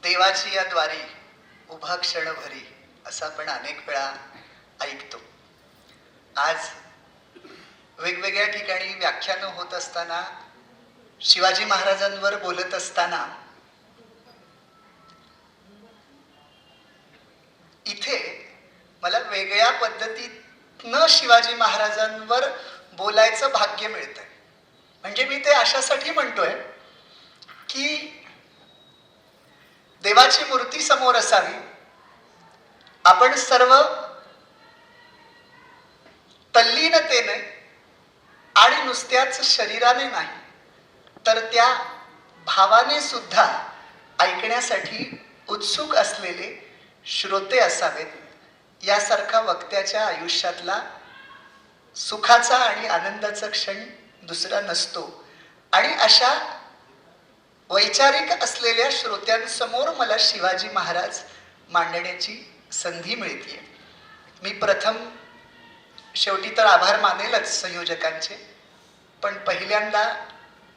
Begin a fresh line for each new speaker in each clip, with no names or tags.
देवाची या द्वारी उभा क्षण भरी असं आपण अनेक वेळा ऐकतो. आज वेगवेगळ्या ठिकाणी व्याख्यानं होत असताना, शिवाजी महाराजांवर बोलत असताना इथे मला वेगळ्या पद्धतीनं शिवाजी महाराजांवर बोलायचं भाग्य मिळतंय. म्हणजे मी ते अशासाठी म्हणतोय की देवाची मूर्ती समोर असावी, आपण सर्व तल्लीनतेने आणि नुसत्याच शरीराने नाही तर त्या भावाने सुद्धा ऐकण्यासाठी उत्सुक असलेले श्रोते असावेत. यासारखा वक्त्याच्या आयुष्यातला सुखाचा आणि आनंदाचा क्षण दुसरा नसतो. आणि अशा वैचारिक असलेल्या श्रोत्यांसमोर मला शिवाजी महाराज मांडण्याची संधी मिळते. मी प्रथम शेवटी तर आभार मानेलच संयोजकांचे, पण पहिल्यांदा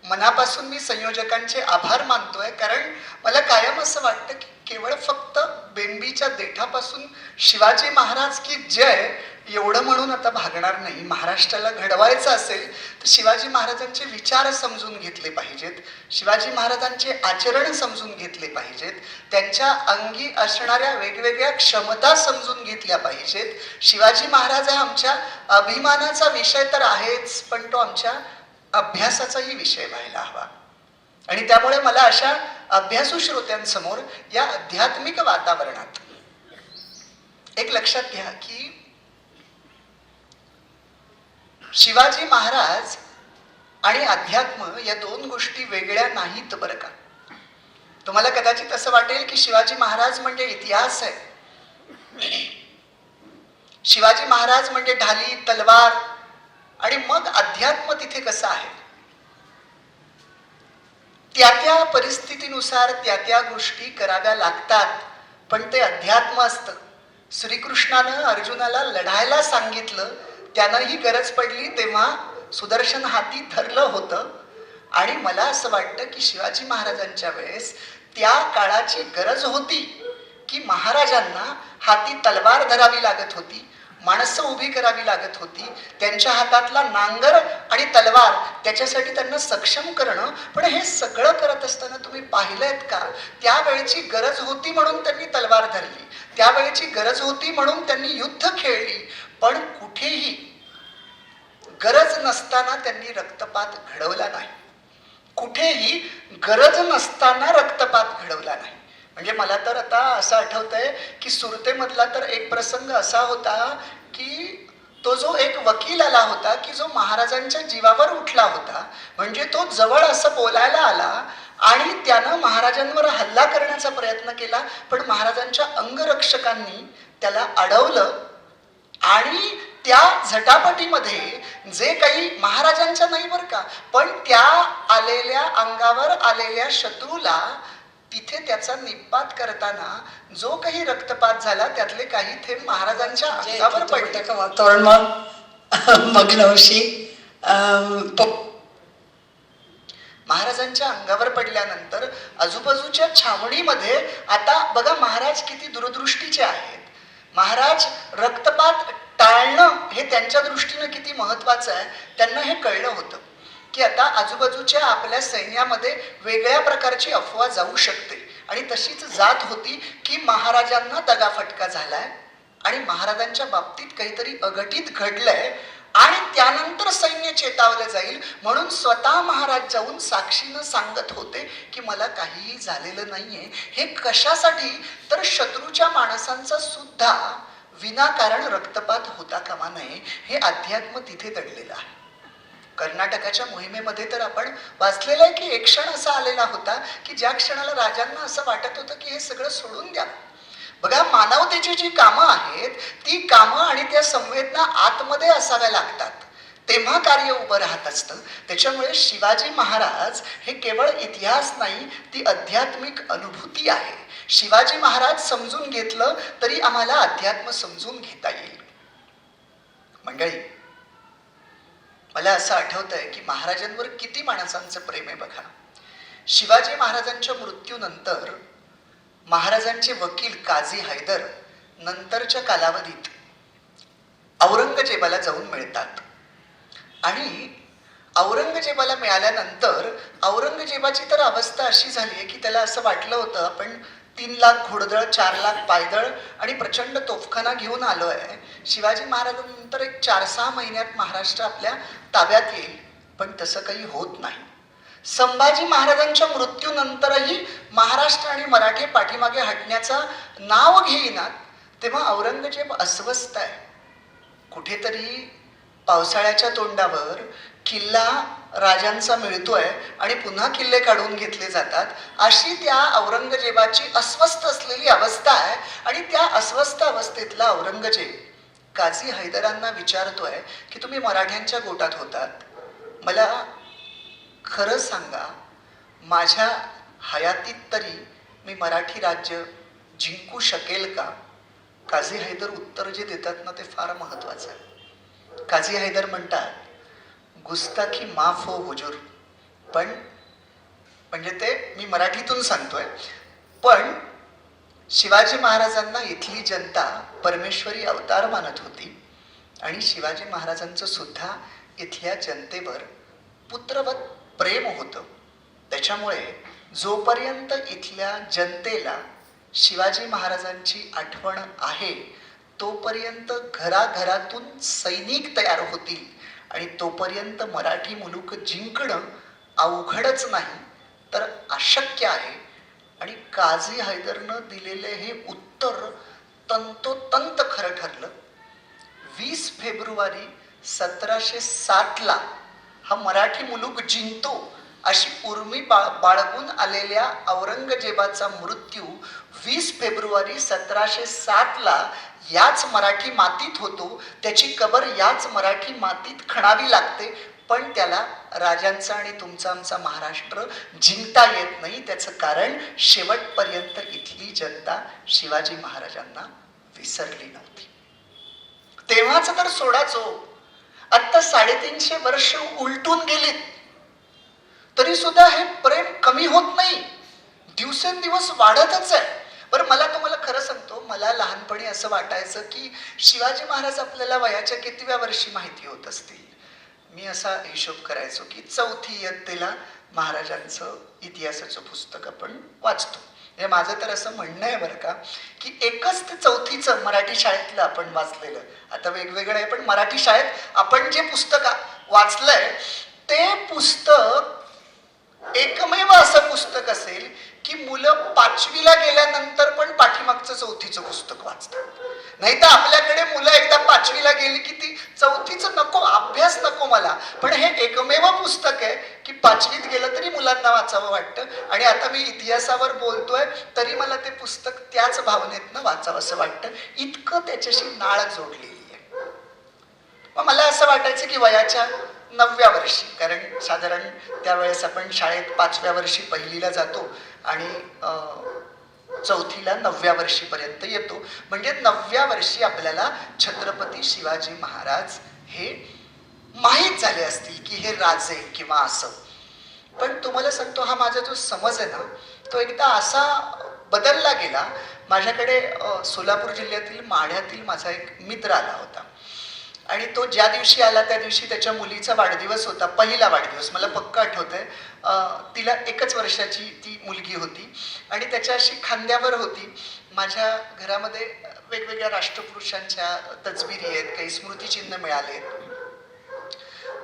मनापासून मी संयोजकांचे आभार मानतोय. कारण मला कायम असं वाटतं की केवळ फक्त बेंबीच्या देठापासून शिवाजी महाराज की जय एवढं म्हणून आता भागणार नाही. महाराष्ट्राला घडवायचं असेल तर शिवाजी महाराजांचे विचार समजून घेतले पाहिजेत, शिवाजी महाराजांचे आचरण समजून घेतले पाहिजेत, त्यांच्या अंगी असणाऱ्या वेगवेगळ्या क्षमता समजून घेतल्या पाहिजेत. शिवाजी महाराज हा आमच्या अभिमानाचा विषय तर आहेच, पण तो आमच्या अभ्यासाचाही विषय व्हायला हवा. आणि त्यामुळे मला अशा अभ्यासू श्रोत्यांसमोर या आध्यात्मिक वातावरणात एक लक्षात घ्या की शिवाजी महाराज आणि अध्यात्म या दोन गोष्टी वेगळ्या नाहीत बरं का. तुम्हाला कदाचित असं वाटेल की शिवाजी महाराज म्हणजे इतिहास आहे, शिवाजी महाराज म्हणजे ढाली तलवार, आणि मग अध्यात्म तिथे कसं आहे. त्या त्या परिस्थितीनुसार त्या त्या गोष्टी कराव्या लागतात, पण ते अध्यात्म असतं. श्रीकृष्णानं अर्जुनाला लढायला सांगितलं, त्यानंही गरज पडली तेव्हा सुदर्शन हाती धरलं होतं. आणि मला असं वाटतं की शिवाजी महाराजांच्या वेळेस त्या काळाची गरज होती की महाराजांना हाती तलवार धरावी लागत होती, माणसं उभी करावी लागत होती, त्यांच्या हातातला नांगर आणि तलवार त्याच्यासाठी त्यांना सक्षम करणं. पण हे सगळं करत असताना तुम्ही पाहिलंत का, त्यावेळेची गरज होती म्हणून त्यांनी तलवार धरली, त्यावेळेची गरज होती म्हणून त्यांनी युद्ध खेळली, पण कुठेही गरज नसताना त्यांनी रक्तपात घडवला नाही, कुठेही गरज नसताना रक्तपात घडवला नाही. म्हणजे मला तर आता असं आठवतंय की सुरतेमधला तर एक प्रसंग असा होता की तो जो एक वकील आला होता की जो महाराजांच्या जीवावर उठला होता, म्हणजे तो जवळ असं बोलायला आला आणि त्यानं महाराजांवर हल्ला करण्याचा प्रयत्न केला, पण महाराजांच्या अंगरक्षकांनी त्याला अडवलं. आणि त्या झटापटीमध्ये जे काही महाराजांच्या नाही बरं का, पण त्या आलेल्या अंगावर आलेल्या शत्रूला तिथे त्याचा निपात करताना जो काही रक्तपात झाला त्यातले काही थेंब महाराजांच्या अंगावर पडले.
वातावरण मग नवशी
महाराजांच्या अंगावर पडल्यानंतर आजूबाजूच्या छावणीमध्ये आता बघा महाराज किती दूरदृष्टीचे आहेत. महाराज रक्तपात टाळणं हे त्यांच्या दृष्टीनं किती महत्वाचं आहे. त्यांना हे कळलं होतं की आता आजूबाजूच्या आपल्या सैन्यामध्ये वेगळ्या प्रकारची अफवा जाऊ शकते, आणि तशीच जात होती की महाराजांना दगाफटका झालाय आणि महाराजांच्या बाबतीत काहीतरी अघटित घडलंय आणि त्यानंतर सैन्य चेतावलं जाईल. म्हणून स्वतः महाराज जाऊन साक्षीनं सांगत होते की मला काहीही झालेलं नाहीये. हे कशासाठी, तर शत्रूच्या माणसांचा सुद्धा विनाकारण रक्तपात होता कामा नये, हे अध्यात्म तिथे दडलेलं आहे. कर्नाटकाच्या मोहिमेमध्ये तर आपण वाचलेलं आहे की एक क्षण असा आलेला होता की ज्या क्षणाला राजांना असं वाटत होतं की हे सगळं सोडून द्या. बघा, मानवतेची जी कामं आहेत ती कामं आणि त्या संवेदना आतमध्ये असाव्या लागतात, तेव्हा कार्य उभं राहत असतं. त्याच्यामुळे शिवाजी महाराज हे केवळ इतिहास नाही, ती आध्यात्मिक अनुभूती आहे. शिवाजी महाराज समजून घेतलं तरी आम्हाला अध्यात्म समजून घेता येईल. मंडळी, मला असं आठवतंय की महाराजांवर किती माणसांचं प्रेम आहे बघा. शिवाजी महाराजांच्या मृत्यूनंतर महाराजांचे वकील काझी हैदर नंतरच्या कालावधीत औरंगजेबाला जाऊन मिळतात. आणि औरंगजेबाला मिळाल्यानंतर औरंगजेबाची तर अवस्था अशी झाली आहे की त्याला असं वाटलं होतं आपण 3 लाख घोडदळ, 4 लाख पायदळ आणि प्रचंड तोफखाना घेऊन आलो आहे. शिवाजी महाराजांनंतर एक 4-6 महिन्यात महाराष्ट्र आपल्या ताब्यात येईल. पण तसं काही होत नाही. संभाजी महाराजांच्या मृत्यूनंतरही महाराष्ट्र आणि मराठे पाठीमागे हटण्याचा नाव घेईनात. तेव्हा औरंगजेब अस्वस्थ आहे. कुठेतरी पावसाळ्याच्या तोंडावर किल्ला राजांचा मिळतोय आणि पुन्हा किल्ले काढून घेतले जातात, अशी त्या औरंगजेबाची अस्वस्थ असलेली अवस्था आहे. आणि त्या अस्वस्थ अवस्थेतला औरंगजेब काझी हैदरांना विचारतोय की तुम्ही मराठ्यांच्या गोटात होतात, मला खरं सांगा, माझ्या हयातीत तरी मी मराठी राज्य जिंकू शकेल का? काझी हैदर उत्तर जे देतात ना ते फार महत्वाचं आहे. काझी हैदर म्हणतात, गुस्ताखी माफ हो हुजूर. पण म्हणजे ते मी मराठीतून सांगतोय, पण शिवाजी महाराजांना इथली जनता परमेश्वरी अवतार मानत होती आणि शिवाजी महाराजांचं सुद्धा इथल्या जनतेवर पुत्रवत प्रेम होतं. त्याच्यामुळे जोपर्यंत इथल्या जनतेला शिवाजी महाराजांची आठवण आहे तोपर्यंत घराघरातून सैनिक तयार होतील आणि तोपर्यंत मराठी मुलूक जिंकणं अवघडच नाही तर अशक्य आहे. आणि काझी हैदरनं दिलेले हे उत्तर तंतोतंत खरं ठरलं. 20 फेब्रुवारी 1707 हा मराठी मुलूक जिंकतो अशी उर्मी बाळगून आलेल्या औरंगजेबाचा मृत्यू 20 फेब्रुवारी 1707 याच मराठी मातीत होतो. त्याची कबर याच मराठी मातीत खणावी लागते. पण त्याला राजांचा आणि तुमचा आमचा महाराष्ट्र जिंकता येत नाही. त्याचं कारण शेवटपर्यंत इथली जनता शिवाजी महाराजांना विसरली नव्हती. तेव्हाच तर सोडाचो, आता 350 वर्ष उलटून गेलीत तरी सुद्धा हे प्रेम कमी होत नाही, दिवसेंदिवस वाढतच आहे. बरं, मला तुम्हाला खरं सांगतो, मला लहानपणी असं वाटायचं की शिवाजी महाराज आपल्याला वयाच्या कितव्या वर्षी माहिती होत असतील. मी असा हिशोब करायचो की 4थी इयत्तेला महाराजांचं इतिहासाचं पुस्तक आपण वाचतो. म्हणजे माझं तर असं म्हणणं आहे बरं का की एकच ते 4थीचं मराठी शाळेतलं आपण वाचलेलं, आता वेगवेगळं आहे, पण मराठी शाळेत आपण जे पुस्तक वाचलंय ते पुस्तक एकमेव असं पुस्तक असेल की मुलं 5वीला गेल्यानंतर पण पाठीमागचं 4थीचं पुस्तक वाचतात. नाही तर आपल्याकडे मुलं एकदा 5वीला गेली की ती 4थीचं नको, अभ्यास नको मला, पण हे एकमेव पुस्तक आहे की 5वीत गेलं तरी मुलांना वाचावं वाटतं. आणि आता मी इतिहासावर बोलतोय तरी मला ते पुस्तक त्याच भावनेतनं वाचावं असं वाटतं, इतकं त्याच्याशी नाळ जोडलेली आहे. मग मला असं वाटायचं की वयाच्या 9व्या वर्षी, कारण साधारण त्यावेळेस आपण शाळेत 5व्या वर्षी पहिलीला जातो आणि 4थीला 9व्या वर्षीपर्यंत येतो, म्हणजे 9व्या वर्षी आपल्याला छत्रपती शिवाजी महाराज हे माहीत झाले असतील की हे राजे किंवा असं. पण तुम्हाला सांगतो, हा माझा जो समज आहे ना तो एकदा असा बदलला गेला. माझ्याकडे सोलापूर जिल्ह्यातील माढ्यातील माझा एक मित्र आला होता आणि तो ज्या दिवशी आला त्या दिवशी त्याच्या मुलीचा वाढदिवस होता, पहिला वाढदिवस, मला पक्क आठवतंय. तिला 1च वर्षाची ती मुलगी होती आणि त्याच्या अशी खांद्यावर होती. माझ्या घरामध्ये वेगवेगळ्या राष्ट्रपुरुषांच्या तसबिरी आहेत, काही स्मृतिचिन्ह मिळाले,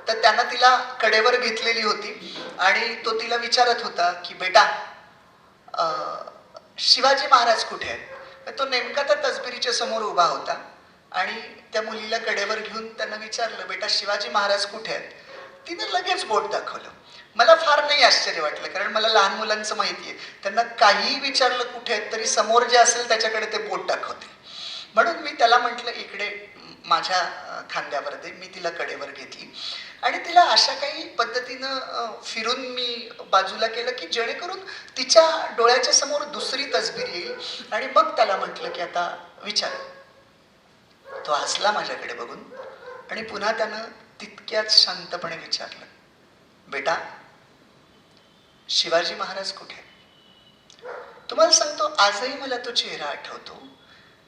तर त्यानं तिला कडेवर घेतलेली होती आणि तो तिला विचारत होता की बेटा, शिवाजी महाराज कुठे आहेत? तो नेमका त्या तसबिरीच्या समोर उभा होता आणि त्या मुलीला कडेवर घेऊन त्यांना विचारलं, बेटा शिवाजी महाराज कुठे आहेत? तिने लगेच बोट दाखवलं. मला फार नाही आश्चर्य वाटलं, कारण मला लहान मुलांचं माहिती आहे, त्यांना काही विचारलं कुठे आहेत तरी समोर जे असेल त्याच्याकडे ते बोट दाखवते. म्हणून मी त्याला म्हटलं इकडे माझ्या खांद्यावर दे. मी तिला कडेवर घेतली आणि तिला अशा काही पद्धतीनं फिरून मी बाजूला केलं की जेणेकरून तिच्या डोळ्याच्या समोर दुसरी तसबीर येईल. आणि मग त्याला म्हटलं की आता विचार. तो हसला माझ्याकडे बघून आणि पुन्हा त्यानं तितक्याच शांतपणे विचारलं, बेटा शिवाजी महाराज कुठे? तुम्हाला सांगतो, आजही मला तो चेहरा आठवतो.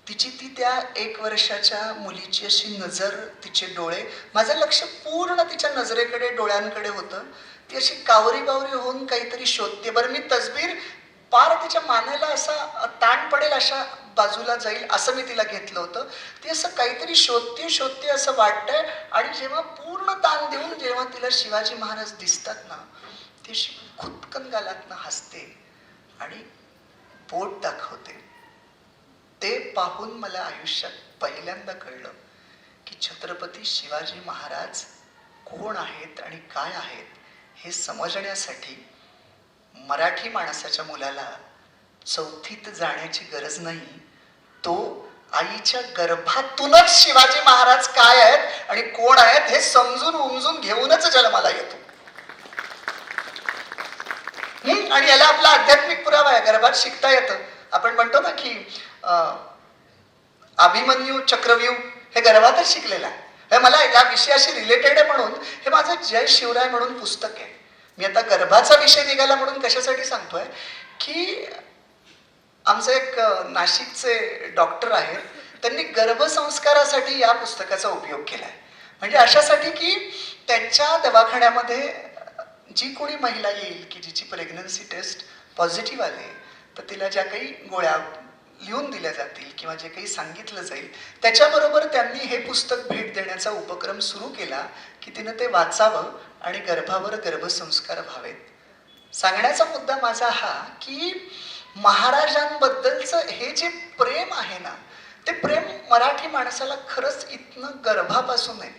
तिची ती त्या 1 वर्षाच्या मुलीची अशी नजर, तिचे डोळे, माझं लक्ष पूर्ण तिच्या नजरेकडे, डोळ्यांकडे होतं. ती अशी कावरी बावरी होऊन काहीतरी शोधते. बरं, मी तसबीर पार तिच्या मानेला असा ताण पडेल अशा बाजूला जाईल असं मी तिला घेतलं होतं. ती असं काहीतरी शोधते शोधते असं वाटतंय. आणि जेव्हा पूर्ण ताण देऊन जेव्हा तिला शिवाजी महाराज दिसतात ना, ती अशी खुदकन गालातनं हसते आणि बोट दाखवते. ते पाहून मला आयुष्यात पहिल्यांदा कळलं की छत्रपती शिवाजी महाराज कोण आहेत आणि काय आहेत हे समजण्यासाठी मराठी माणसाच्या मुलाला 4थीत जाण्याची गरज नाही. तो आईच्या गर्भातूनच शिवाजी महाराज काय आहेत आणि कोण आहेत हे समजून उमजून घेऊनच जन्माला येतो. आणि याला आपला आध्यात्मिक पुरावा आहे. गर्भात शिकता येतं. आपण म्हणतो ना की अभिमन्यू चक्रव्यूह हे गर्भातच शिकलेलं आहे. हे मला या विषयाशी रिलेटेड आहे म्हणून हे माझं जय शिवराय म्हणून पुस्तक आहे. मी आता गर्भाचा विषय निघाला म्हणून कशासाठी सांगतोय की आमचे एक नाशिकचे डॉक्टर आहेत, त्यांनी गर्भसंस्कारासाठी या पुस्तकाचा उपयोग केलाय. म्हणजे अशासाठी की त्यांच्या दवाखान्यामध्ये जी कोणी महिला येईल की जिची प्रेग्नन्सी टेस्ट पॉझिटिव्ह आले तर तिला ज्या काही गोळ्या लिहून दिल्या जातील किंवा जे काही सांगितलं जाईल त्याच्याबरोबर त्यांनी हे पुस्तक भेट देण्याचा उपक्रम सुरू केला की तिनं ते वाचावं आणि गर्भावर गर्भसंस्कार व्हावेत. सांगण्याचा मुद्दा माझा हा की महाराजांबद्दलचं हे जे प्रेम आहे ना, ते प्रेम मराठी माणसाला खरंच इथनं गर्भापासून आहे.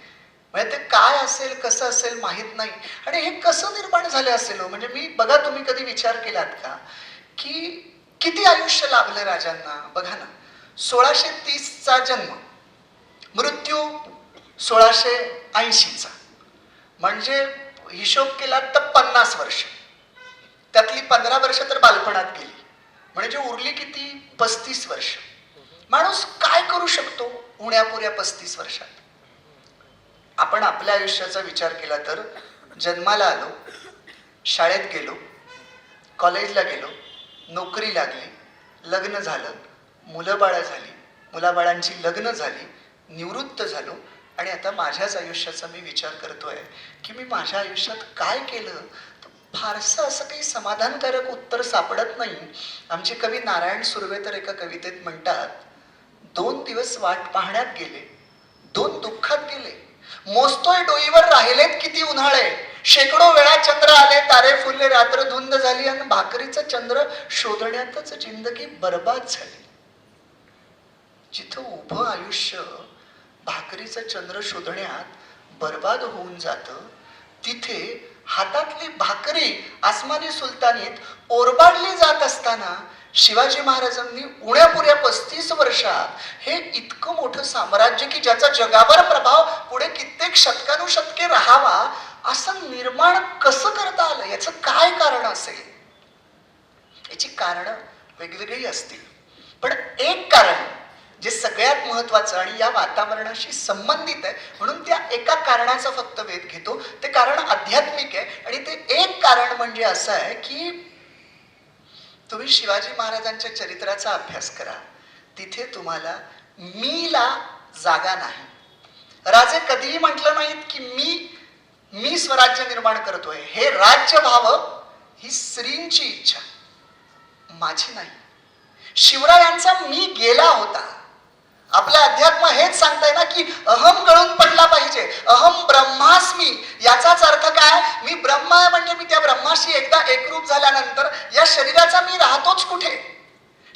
म्हणजे ते काय असेल कसं असेल माहीत नाही. आणि हे कसं निर्माण झालं असेल हो? म्हणजे मी बघा, तुम्ही कधी विचार केलात का की किती आयुष्य लाभलं राजांना? बघा ना, 1630चा जन्म, मृत्यू 1680चा, म्हणजे हिशोब केला तर 50 वर्ष. त्यातली 15 वर्ष तर बालपणात गेली, म्हणजे उरली किती? 35 वर्ष. माणूस काय करू शकतो उण्यापुऱ्या 35 वर्षात? आपण आपल्या आयुष्याचा विचार केला तर जन्माला आलो, शाळेत गेलो, कॉलेजला गेलो, नोकरी लागली, लग्न झालं, मुलं बाळं झाली, मुलाबाळांची लग्न झाली, निवृत्त झालो आणि आता माझ्याच आयुष्याचा मी विचार करतोय की मी माझ्या आयुष्यात काय केलं. फारसं असं काही समाधानकारक उत्तर सापडत नाही. आमचे कवी नारायण सुर्वे तर एका कवितेत म्हणतात, 2 दिवस वाट पाहण्यात गेले, 2 दुःखात गेले, मोजतोय डोईवर राहिलेत किती उन्हाळे, शेकडो वेळा चंद्र आले, तारे फुलले, रात्र धुंद झाली आणि भाकरीचं चंद्र शोधण्यातच जिंदगी बर्बाद झाली. जिथं उभं आयुष्य भाकरीचं चंद्र शोधण्यात बर्बाद होऊन जातं, तिथे हातातली भाकरी आसमानी सुलतानीत ओरबाडली जात असताना शिवाजी महाराजांनी उण्यापुऱ्या 35 वर्षात हे इतकं मोठं साम्राज्य की ज्याचा जगावर प्रभाव पुढे कित्येक शतकानुशतके राहावा असं निर्माण कसं करता आलं? याचं काय कारण असेल? याची कारणं वेगवेगळी असतील, पण एक कारण जे सगळ्यात महत्वाचं आणि या वातावरणाशी संबंधित आहे म्हणून त्या एका कारणाचा फक्त वेध घेतो. ते कारण आध्यात्मिक आहे आणि ते एक कारण म्हणजे असं आहे की तुम्ही शिवाजी महाराजांच्या चरित्राचा अभ्यास करा, तिथे तुम्हाला मीला जागा नाही. राजे कधीही म्हटलं नाहीत की मी स्वराज्य निर्माण करतोय, हे राज्य व्हावं ही स्त्रींची इच्छा, माझी नाही. शिवरायांचा मी गेला होता. आपलं अध्यात्म हेच सांगताय ना की अहम गळून पडला पाहिजे. अहम ब्रह्मास्मी याचाच अर्थ काय? मी ब्रह्म आहे म्हणजे मी त्या ब्रह्माशी एकदा एकरूप झाल्यानंतर या शरीराचा मी राहतोच कुठे?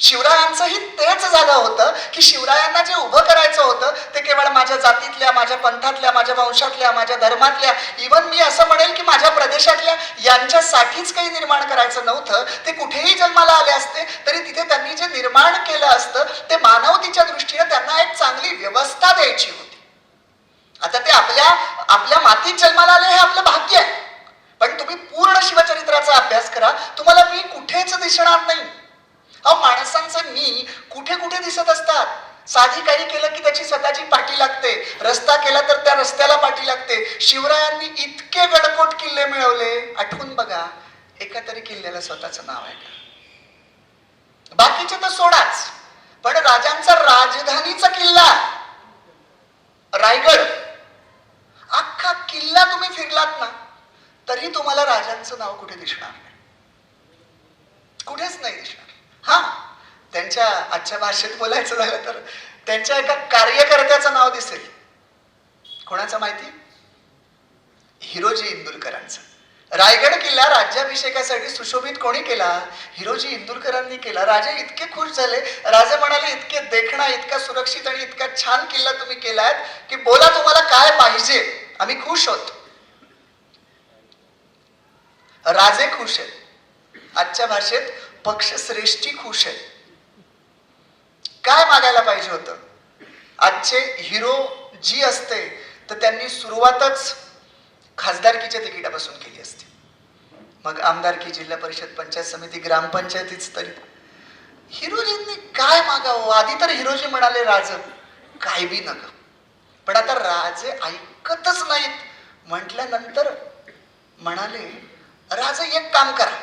शिवरायांचंही तेच झालं होतं की शिवरायांना जे उभं करायचं होतं ते केवळ माझ्या जातीतल्या, माझ्या पंथातल्या, माझ्या वंशातल्या, माझ्या धर्मातल्या, इवन मी असं म्हणेल की माझ्या प्रदेशातल्या यांच्यासाठीच काही निर्माण करायचं नव्हतं. ते कुठेही जन्माला आले असते तरी तिथे त्यांनी जे निर्माण केलं असतं ते मानवतेच्या दृष्टीने त्यांना एक चांगली व्यवस्था द्यायची होती. आता ते आपल्या मातीत जन्माला आले हे आपलं भाग्य आहे, पण तुम्ही पूर्ण शिवचरित्राचा अभ्यास करा, तुम्हाला मी कुठेच दिसणार नाही. माणसांचं मी कुठे कुठे दिसत असतात. साधी काही केलं की त्याची स्वतःची पाठी लागते, रस्ता केला तर त्या रस्त्याला पाठी लागते. शिवरायांनी इतके गडकोट किल्ले मिळवले, आठवून बघा, एका तरी किल्ल्याला स्वतःचं नाव आहे का? बाकीचे तर सोडाच, पण राजांचा राजधानीचा किल्ला रायगड, अख्खा किल्ला तुम्ही फिरलात ना तरी तुम्हाला राजांचं नाव कुठे दिसणार नाही, कुठेच नाही दिसणार. हा, त्यांच्या आजच्या भाषेत बोलायचं झालं तर त्यांच्या एका कार्यकर्त्याचं नाव दिसेल. कोणाचं माहिती? हिरोजी इंदुरकरांचं. रायगड किल्ला राज्याभिषेकासाठी सुशोभित कोणी केला? हिरोजी इंदुरकरांनी केला. राजे इतके खुश झाले, राजे म्हणाले इतके देखणा, इतका सुरक्षित आणि इतका छान किल्ला तुम्ही केलात की बोला तुम्हाला काय पाहिजे, आम्ही खुश होतो. राजे खुश आहेत, आजच्या भाषेत पक्षश्रेष्ठी खुश आहेत. काय मागायला पाहिजे होतं? आजचे हिरो जी असते तर त्यांनी सुरुवातच खासदारकीच्या तिकिटापासून केली असते, मग आमदारकी, जिल्हा परिषद, पंचायत समिती, ग्रामपंचायतीच तरी. हिरोजींनी काय मागावं? आधी तर हिरोजी म्हणाले राज काय बी नका, पण आता राजे ऐकतच नाहीत. म्हटल्यानंतर म्हणाले राजे एक काम करा,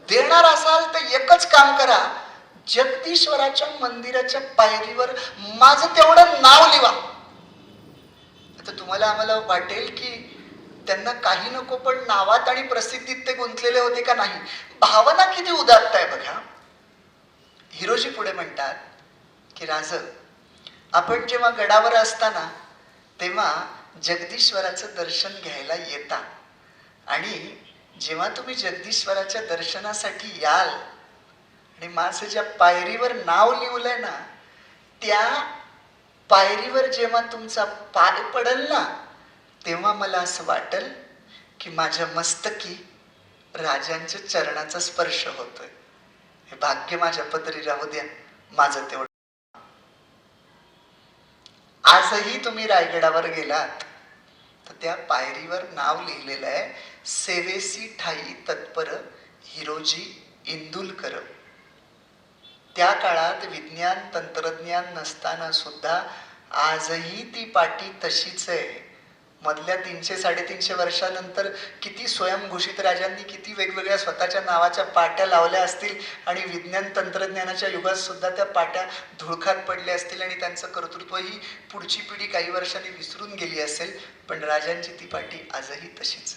देणार असाल तर एकच काम करा, जगदीश्वराच्या मंदिराच्या पायरीवर माझं तेवढं नाव लिवा. आता तुम्हाला आम्हाला वाटेल की त्यांना काही नको, पण नावात आणि प्रसिद्धीत ते गुंतलेले होते का नाही? भावना किती उदात्त आहे बघा. हिरोजी पुढे म्हणतात की राज, आपण जेव्हा गडावर असताना तेव्हा जगदीश्वराचं दर्शन घ्यायला येता, आणि जेव्हा तुम्ही जगदीश्वराच्या दर्शनासाठी याल आणि माझं ज्या पायरीवर नाव लिहिलंय ना, त्या पायरीवर जेव्हा तुमचा पाय पडल ना, तेव्हा मला असं वाटेल की माझ्या मस्तकी राजांच्या चरणाचा स्पर्श होतोय. हे भाग्य माझ्या पदरी राहू द्या, माझं तेवढं. आजही तुम्ही रायगडावर गेलात तर त्या पायरीवर नाव लिहिलेलं आहे, सेवेसी ठाई तत्पर हिरोजी इंदुलकर. त्या काळात विज्ञान तंत्रज्ञान नसताना सुद्धा आजही ती पाटी तशीच आहे. मधल्या 300-350 वर्षानंतर किती स्वयंघोषित राजांनी किती वेगवेगळ्या स्वतःच्या नावाच्या पाट्या लावल्या असतील, आणि विज्ञान तंत्रज्ञानाच्या युगात सुद्धा त्या पाट्या धुळखात पडल्या असतील, आणि त्यांचं कर्तृत्वही पुढची पिढी काही वर्षांनी विसरून गेली असेल, पण राजांची ती पाटी आजही तशीच.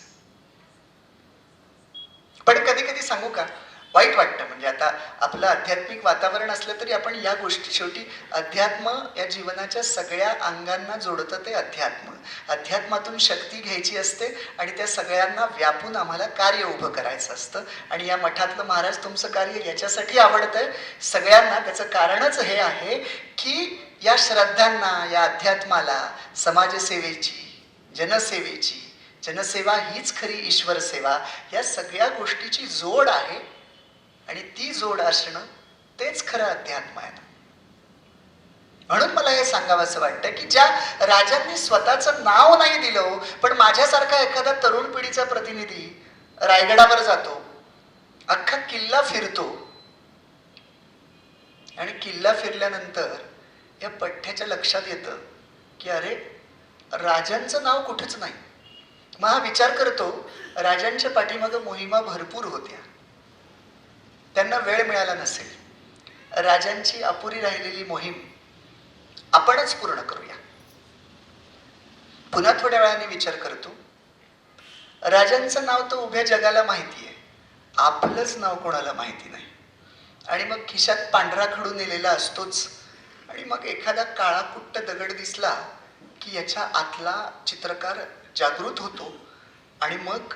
पण कधी कधी सांगू का, वाईट वाटतं. म्हणजे आता आपलं आध्यात्मिक वातावरण असलं तरी आपण या गोष्टी, शेवटी अध्यात्म या जीवनाच्या सगळ्या अंगांना जोडतं ते अध्यात्म. अध्यात्मातून शक्ती घ्यायची असते आणि त्या सगळ्यांना व्यापून आम्हाला कार्य उभं करायचं असतं. आणि या मठातलं महाराज तुमचं कार्य याच्यासाठी आवडतंय सगळ्यांना. त्याचं कारणच हे आहे की या श्रद्धांना, या अध्यात्माला, समाजसेवेची, जनसेवेची, जनसेवा हीच खरी ईश्वर सेवा, या सगळ्या गोष्टीची जोड आहे. आणि ती जोड असणं तेच खरं अध्यात्म आहे. म्हणून मला हे सांगावं असं वाटतं की ज्या राजांनी स्वतःचं नाव नाही दिलं, पण माझ्यासारखा एखादा तरुण पिढीचा प्रतिनिधी रायगडावर जातो, अख्खा किल्ला फिरतो, आणि किल्ला फिरल्यानंतर या पठ्ठ्याच्या लक्षात येतं की अरे, राजांचं नाव कुठेच नाही. मग हा विचार करतो, राजांच्या पाठीमागं मोहिमा भरपूर होत्या, त्यांना वेळ मिळाला नसेल. राजांची अपुरी राहिलेली मोहीम आपणच पूर्ण करूया. पुन्हा थोड्या वेळाने विचार करतो, राजांचं नाव तर उभ्या जगाला माहिती आहे, आपलंच नाव कोणाला माहिती नाही. आणि मग खिशात पांढरा खडू नेलेला असतोच, आणि मग एखादा काळा कुट्ट दगड दिसला की याच्या आतला चित्रकार जागृत होतो, आणि मग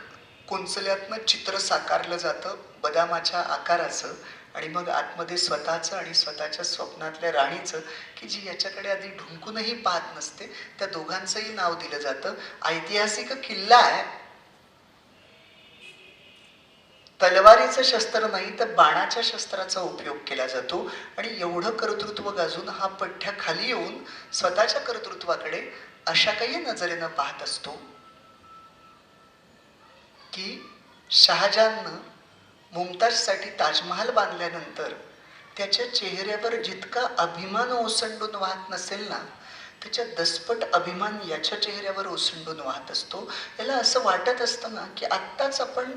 कुंचल्यातनं चित्र साकारलं जातं बदामाच्या आकाराचं, आणि मग आतमध्ये स्वतःचं आणि स्वतःच्या स्वप्नातल्या राणीचं, की जी याच्याकडे आधी ढुंकूनही पाहत नसते, त्या दोघांचंही नाव दिलं जातं. ऐतिहासिक किल्ला आहे, तलवारीचं शस्त्र नाही तर बाणाच्या शस्त्राचा उपयोग केला जातो. आणि एवढं कर्तृत्व गाजून हा पठ्ठ्या खाली येऊन स्वतःच्या कर्तृत्वाकडे अशा काही नजरेनं पाहत असतो की शहाजहाननं मुमताजसाठी ताजमहाल बांधल्यानंतर त्याच्या चेहऱ्यावर जितका अभिमान ओसंडून वाहत नसेल ना, त्याच्या दसपट अभिमान याच्या चेहऱ्यावर ओसंडून वाहत असतो. याला असं वाटत असतं ना की आत्ताच आपण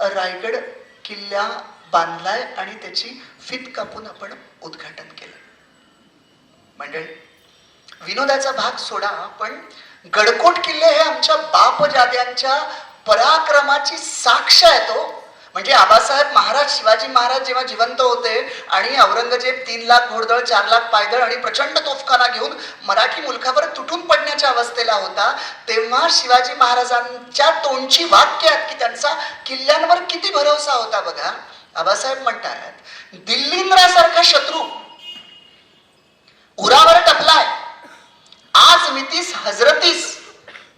रायगड किल्ला बांधलाय आणि त्याची फीत कापून आपण उद्घाटन केलं. मंडळी, विनोदाचा भाग सोडा, पण गडकोट किल्ले हे आमच्या बापजाद्यांच्या पराक्रमाची साक्ष आहे तो. म्हणजे आबासाहेब महाराज, शिवाजी महाराज जेव्हा जिवंत होते आणि औरंगजेब 3 लाख घोडदळ, 4 लाख पायदळ आणि प्रचंड तोफखाना घेऊन मराठी मुलखावर तुटून पडण्याच्या अवस्थेला होता, तेव्हा शिवाजी महाराजांच्या तोंडची वाक्य आहेत की त्यांचा किल्ल्यांवर किती भरोसा होता. बघा, आबासाहेब म्हणतात, दिल्लींद्रासारखा शत्रू उरावर टपलाय, आज मितीस हजरतीस,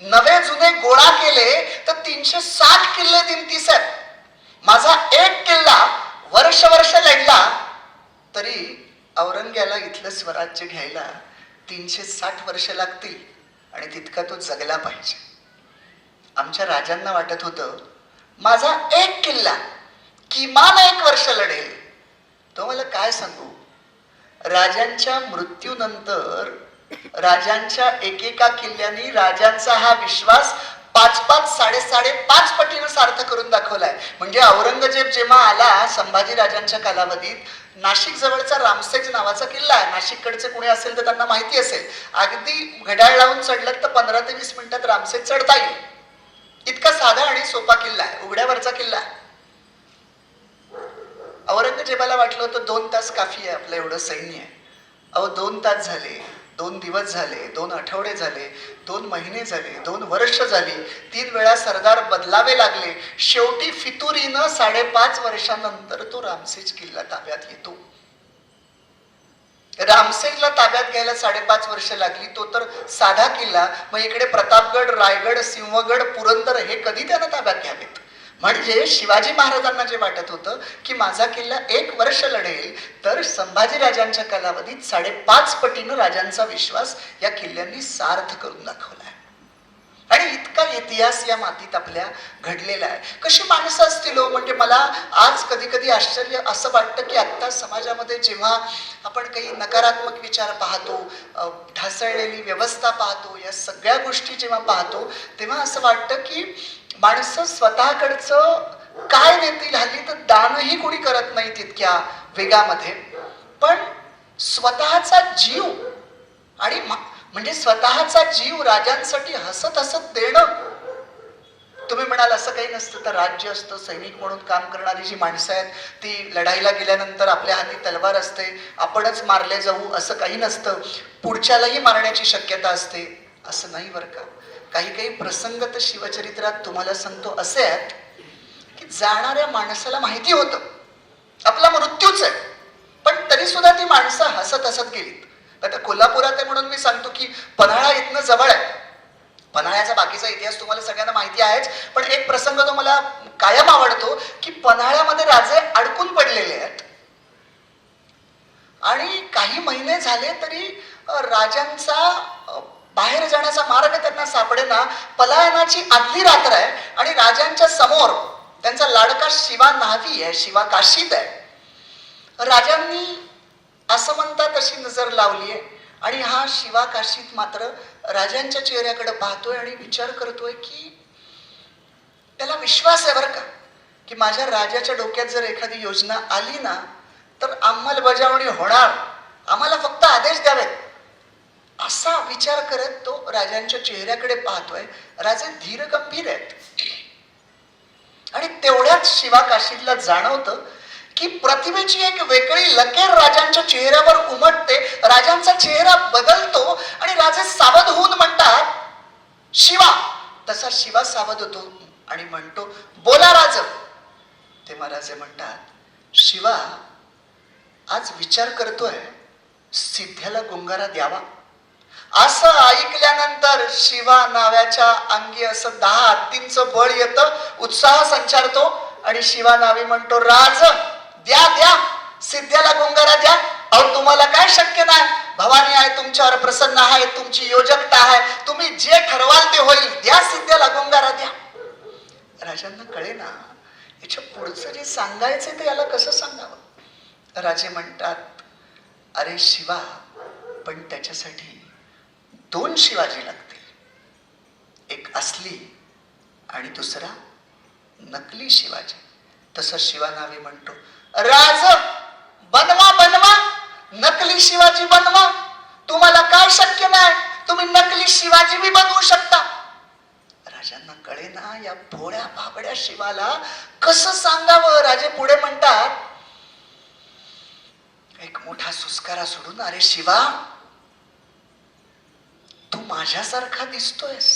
नवे जुने गोळा केले तर 360 किल्ले दिमतीस आहेत. माझा एक किल्ला वर्ष लढला तरी औरंग्याला इथलं स्वराज्य घ्यायला 360 वर्ष लागतील आणि तितका तो जगला पाहिजे. आमच्या राजांना वाटत होतं माझा एक किल्ला किमान 1 वर्ष लढेल. तो मला काय सांगू, राजांच्या मृत्यूनंतर राजांच्या एकेका किल्ल्यानी राजांचा हा विश्वास 5-5, 5.5 पटीनं सार्थ करून दाखवलाय. म्हणजे औरंगजेब जेव्हा आला संभाजी राजांच्या कालावधीत, नाशिक जवळचा रामसेज नावाचा किल्ला आहे, नाशिककडचे कुणी असेल तर त्यांना माहिती असेल, अगदी घड्याळ लावून चढलं तर 15 ते 20 मिनिटात रामसेज चढता येईल, इतका साधा आणि सोपा किल्ला आहे, उघड्यावरचा किल्ला आहे. औरंगजेबाला वाटलं होतं 2 तास काफी आहे, आपलं एवढं सैन्य आहे. अहो 2 तास झाले, 2 दिवस झाले, 2 आठवडे झाले, 2 महिने झाले, 2 वर्ष झाली, 3 वेळा सरदार बदलावे लागले. शेवटी फितुरीनं 5.5 वर्षानंतर तो रामसेज किल्ला ताब्यात येतो. रामसेजला ताब्यात घ्यायला 5.5 वर्ष लागली, तो तर साधा किल्ला. मग इकडे प्रतापगड, रायगड, सिंहगड, पुरंदर हे कधी त्यानं ताब्यात घ्यावेत. म्हणजे शिवाजी महाराजांना जे वाटत होतं की माझा किल्ला 1 वर्ष लढेल, तर संभाजी राजांच्या कालावधीत 5.5 पटीनं राजांचा विश्वास या किल्ल्यांनी सार्थ करून दाखवला आहे. आणि इतका इतिहास या मातीत आपल्या घडलेला आहे. कशी माणसं असतील हो. म्हणजे मला आज कधी कधी आश्चर्य असं वाटतं की आत्ता समाजामध्ये जेव्हा आपण काही नकारात्मक विचार पाहतो, ढासळलेली व्यवस्था पाहतो, या सगळ्या गोष्टी जेव्हा पाहतो, तेव्हा असं वाटतं की माणसं स्वतःकडचं काय देतील. हल्ली तर दानही कोणी करत नाही तितक्या वेगामध्ये, पण स्वतःचा जीव आणि म्हणजे स्वतःचा जीव राजांसाठी हसत हसत देणं. तुम्ही म्हणाल असं काही नसतं तर राज्य असतं, सैनिक म्हणून काम करणारी जी माणसं आहेत ती लढाईला गेल्यानंतर आपल्या हाती तलवार असते, आपणच मारले जाऊ असं काही नसतं, पुढच्यालाही मारण्याची शक्यता असते, असं नाही बरं का. काही प्रसंग तर शिवचरित्रात तुम्हाला सांगतो असे आहेत की जाणाऱ्या माणसाला माहिती होतं आपला मृत्यूच आहे, पण तरी सुद्धा ती माणसं हसत हसत गेलीत. आता कोल्हापुरात आहे म्हणून मी सांगतो की पन्हाळा इथनं जवळ आहे. पन्हाळ्याचा बाकीचा इतिहास तुम्हाला सगळ्यांना माहिती आहेच, पण एक प्रसंग तो मला कायम आवडतो की पन्हाळ्यामध्ये राजे अडकून पडलेले आहेत आणि काही महिने झाले तरी राजांचा बाहेर जाण्याचा मार्ग त्यांना सापडेना. पलायनाची आदली रात्र आहे आणि राजांच्या समोर त्यांचा लाडका शिवा न्हावी आहे, शिवा काशीद आहे. राजांनी असं म्हणतात अशी नजर लावली आहे आणि हा शिवा काशीद मात्र राजांच्या चेहऱ्याकडे पाहतोय आणि विचार करतोय की त्याला विश्वास आहे बरं का की माझ्या राजाच्या डोक्यात जर एखादी योजना आली ना तर अंमलबजावणी होणार, आम्हाला फक्त आदेश द्यावेत, असा विचार करत तो राजांच्या चेहऱ्याकडे पाहतोय. राजे धीर गंभीर आहेत आणि तेवढ्यात शिवा काशीदला जाणवतं की प्रतिमेची एक वेगळी लकेर राजांच्या चेहऱ्यावर उमटते. राजांचा चेहरा बदलतो आणि राजे सावध होऊन म्हणतात शिवा. तसा शिवा सावध होतो आणि म्हणतो बोला राज. तेव्हा राजे म्हणतात शिवा आज विचार करतोय सिद्ध्याला गुंगारा द्यावा. असं ऐकल्यानंतर शिवा नाव्याच्या अंगी असं 10 हत्तींचं बळ येतं, उत्साह संचारतो आणि शिवा नावी म्हणतो राज द्या द्या, सिद्ध्याला गुंगारा द्या. अहो तुम्हाला काय शक्य नाही, भवानी आहे तुमच्यावर प्रसन्न आहे, तुमची योजकता आहे, तुम्ही जे ठरवाल ते होईल, द्या सिद्ध्याला गुंगारा द्या. राजांना कळे ना याच्या पुढचं जे सांगायचं ते याला कसं सांगावं. राजे म्हणतात अरे शिवा, पण त्याच्यासाठी 2 शिवाजी लागतील, एक असली आणि दुसरा नकली शिवाजी. तसं शिवानावी म्हणतो, राज बनवा बनवा, नकली शिवाजी बनवा, तुम्हाला काय शक्य नाही, तुम्ही नकली शिवाजी बी बनवू शकता. राजांना कळे ना या भोळ्या भाबड्या शिवाला कसं सांगावं. राजे पुढे म्हणतात, एक मोठा सुस्कारा सोडून, अरे शिवा, तू माझ्यासारखा दिसतोयस.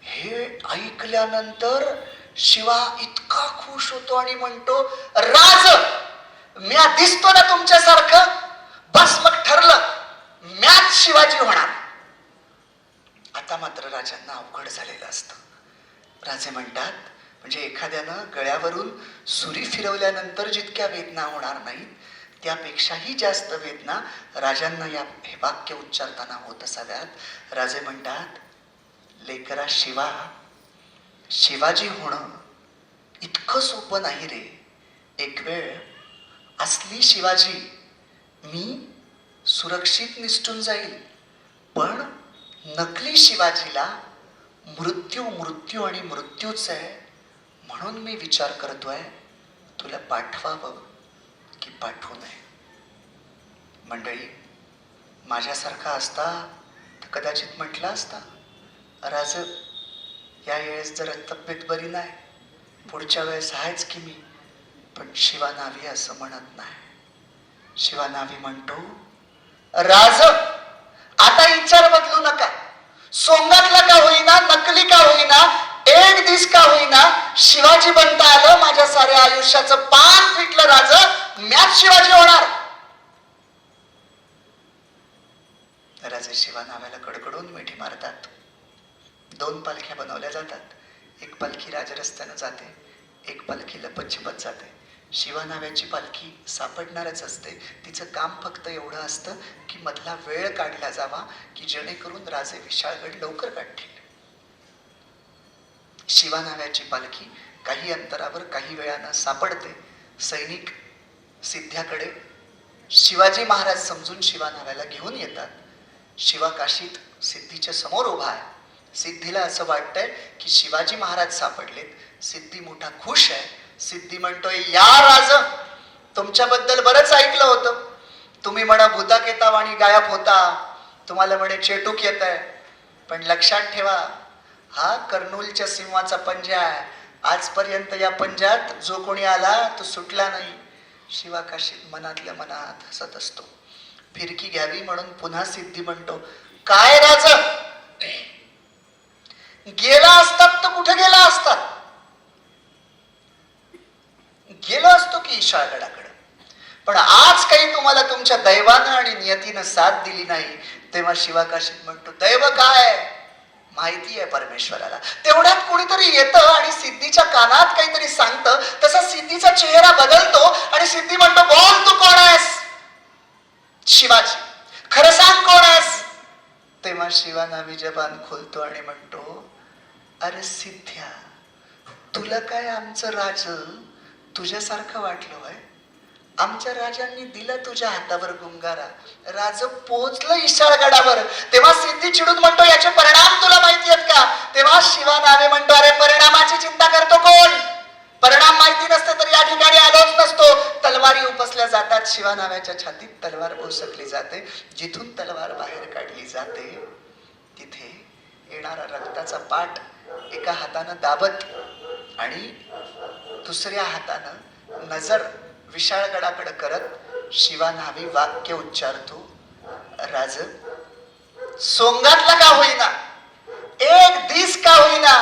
हे ऐकल्यानंतर शिवा इतका खुश होतो आणि म्हणतो, राज मी दिसतो ना तुमच्यासारखं, बस मग ठरलं, म्याच शिवाजी होणार. आता मात्र राजांना अवघड झालेलं असतं. राजे म्हणतात, म्हणजे एखाद्यानं गळ्यावरून सुरी फिरवल्यानंतर जितक्या वेदना होणार नाहीत त्यापेक्षाही जास्त वेदना राजांना हे वाक्य उच्चारताना होत असाव्यात. राजे म्हणतात, लेकरा शिवा, शिवाजी होणं इतकं सोपं नाही रे. एक वेळ असली शिवाजी मी सुरक्षित निसटून जाईल, पण नकली शिवाजीला मृत्यू मृत्यू आणि मृत्यूच आहे. म्हणून मी विचार करतोय, तुला पाठवावं की पाठवू नये. मंडळी, माझ्यासारखा असता तर कदाचित म्हटला असता, राज या वेळेस जरा तब्येत बरी नाही, पुढच्या वेळेस आहेच की मी. पण शिवानावी असं म्हणत नाही. शिवानावी म्हणतो, राज आता विचार बदलू नका. सोंगातला का होईना, नकली का होईना, एक दिस का होईना, शिवाजी बनता आलं. माझ्या साऱ्या आयुष्याचं पान फिटलं राज, म्याच शिवाजी होणार. राजे शिवानाव्याला कडकडून मिठी मारतात. 2 पालख्या बनवल्या जातात. एक पालखी राजरस्त्यानं जाते, एक पालखी लपत जाते. शिवानाव्याची पालखी सापडणारच असते. तिचं काम फक्त एवढं असतं की मधला वेळ काढला जावा की जेणेकरून राजे विशाळगड लवकर काढतील. शिवानाव्याची पालखी काही अंतरावर काही वेळानं सापडते. सैनिक सिद्ध्याकडे शिवाजी महाराज समजून शिवानाव्याला घेऊन येतात. शिवा काशीत सिद्धीच्या समोर उभा आहे. सिद्धीला असं वाटतंय की शिवाजी महाराज सापडलेत. सिद्धी मोठा खुश आहे. सिद्धी म्हणतोय, या राज, तुमच्याबद्दल बरंच ऐकलं होतं. तुम्ही म्हणा भूताक येताव आणि गायब होता, तुम्हाला म्हणे चेटूक येत आहे, पण लक्षात ठेवा, हा कर्नूलच्या सिंहाचा पंजा आहे. आजपर्यंत या पंजात जो कोणी आला तो सुटला नाही. शिवा काशीत मनातल्या मनात हसत असतो. फिरकी घ्यावी म्हणून पुन्हा सिद्धी म्हणतो, काय राज, गेला असतात तर कुठे गेला असतात? गेलो असतो की ईशाळगडाकडे, पण आज काही तुम्हाला तुमच्या दैवानं आणि नियतीनं साथ दिली नाही. तेव्हा शिवा काशीत म्हणतो, दैव काय माहिती आहे परमेश्वराला. तेवढ्यात कुणीतरी येतं आणि सिद्धीच्या कानात काहीतरी सांगतं. तसा सिद्धीचा चेहरा बदलतो आणि सिद्धी म्हणतो, बोल तू कोण आहेस? शिवाजी, खरं सांग कोण आहेस? तेव्हा शिवानावी जबान खोलतो आणि म्हणतो, अरे सिद्ध्या, तुला काय आमचं राज तुझ्यासारखं वाटलं होय? आमच्या राजांनी दिलं तुझ्या हातावर गुंगारा, राज पोचलं ईशाळगडावर. तेव्हा सिद्धी चिडून म्हणतो, याचे परिणाम तुला माहिती आहेत का? तेव्हा शिवानावे म्हणतो, अरे परिणामाची चिंता करतो कोण? परिणाम माहिती नसते तर या ठिकाणी आलोच नसतो. तलवारी उपसल्या जातात. शिवानाव्याच्या छातीत तलवार ओसकली जाते. जिथून तलवार बाहेर काढली जाते तिथे येणारा रक्ताचा पाट एका हातानं दाबत आणि दुसऱ्या हातानं नजर विशाळगडाकडे करत शिवानावी वाक्य उच्चारतो, राज, सोंगातला का होईना, एक दिस का होईना,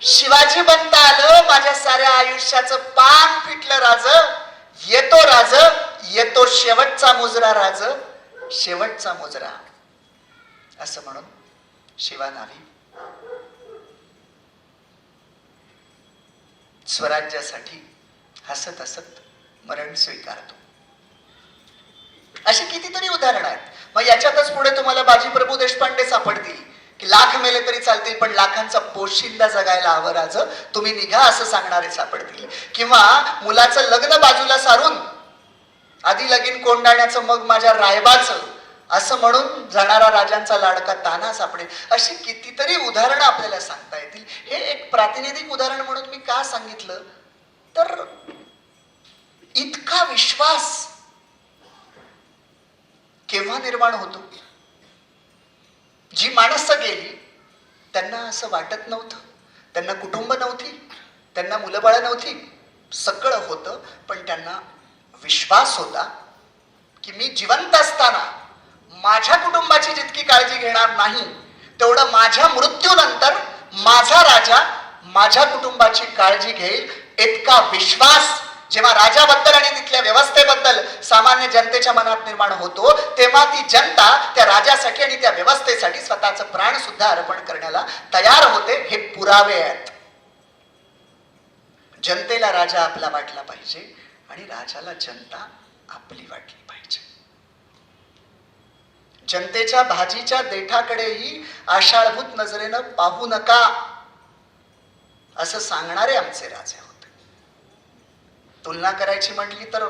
शिवाजी बनता आलं. माझ्या साऱ्या आयुष्याचं पान फिटलं राज. येतो राज, येतो शेवटचा मुजरा राज, शेवटचा मुजरा. असं म्हणून शिवानावी स्वराज्यासाठी हसत हसत मरण स्वीकारतो. अशी कितीतरी उदाहरणं आहेत. मग याच्यातच पुढे तुम्हाला बाजी प्रभू देशपांडे सापडतील की लाख मेले तरी चालतील पण लाखांचा पोशिंदा जगायला हवं राज, तुम्ही निघा असं सांगणारे सापडतील. किंवा मुलाचं लग्न बाजूला सारून आधी लगीन कोंडाण्याचं मग माझ्या रायबाचं असं म्हणून जाणारा राजांचा लाडका ताना सापडेल. अशी कितीतरी उदाहरणं आपल्याला सांगता येतील. हे एक प्रातिनिधिक उदाहरण म्हणून मी का सांगितलं तर इतका विश्वास केव्हा निर्माण होतो? जी माणसं गेली त्यांना असं वाटत नव्हतं, त्यांना कुटुंब नव्हती, त्यांना मुलंबाळं नव्हती, सगळं होतं, पण त्यांना विश्वास होता की मी जिवंत असताना माझ्या कुटुंबाची जितकी काळजी घेणार नाही तेवढं माझ्या मृत्यूनंतर माझा राजा माझ्या कुटुंबाची काळजी घेईल. इतका विश्वास जेव्हा राजाबद्दल आणि तिथल्या व्यवस्थेबद्दल सामान्य जनतेच्या मनात निर्माण होतो, तेव्हा ती जनता त्या राजासाठी आणि त्या व्यवस्थेसाठी स्वतःचं प्राण सुद्धा अर्पण करण्याला तयार होते. हे पुरावे आहेत. जनतेला राजा आपला वाटला पाहिजे आणि राजाला जनता आपली वाटली पाहिजे. जनतेच्या भाजीच्या देठाकडेही आषाढभूत नजरेनं पाहू नका, असं सांगणारे आमचे राजे होते. तुलना करायची म्हटली तर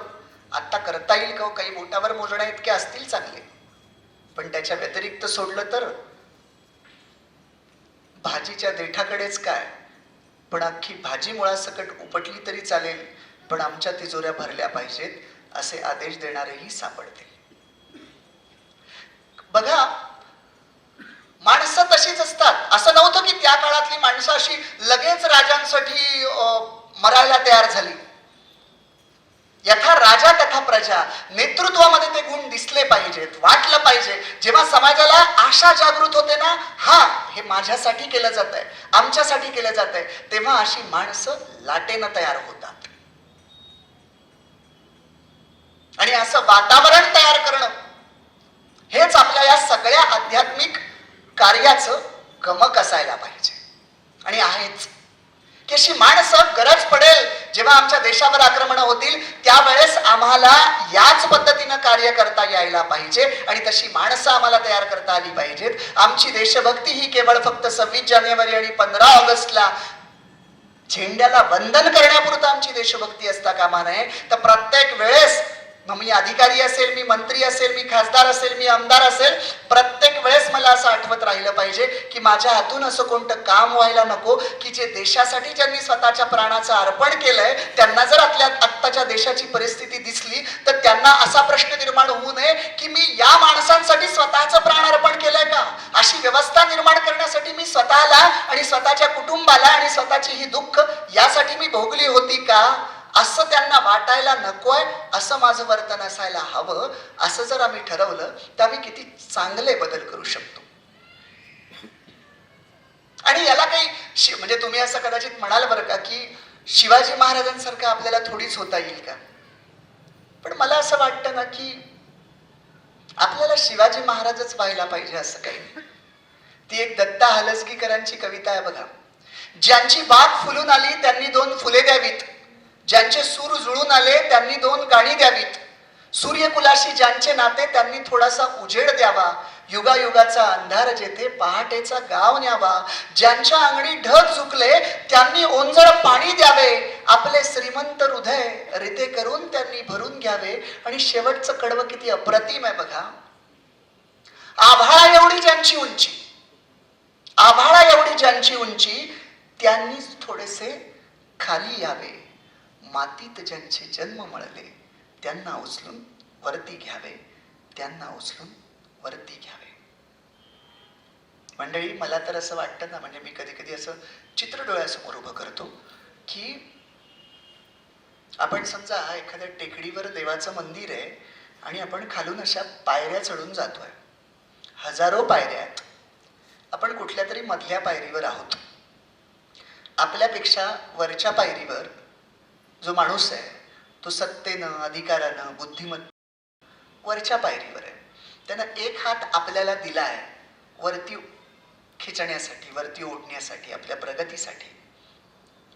आता करता येईल का? काही बोटावर मोजण्या इतके असतील चांगले, पण त्याच्या व्यतिरिक्त सोडलं तर भाजीच्या देठाकडेच काय, पण अख्खी भाजी मुळासकट उपटली तरी चालेल, पण आमच्या तिजोऱ्या भरल्या पाहिजेत असे आदेश देणारेही सापडते. बघा, माणसं तशीच असतात. असं नव्हतं की त्या काळातली माणसं अशी लगेच राजांसाठी मरायला तयार झाली. यथा राजा तथा प्रजा, नेतृत्वामध्ये ते गुण दिसले पाहिजेत, वाटलं पाहिजे. जेव्हा समाजाला आशा जागृत होते ना, हा हे माझ्यासाठी केलं जात आहे, आमच्यासाठी केलं जात आहे, तेव्हा अशी माणसं लाटेनं तयार होतात. आणि असं वातावरण तयार करणं हेच आपल्या या सगळ्या आध्यात्मिक कार्याचं गमक असायला पाहिजे. आणि आहेच की अशी माणसं गरज पडेल जेव्हा आमच्या देशावर आक्रमण होतील त्यावेळेस आम्हाला याच पद्धतीनं कार्य करता यायला पाहिजे आणि तशी माणसं आम्हाला तयार करता आली पाहिजेत. आमची देशभक्ती ही केवळ फक्त 26 जानेवारी आणि 15 ऑगस्टला झेंड्याला वंदन करण्यापुरतं आमची देशभक्ती असता कामा नये, तर प्रत्येक वेळेस, मग मी अधिकारी असेल, मी मंत्री असेल, मी खासदार असेल, मी आमदार असेल, प्रत्येक वेळेस मला असं आठवत राहिलं पाहिजे की माझ्या हातून असं कोणतं काम व्हायला नको की जे देशासाठी ज्यांनी स्वतःच्या प्राणाचं अर्पण केलंय त्यांना जर आत्ताच्या देशाची परिस्थिती दिसली तर त्यांना असा प्रश्न निर्माण होऊ नये की मी या माणसांसाठी स्वतःचं प्राण अर्पण केलंय का. अशी व्यवस्था निर्माण करण्यासाठी मी स्वतःला आणि स्वतःच्या कुटुंबाला आणि स्वतःची ही दुःख यासाठी मी भोगली होती का, असं त्यांना वाटायला नकोय. असं माझं वर्तन असायला हवं. असं जर आम्ही ठरवलं तर आम्ही किती चांगले बदल करू शकतो. आणि याला काही म्हणजे तुम्ही असं कदाचित म्हणाल बरं का की शिवाजी महाराजांसारखं आपल्याला थोडीच होता येईल का, पण मला असं वाटतं ना की आपल्याला शिवाजी महाराजच व्हायला पाहिजे असं काही नाही. ती एक दत्ता हलसगीकरांची कविता आहे बघा. ज्यांची बाग फुलून आली त्यांनी 2 फुले द्यावीत, ज्यांचे सूर जुळून आले त्यांनी 2 गाणी द्यावीत, सूर्यकुलाशी ज्यांचे नाते त्यांनी थोडासा उजेड द्यावा, युगायुगाचा अंधार जेथे पहाटेचा गाव न्यावा, ज्यांच्या अंगणी ढग झुकले त्यांनी ओंजळ पाणी द्यावे, आपले श्रीमंत हृदय रिते करून त्यांनी भरून घ्यावे. आणि शेवटचं कडवं किती अप्रतिम आहे बघा. आभाळा एवढी ज्यांची उंची, आभाळा एवढी ज्यांची उंची, त्यांनीच थोडेसे खाली यावे, मातीत ज्यांचे जन्म मळले त्यांना उचलून वरती घ्यावे, त्यांना उचलून वरती घ्यावे. मंडळी, मला तर असं वाटतं ना, म्हणजे मी कधी कधी असं चित्र डोळ्यासमोर उभं करतो की आपण समजा एखाद्या टेकडीवर देवाचं मंदिर आहे आणि आपण खालून अशा पायऱ्या चढून जातोय, हजारो पायऱ्या आहेत, आपण कुठल्या तरी मधल्या पायरीवर आहोत. आपल्यापेक्षा वरच्या पायरीवर जो माणूस आहे तो सत्तेनं, अधिकारानं, बुद्धिमत्ता वरच्या पायरीवर आहे. त्यानं एक हात आपल्याला दिला आहे वरती खिचण्यासाठी, वरती ओढण्यासाठी, आपल्या प्रगतीसाठी.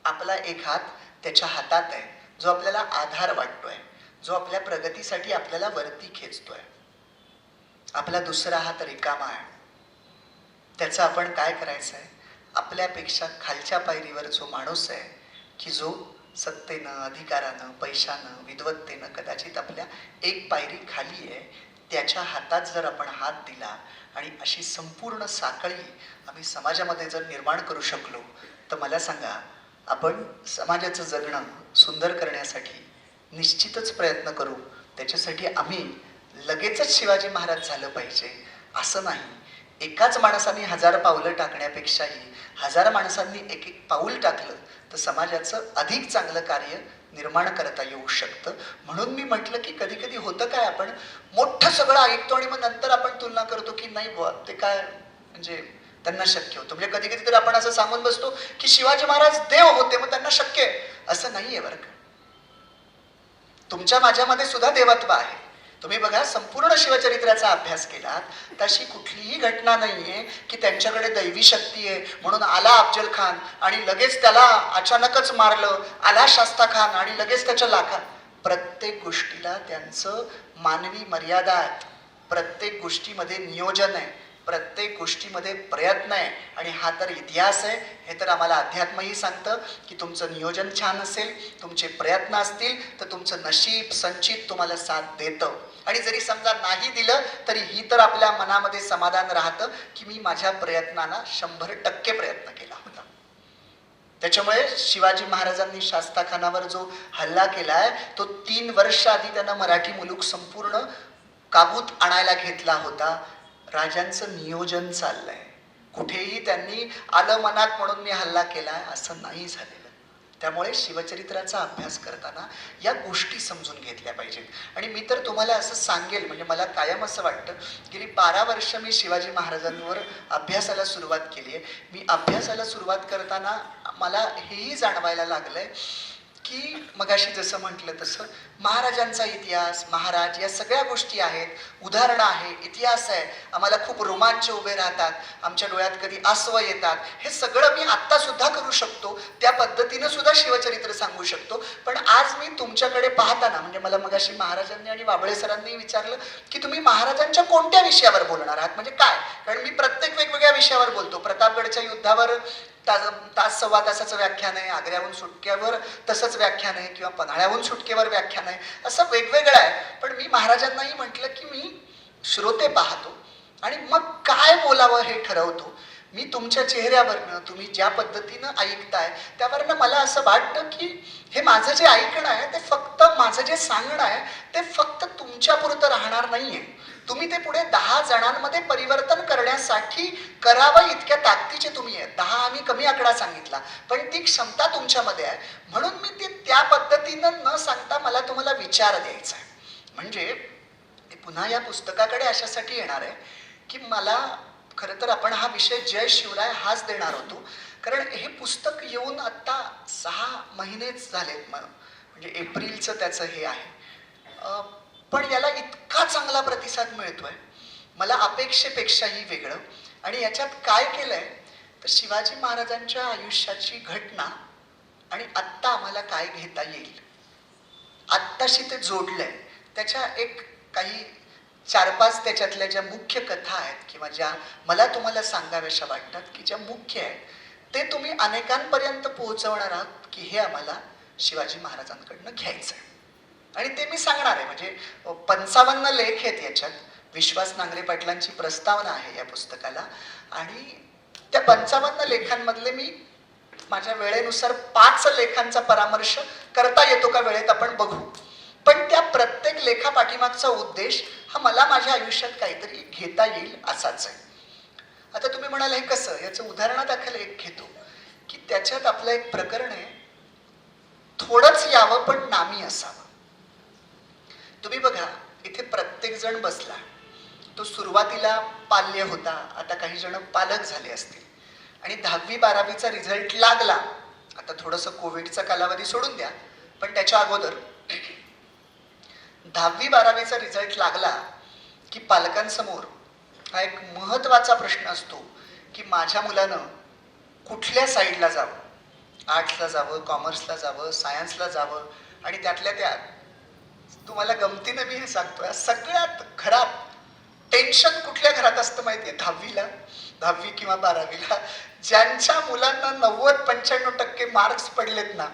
आपला एक हात त्याच्या हातात आहे जो आपल्याला आधार वाटतोय, जो आपल्या प्रगतीसाठी आपल्याला वरती खेचतोय. आपला दुसरा हात रिकामा आहे. त्याचं आपण काय करायचं आहे, आपल्यापेक्षा खालच्या पायरीवर जो माणूस आहे की जो सत्तेनं, अधिकारानं, पैशानं, विद्वत्तेनं कदाचित आपल्या एक पायरी खाली आहे, त्याच्या हातात जर आपण हात दिला आणि अशी संपूर्ण साखळी आम्ही समाजामध्ये जर निर्माण करू शकलो तर मला सांगा, आपण समाजाचं जगणं सुंदर करण्यासाठी निश्चितच प्रयत्न करू. त्याच्यासाठी आम्ही लगेचच शिवाजी महाराज झालं पाहिजे असं नाही. एकाच माणसाने 1000 पावलं टाकण्यापेक्षाही 1000 माणसांनी एक एक पाऊल टाकलं तर समाजाचं अधिक चांगलं कार्य निर्माण करता येऊ शकतं. म्हणून मी म्हटलं की कधी कधी होतं काय, आपण मोठं सगळं ऐकतो आणि मग नंतर आपण तुलना करतो की नाही बुवा ते काय म्हणजे त्यांना शक्य होतं. म्हणजे कधी कधी तर आपण असं सांगून बसतो की शिवाजी महाराज देव होते मग त्यांना शक्य आहे. असं नाहीये बरं का. तुमच्या माझ्यामध्ये सुद्धा देवत्व आहे. तुम्ही बघा संपूर्ण शिवचरित्राचा अभ्यास केलात तशी कुठलीही घटना नाहीये की त्यांच्याकडे दैवी शक्ती आहे म्हणून आला अफजल खान आणि लगेच त्याला अचानकच मारलं, आला शास्ता खान आणि लगेच त्याच्या लाखा. प्रत्येक गोष्टीला त्यांचं मानवी मर्यादा आहेत. प्रत्येक गोष्टीमध्ये नियोजन आहे, प्रत्येक गोष्टीमध्ये प्रयत्न आहे. आणि हा तर इतिहास आहे. हे तर आम्हाला अध्यात्मही सांगतं की तुमचं नियोजन छान असेल, तुमचे प्रयत्न असतील तर तुमचं नशीब संचित तुम्हाला साथ देतं. आणि जरी समजा नाही दिलं तरी ही तर आपल्या मनामध्ये समाधान राहतं की मी माझ्या प्रयत्नांना 100% प्रयत्न केला होता. त्याच्यामुळे शिवाजी महाराजांनी शास्ता खानावर जो हल्ला केलाय तो 3 वर्ष आधी त्यांना मराठी मुलूक संपूर्ण काबूत आणायला घेतला होता. राजांचं नियोजन चाललंय. कुठेही त्यांनी आलं मनात म्हणून मी हल्ला केलाय असं नाही झालेलं. त्यामुळे शिवचरित्राचा अभ्यास करताना या गोष्टी समजून घेतल्या पाहिजेत. आणि मी तर तुम्हाला असं सांगेल, म्हणजे मला कायम असं वाटतं, गेली 12 वर्ष मी शिवाजी महाराजांवर अभ्यासाला सुरुवात केली आहे. मी अभ्यासाला सुरुवात करताना मला हेही जाणवायला लागलंय की मगाशी जसं म्हटलं तसं महाराजांचा इतिहास, महाराज या सगळ्या गोष्टी आहेत, उदाहरणं आहे, इतिहास आहे. आम्हाला खूप रोमांच उभे राहतात, आमच्या डोळ्यात कधी आसवं येतात. हे सगळं मी आत्ता सुद्धा करू शकतो, त्या पद्धतीनं सुद्धा शिवचरित्र सांगू शकतो. पण आज मी तुमच्याकडे पाहताना म्हणजे मला मगाशी महाराजांनी आणि बाबळे सरांनी विचारलं की तुम्ही महाराजांच्या कोणत्या विषयावर बोलणार आहात, म्हणजे काय. कारण मी प्रत्येक वेगवेगळ्या विषयावर बोलतो. प्रतापगडच्या युद्धावर तास सव्वा तासाचं व्याख्यान आहे, आग्र्याहून सुटक्यावर तसंच व्याख्यान आहे, किंवा पन्हाळ्याहून सुटकेवर व्याख्यान आहे, असं वेगवेगळं आहे. पण मी महाराजांनाही म्हटलं की मी श्रोते पाहतो आणि मग काय बोलावं हे ठरवतो. मी तुमच्या चेहऱ्यावरनं तुम्ही ज्या पद्धतीनं ऐकताय त्यावरनं मला असं वाटतं की हे माझं जे ऐकणं आहे ते फक्त माझं जे सांगणं आहे ते फक्त तुमच्यापुरतं राहणार नाहीये. तुम्ही ते पुढे 10 जणांमध्ये परिवर्तन करण्यासाठी करावं इतक्या ताकदीचे तुम्ही आहेत. 10 आम्ही कमी आकडा सांगितला, पण ती क्षमता तुमच्यामध्ये आहे. म्हणून मी ती त्या पद्धतीनं न सांगता मला तुम्हाला विचार द्यायचा आहे. म्हणजे पुन्हा या पुस्तकाकडे अशासाठी येणार आहे की मला खरं तर आपण हा विषय जय शिवराय हाच देणार होतो. कारण हे पुस्तक येऊन आत्ता 6 महिनेच झालेत. म्हणजे एप्रिलचं त्याचं हे आहे. पण याला इतका चांगला प्रतिसाद मिळतोय, मला अपेक्षेपेक्षाही वेगळं. आणि याच्यात काय केलंय तर शिवाजी महाराजांच्या आयुष्याची घटना आणि आत्ता आम्हाला काय घेता येईल आत्ताशी ते जोडलंय. त्याच्या एक काही 4-5 त्याच्यातल्या ज्या मुख्य कथा आहेत किंवा ज्या मला तुम्हाला सांगाव्याशा वाटतात की ज्या मुख्य आहेत ते तुम्ही अनेकांपर्यंत पोहोचवणार आहात की हे आम्हाला शिवाजी महाराजांकडनं घ्यायचं आहे. आणि ते मी सांगणार आहे. म्हणजे 55 लेख आहेत याच्यात. विश्वास नांगरे पाटलांची प्रस्तावना आहे या पुस्तकाला. आणि त्या 55 लेखांमधले मी माझ्या वेळेनुसार 5 लेखांचा परामर्श करता येतो का वेळेत आपण बघू. पण त्या प्रत्येक लेखा पाठीमागचा उद्देश हा मला माझ्या आयुष्यात काहीतरी घेता येईल असाच आहे. आता तुम्ही म्हणाल हे कसं, याचं उदाहरणादाखल एक घेतो की त्याच्यात आपलं एक प्रकरण आहे, थोडंच यावं पण नामी असावं. तुम्ही बघा इथे प्रत्येक जण बसला, तो सुरुवातीला पाल्य होता, आता काही जण पालक झाले असतील आणि 10वी-12वीचा रिझल्ट लागला. आता थोडंसं कोविडचा कालावधी सोडून द्या, पण त्याच्या अगोदर 10वी-12वीचा रिझल्ट लागला की पालकांसमोर हा एक महत्त्वाचा प्रश्न असतो की माझ्या मुलानं कुठल्या साईडला जावं, आर्ट्सला जावं, कॉमर्सला जावं, सायन्सला जावं. आणि त्यातल्या त्यात तुम्हाला गमतीनं मी हे सांगतोय, सगळ्यात घरात टेन्शन कुठल्या घरात असतं माहितीये, 10वी किंवा 12वीला ज्यांच्या मुलांना 90-95% मार्क्स पडलेत ना,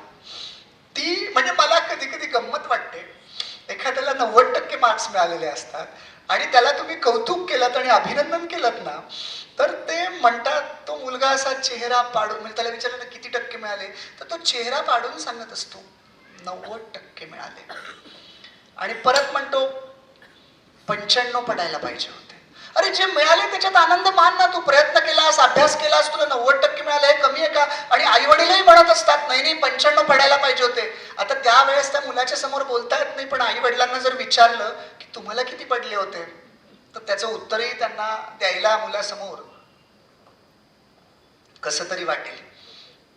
ती म्हणजे मला कधी कधी गंमत वाटते. एखाद्याला 90% मार्क्स मिळालेले असतात आणि त्याला तुम्ही कौतुक केलं आणि अभिनंदन केलं ना तर ते म्हणतात, तो मुलगा असा चेहरा पाडून, म्हणजे त्याला विचारलं ना किती टक्के मिळाले, तर तो चेहरा पाडून सांगत असतो 90% मिळाले. आणि परत म्हणतो 95 पडायला पाहिजे होते. अरे जे मिळाले त्याच्यात आनंद मान ना, तू प्रयत्न केलास, अभ्यास केलास, तुला 90% मिळाले, हे कमी आहे का? आणि आई वडीलही म्हणत असतात नाही 95 पडायला पाहिजे होते. आता त्यावेळेस त्या मुलाच्या समोर बोलता येत नाही, पण आई वडिलांना जर विचारलं की तुम्हाला किती पडले होते, तर त्याचं उत्तरही त्यांना द्यायला मुलासमोर कसं तरी वाटेल.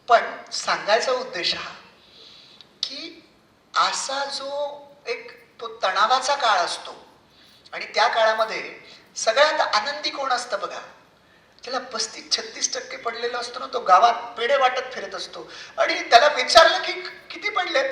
पण सांगायचा उद्देश हा की असा जो एक तो तणावाचा काळ असतो, आणि त्या काळामध्ये सगळ्यात आनंदी कोण असतं बघा, त्याला 35-36% पडलेला असतो ना, तो गावात पेढे वाटत फिरत असतो. आणि त्याला विचारलं की किती पडले,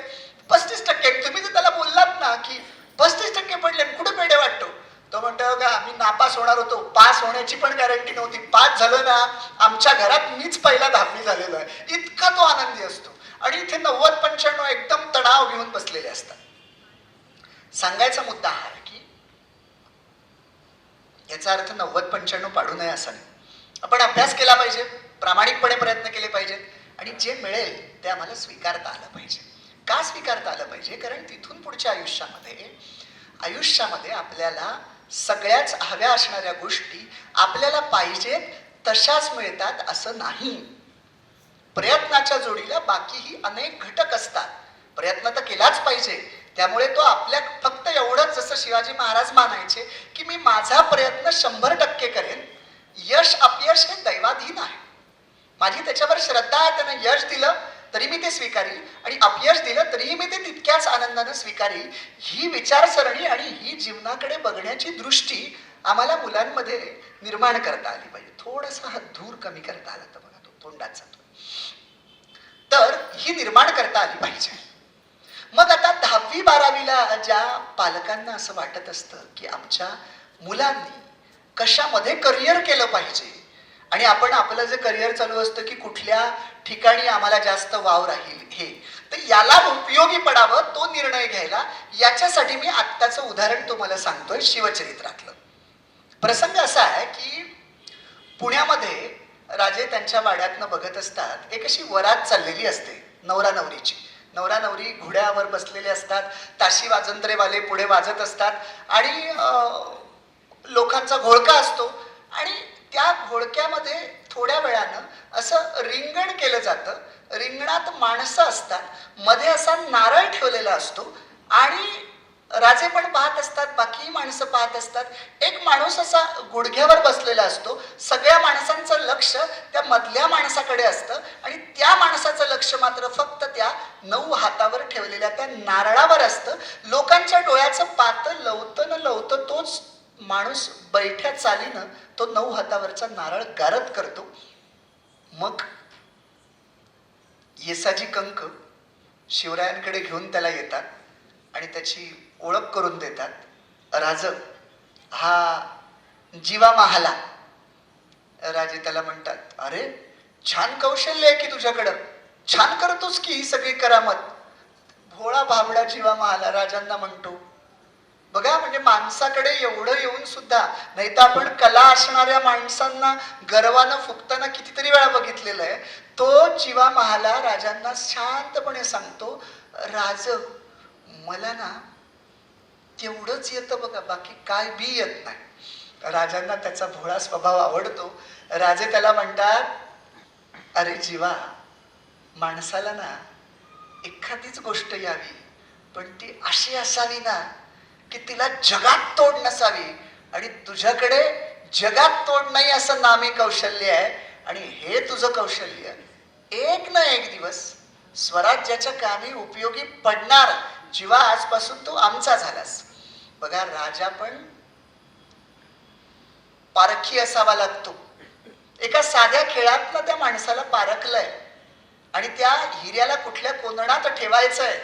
35%. तुम्ही जर त्याला बोललात ना की 35% पडले, कुठे पेढे वाटतो, तो म्हणतो का आम्ही नापास होणार होतो, पास होण्याची पण गॅरंटी नव्हती, पास झालं ना आमच्या घरात मीच पहिला 10वी झालेलो आहे, इतका तो आनंदी असतो. आणि इथे 90-95 एकदम तणाव घेऊन बसलेले असतात. सांगायचा मुद्दा हा आहे की याचा अर्थ 90-95 पाडू नये असा नाही. आपण अभ्यास केला पाहिजे, प्रामाणिकपणे प्रयत्न केले पाहिजेत, आणि जे मिळेल ते आम्हाला स्वीकारता आलं पाहिजे. का स्वीकारता आलं पाहिजे? कारण तिथून पुढच्या आयुष्यामध्ये आपल्याला सगळ्याच हव्या असणाऱ्या गोष्टी आपल्याला पाहिजेत तशाच मिळतात असं नाही. प्रयत्नाच्या जोडीला बाकीही अनेक घटक असतात. प्रयत्न तर केलाच पाहिजे. त्यामुळे तो आपल्या फक्त एवढंच, जसं शिवाजी महाराज मानायचे की मी माझा प्रयत्न 100% करेन, यश अपयश हे दैवाधीन आहे, माझी त्याच्यावर श्रद्धा आहे. त्यानं यश दिलं तरी मी ते स्वीकारील, आणि अपयश दिलं तरीही मी ते तितक्याच आनंदानं स्वीकारील. ही विचारसरणी आणि ही जीवनाकडे बघण्याची दृष्टी आम्हाला मुलांमध्ये निर्माण करता आली पाहिजे. थोडासा हा धूर कमी करता आला तर बघा, तो तोंडात जातो, तर ही निर्माण करता आली पाहिजे. मग आता 10वी-12वीला ज्या पालकांना असं वाटत असतं की आमच्या मुलांनी कशामध्ये करिअर केलं पाहिजे, आणि आपण आपलं जे करिअर चालू असतं की कुठल्या ठिकाणी आम्हाला जास्त वाव राहील, हे तर याला उपयोगी पडावं तो निर्णय घ्यायला, याच्यासाठी मी आत्ताचं उदाहरण तुम्हाला सांगतोय शिवचरित्रातलं. प्रसंग असा आहे की पुण्यामध्ये राजे त्यांच्या वाड्यातनं बघत असतात, एक अशी वरात चाललेली असते नवरा नवरीची. नवरा नवरी घोड्यावर बसलेले असतात, ताशी वाजंत्रेवाले पुढे वाजत असतात, आणि लोकांचा घोळका असतो. आणि त्या घोळक्यामध्ये थोड्या वेळानं असं रिंगण केलं जातं. रिंगणात माणसं असतात, मध्ये असा नारळ ठेवलेला असतो, आणि राजे पण पाहत असतात, बाकी माणसं पाहत असतात. एक माणूस असा गुडघ्यावर बसलेला असतो, सगळ्या माणसांचं लक्ष त्या मधल्या माणसाकडे असतं, आणि त्या माणसाचं लक्ष मात्र फक्त त्या 9 हातावर ठेवलेल्या त्या नारळावर असतं. लोकांच्या डोळ्याचं पातं लवतं न लवतं तोच माणूस बैठ्या चालीनं तो 9 हातावरचा नारळ गारद करतो. मग येसाजी कंक शिवरायांकडे घेऊन त्याला येतात आणि त्याची ओळख करून देतात. राज, हा जीवा महाला. राजे त्याला म्हणतात, अरे छान कौशल्य आहे की तुझ्याकडं, छान करतोस की ही सगळी करामत. भोळा भाबडा जीवा महाला राजांना म्हणतो. बघा, म्हणजे माणसाकडे एवढं येऊन सुद्धा, नाही तर आपण कला असणाऱ्या माणसांना गर्वानं फुकताना कितीतरी वेळा बघितलेलं आहे. तो जीवा महाला राजांना शांतपणे सांगतो, राज मला ना तेवढंच येतं बघा, बाकी काय बी येत नाही. राजांना त्याचा भोळा स्वभाव आवडतो. राजे त्याला म्हणतात, अरे जीवा, माणसाला ना एखादीच गोष्ट यावी, पण ती अशी असावी ना की तिला जगात तोड नसावी, आणि तुझ्याकडे जगात तोड नाही असं नामी कौशल्य आहे, आणि हे तुझं कौशल्य एक ना एक दिवस स्वराज्याच्या कामी उपयोगी पडणार. जीवा, आजपासून तू आमचा झालास. बघा, राजा पण पारखी असावा लागतो. एका साध्या खेळातनं त्या माणसाला पारखलंय, आणि त्या हिऱ्याला कुठल्या कोंदणात ठेवायचंय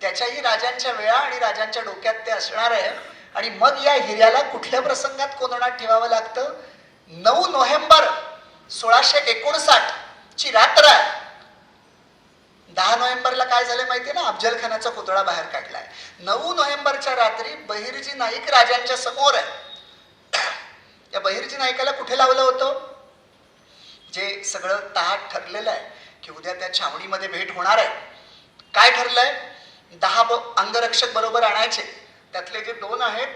त्याच्याही राजांच्या वेळा आणि राजांच्या डोक्यात ते असणार आहे. आणि मग या हिऱ्याला कुठल्या प्रसंगात कोंदणात ठेवावं लागतं. 9 नोव्हेंबर 1659 ची रात्र आहे. 10 नोव्हेंबरला काय झालं माहितीये ना, अफजल खानाचा पुतळा बाहेर काढलाय. 9 नोव्हेंबरच्या रात्री बहिर्जी नाईक राजांच्या समोर आहे. त्या बहिर्जी नाईकाला कुठे लावलं होतं? जे सगळं ताट ठरलेलं आहे की उद्या त्या छावणीमध्ये भेट होणार आहे. काय ठरलंय? 10 अंगरक्षक बरोबर आणायचे. त्यातले जे 2 आहेत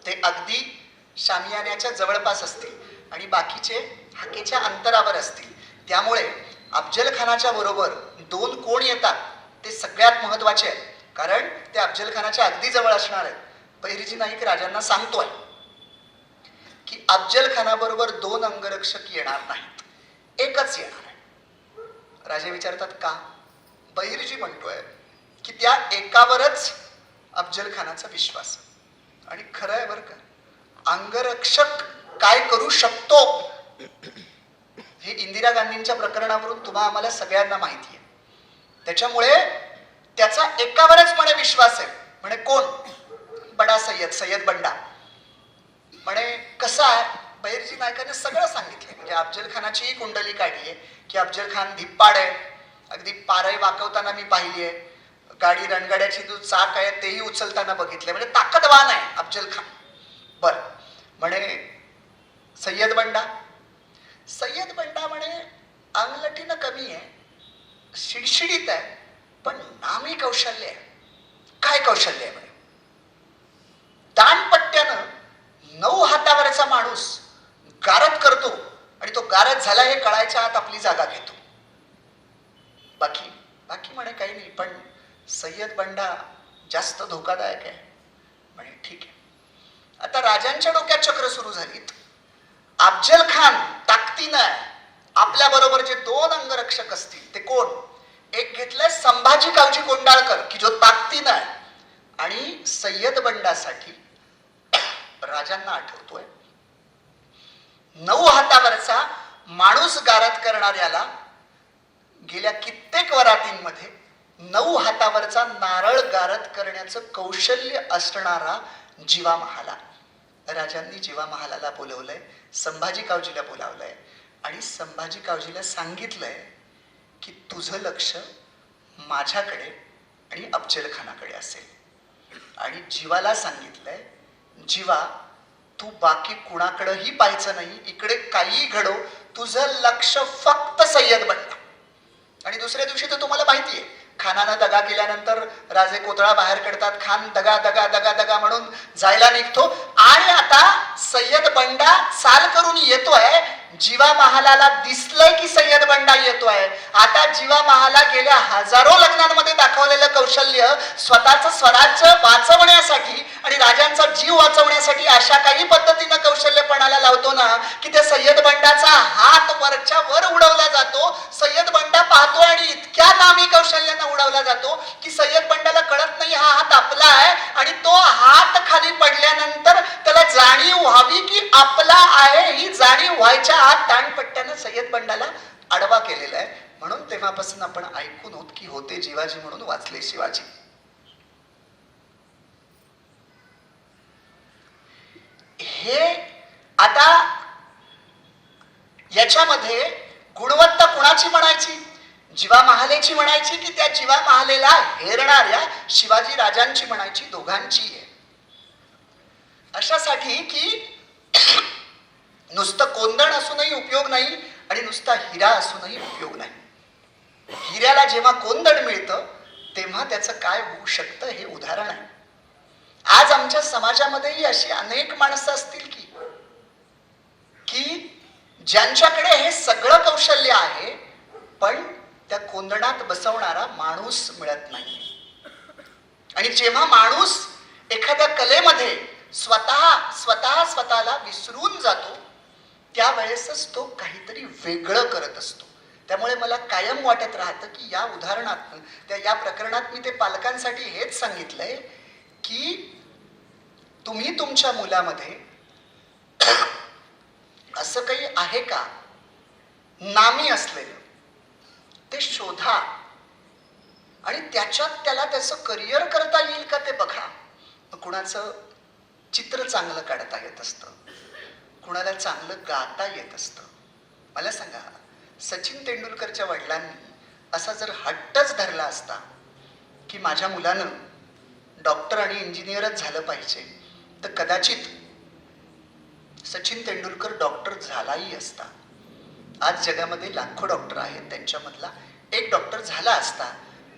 ते अगदी शामियान्याच्या जवळपास असतील आणि बाकीचे हाकेच्या अंतरावर असतील. त्यामुळे अफजल खानाच्या बरोबर 2 कोण येतात ते सगळ्यात महत्वाचे आहे, कारण ते अफजल खानाच्या अगदी जवळ असणार आहेत. बहिर्जी नाईक राजांना सांगतोय की अफजल खानाबरोबर 2 अंगरक्षक येणार नाहीत, एकच येणार आहे. राजे विचारतात का? बहिर्जी म्हणतोय की त्या एकावरच अफजल खानाचा विश्वास आहे. आणि खरं आहे बरं का, अंगरक्षक काय करू शकतो हे इंदिरा गांधींच्या प्रकरणावरून तुम्हा आम्हाला सगळ्यांना माहिती आहे. त्याच्यामुळे त्याचा एकावरच म्हणे विश्वास आहे. म्हणे कोण? बडा सय्यद, सय्यद बंडा. म्हणे कसं आहे? बहिर्जी नायकाने सगळं सांगितलं. म्हणजे अफजल खानाचीही कुंडली काढली आहे की अफजल खान धिप्पाड आहे, अगदी पारई वाकवताना मी पाहिली आहे, गाडी रणगाड्याची जो चाक आहे तेही उचलताना बघितले, म्हणजे ताकदवान आहे अफजल खान. बर, म्हणे सय्यद बंडा. सय्यद बंडा म्हणे अंगलटीनं कमी आहे, शिडशिडीत आहे, पण नामी कौशल्य आहे. काय कौशल्य आहे म्हणे? दांडपट्ट्यानं 9 हातावरचा माणूस गारद करतो आणि तो गारद झाला हे कळायच्या आत आपली जागा घेतो. बाकी बाकी म्हणे काही नाही, पण सय्यद बंडा जास्त धोकादायक आहे. म्हणे ठीक आहे. आता राजांच्या डोक्यात चक्र सुरू झालीत. अफजल खान ताकदीनं आपल्या बरोबर जे 2 अंगरक्षक असतील ते कोण? एक घेतलंय संभाजी कावजी कोंडाळकर की जो ताकदीनं आहे, आणि सय्यद बंडासाठी राजांना आठवतोय 9 हातावरचा माणूस गारद करणाऱ्याला गेल्या कित्येक वरातींमध्ये 9 हातावरचा नारळ गारद करण्याचं कौशल्य असणारा जीवा महाला. राजांनी जीवा महालाला बोलवलंय, संभाजी कावजीला बोलावलंय आणि संभाजी कावजीला सांगितलंय की तुझं लक्ष माझ्याकडे आणि अफजल खानाकडे असेल. आणि जीवाला सांगितलंय, जीवा तू बाकी कुणाकडेही पाहायचं नाही, इकडे काही घडो, तुझं लक्ष फक्त सय्यद बंडा. आणि दुसऱ्या दिवशी तर तुम्हाला माहिती आहे, खानानं दगा केल्यानंतर राजे कोतळा बाहेर काढतात, खान दगा दगा दगा दगा म्हणून जायला निघतो. आणि आता सय्यद बंडा चाल करून येतोय. जीवा महालाला दिसलंय की सय्यद बंडा येतोय. आता जीवा महाला गेल्या हजारो लग्नांमध्ये दाखवलेलं कौशल्य स्वतःचं स्वराज्य वाचवण्यासाठी आणि राजांचा जीव वाचवण्यासाठी अशा काही पद्धतीनं कौशल्यपणाला लावतो ना की त्या सय्यद बंडाचा हात वरच्या वर उडवला जातो. सय्यद बंडा पाहतो आणि इतक्या नामी कौशल्यानं उडवला जातो की सय्यद बंडाला कळत नाही हा हात आपला आहे. आणि तो हात खाली पडल्यानंतर त्याला जाणीव व्हावी की आपला आहे, ही जाणीव व्हायच्या आत दांडपट्ट्यानं सय्यद बंडाला आडवा केलेला आहे. म्हणून तेव्हापासून आपण ऐकून होत की होते जिवाजी म्हणून वाचले शिवाजी. हे आता याच्यामध्ये गुणवत्ता कुणाची म्हणायची? जीवा महालेची म्हणायची की त्या जीवा महालेला हेरणाऱ्या शिवाजी राजांची म्हणायची? दोघांची आहे. अशासाठी की नुसतं कोंदण असूनही उपयोग नाही आणि नुसता हिरा असूनही उपयोग नाही. हिऱ्याला जेव्हा कोंदण मिळतं तेव्हा त्याचं काय होऊ शकतं हे उदाहरण आहे. आज आमच्या समाजामध्येही अशी अनेक माणसं असतील की ज्यांच्याकडे हे सगळं कौशल्य आहे, पण त्या कोंदणात बसवणारा माणूस मिळत नाही. आणि जेव्हा माणूस एखाद्या कलेमध्ये स्वतःला विसरून जातो त्यावेळेसच तो काहीतरी वेगळं करत असतो. त्यामुळे मला कायम वाटत राहतं की या उदाहरणात या प्रकरणात मी ते पालकांसाठी हेच सांगितलंय की तुम्ही तुमच्या मुलामध्ये असं काही आहे का नामी असलेलं, ते शोधा आणि त्याच्यात त्याला त्याचं करिअर करता येईल का ते बघा. कुणाचं चित्र चांगलं काढता येत असतं, कुणाला चांगलं गाता येत असतं. मला सांगा, सचिन तेंडुलकरच्या वडिलांनी असा जर हट्टच धरला असता की माझ्या मुलानं डॉक्टर आणि इंजिनियरच झालं पाहिजे, तर कदाचित सचिन तेंडुलकर डॉक्टर झालाही असता. आज जगामध्ये लाखो डॉक्टर आहेत, त्यांच्यामधला एक डॉक्टर झाला असता,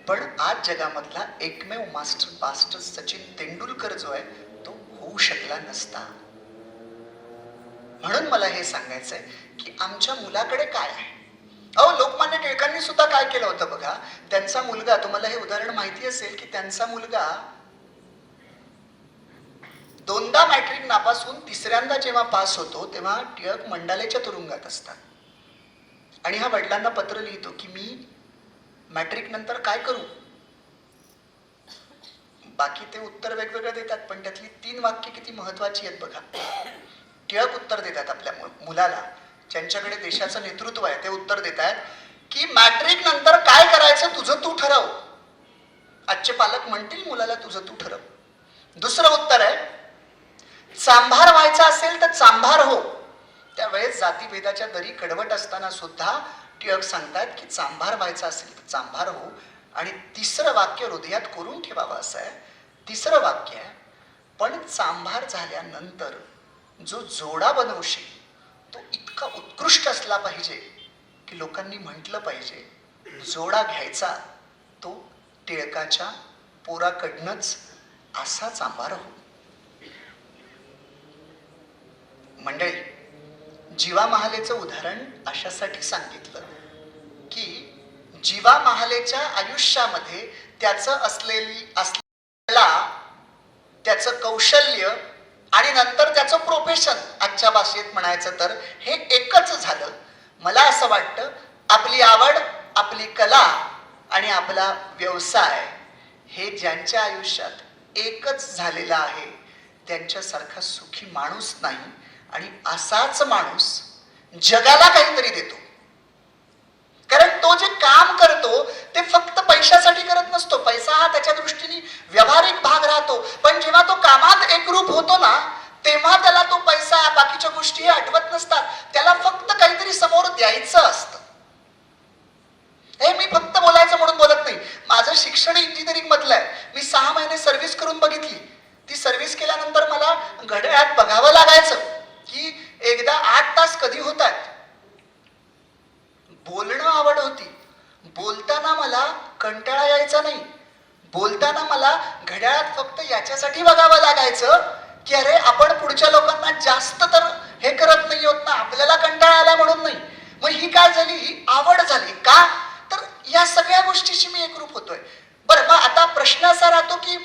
पण आज जगामधला एकमेव मास्टर ब्लास्टर सचिन तेंडुलकर जो आहे तो होऊ शकला नसता. म्हणून मला हे सांगायचंय की आमच्या मुलाकडे काय आहे. अहो, लोकमान्य टिळकांनी सुद्धा काय केलं होतं बघा. त्यांचा मुलगा, तुम्हाला हे उदाहरण माहिती असेल की त्यांचा मुलगा दोनदा मॅट्रिक नापासून तिसऱ्यांदा जेव्हा पास होतो तेव्हा टिळक मंडालेच्या तुरुंगात असतात आणि हा वडिलांना पत्र लिहितो की मी मॅट्रिक नंतर काय करू. बाकी ते उत्तर वेगवेगळं देतात, पण त्यातली 3 वाक्य किती महत्वाची आहेत बघा. टिळक उत्तर देतात आपल्या मुलाला, ज्यांच्याकडे देशाचं नेतृत्व आहे, ते उत्तर देतात की मॅट्रिक नंतर काय करायचं तुझं तू ठरव. आजचे पालक म्हणतील मुलाला तुझं तू ठरव. दुसरं उत्तर आहे, चांभार व्हायचा असेल तर चांभार हो. त्यावेळेस जातीभेदाच्या दरी कडवट असताना सुद्धा टिळक सांगतात की चांभार व्हायचा असेल तर चांभार हो. आणि तिसरं वाक्य हृदयात कोरून ठेवावं असं आहे. तिसरं वाक्य आहे, पण चांभार झाल्यानंतर जो जोडा बनवशील तो इतका उत्कृष्ट असला पाहिजे की लोकांनी म्हटलं पाहिजे जोडा घ्यायचा तो टिळकाच्या पोराकडनंच असा चांभार हो. मंडळी, जीवा महालेचं उदाहरण अशासाठी सांगितलं की जीवा महालेच्या आयुष्यामध्ये त्याचं असलेला त्याचं कौशल्य आणि नंतर त्याचं प्रोफेशन, आजच्या भाषेत म्हणायचं तर हे एकच झालं. मला असं वाटतं आपली आवड, आपली कला आणि आपला व्यवसाय हे ज्यांच्या आयुष्यात एकच झालेला आहे त्यांच्यासारखा सुखी माणूस नाही. आणि असाच माणूस जगाला काहीतरी देतो. कारण तो जे काम करतो ते फक्त पैशासाठी करत नसतो. पैसा हा त्याच्या दृष्टीने व्यावहारिक भाग राहतो, पण जेव्हा तो कामात एकरूप होतो ना तेव्हा त्याला तो पैसा, बाकीच्या गोष्टी आठवत नसतात. त्याला फक्त काहीतरी समोर द्यायचं असतं. हे मी फक्त बोलायचं म्हणून बोलत नाही. माझं शिक्षण इंजिनिअरिंग मधलं आहे. मी 6 महिने सर्व्हिस करून बघितली. ती सर्व्हिस केल्यानंतर मला घड्याळात बघावं लागायचं की एकदा 8 तास कधी होतात. बोलणं आवड होती. बोलताना मला कंटाळा यायचा नाही. बोलताना मला घड्याळात फक्त याच्यासाठी बघावं लागायचं की अरे आपण पुढच्या लोकांना जास्त तर हे करत नाही होत ना, आपल्याला कंटाळा आला म्हणून नाही. मग ही काय झाली, ही आवड झाली. का तर या सगळ्या गोष्टीशी मी एकरूप होतोय. बरं, मग आता प्रश्न असा राहतो की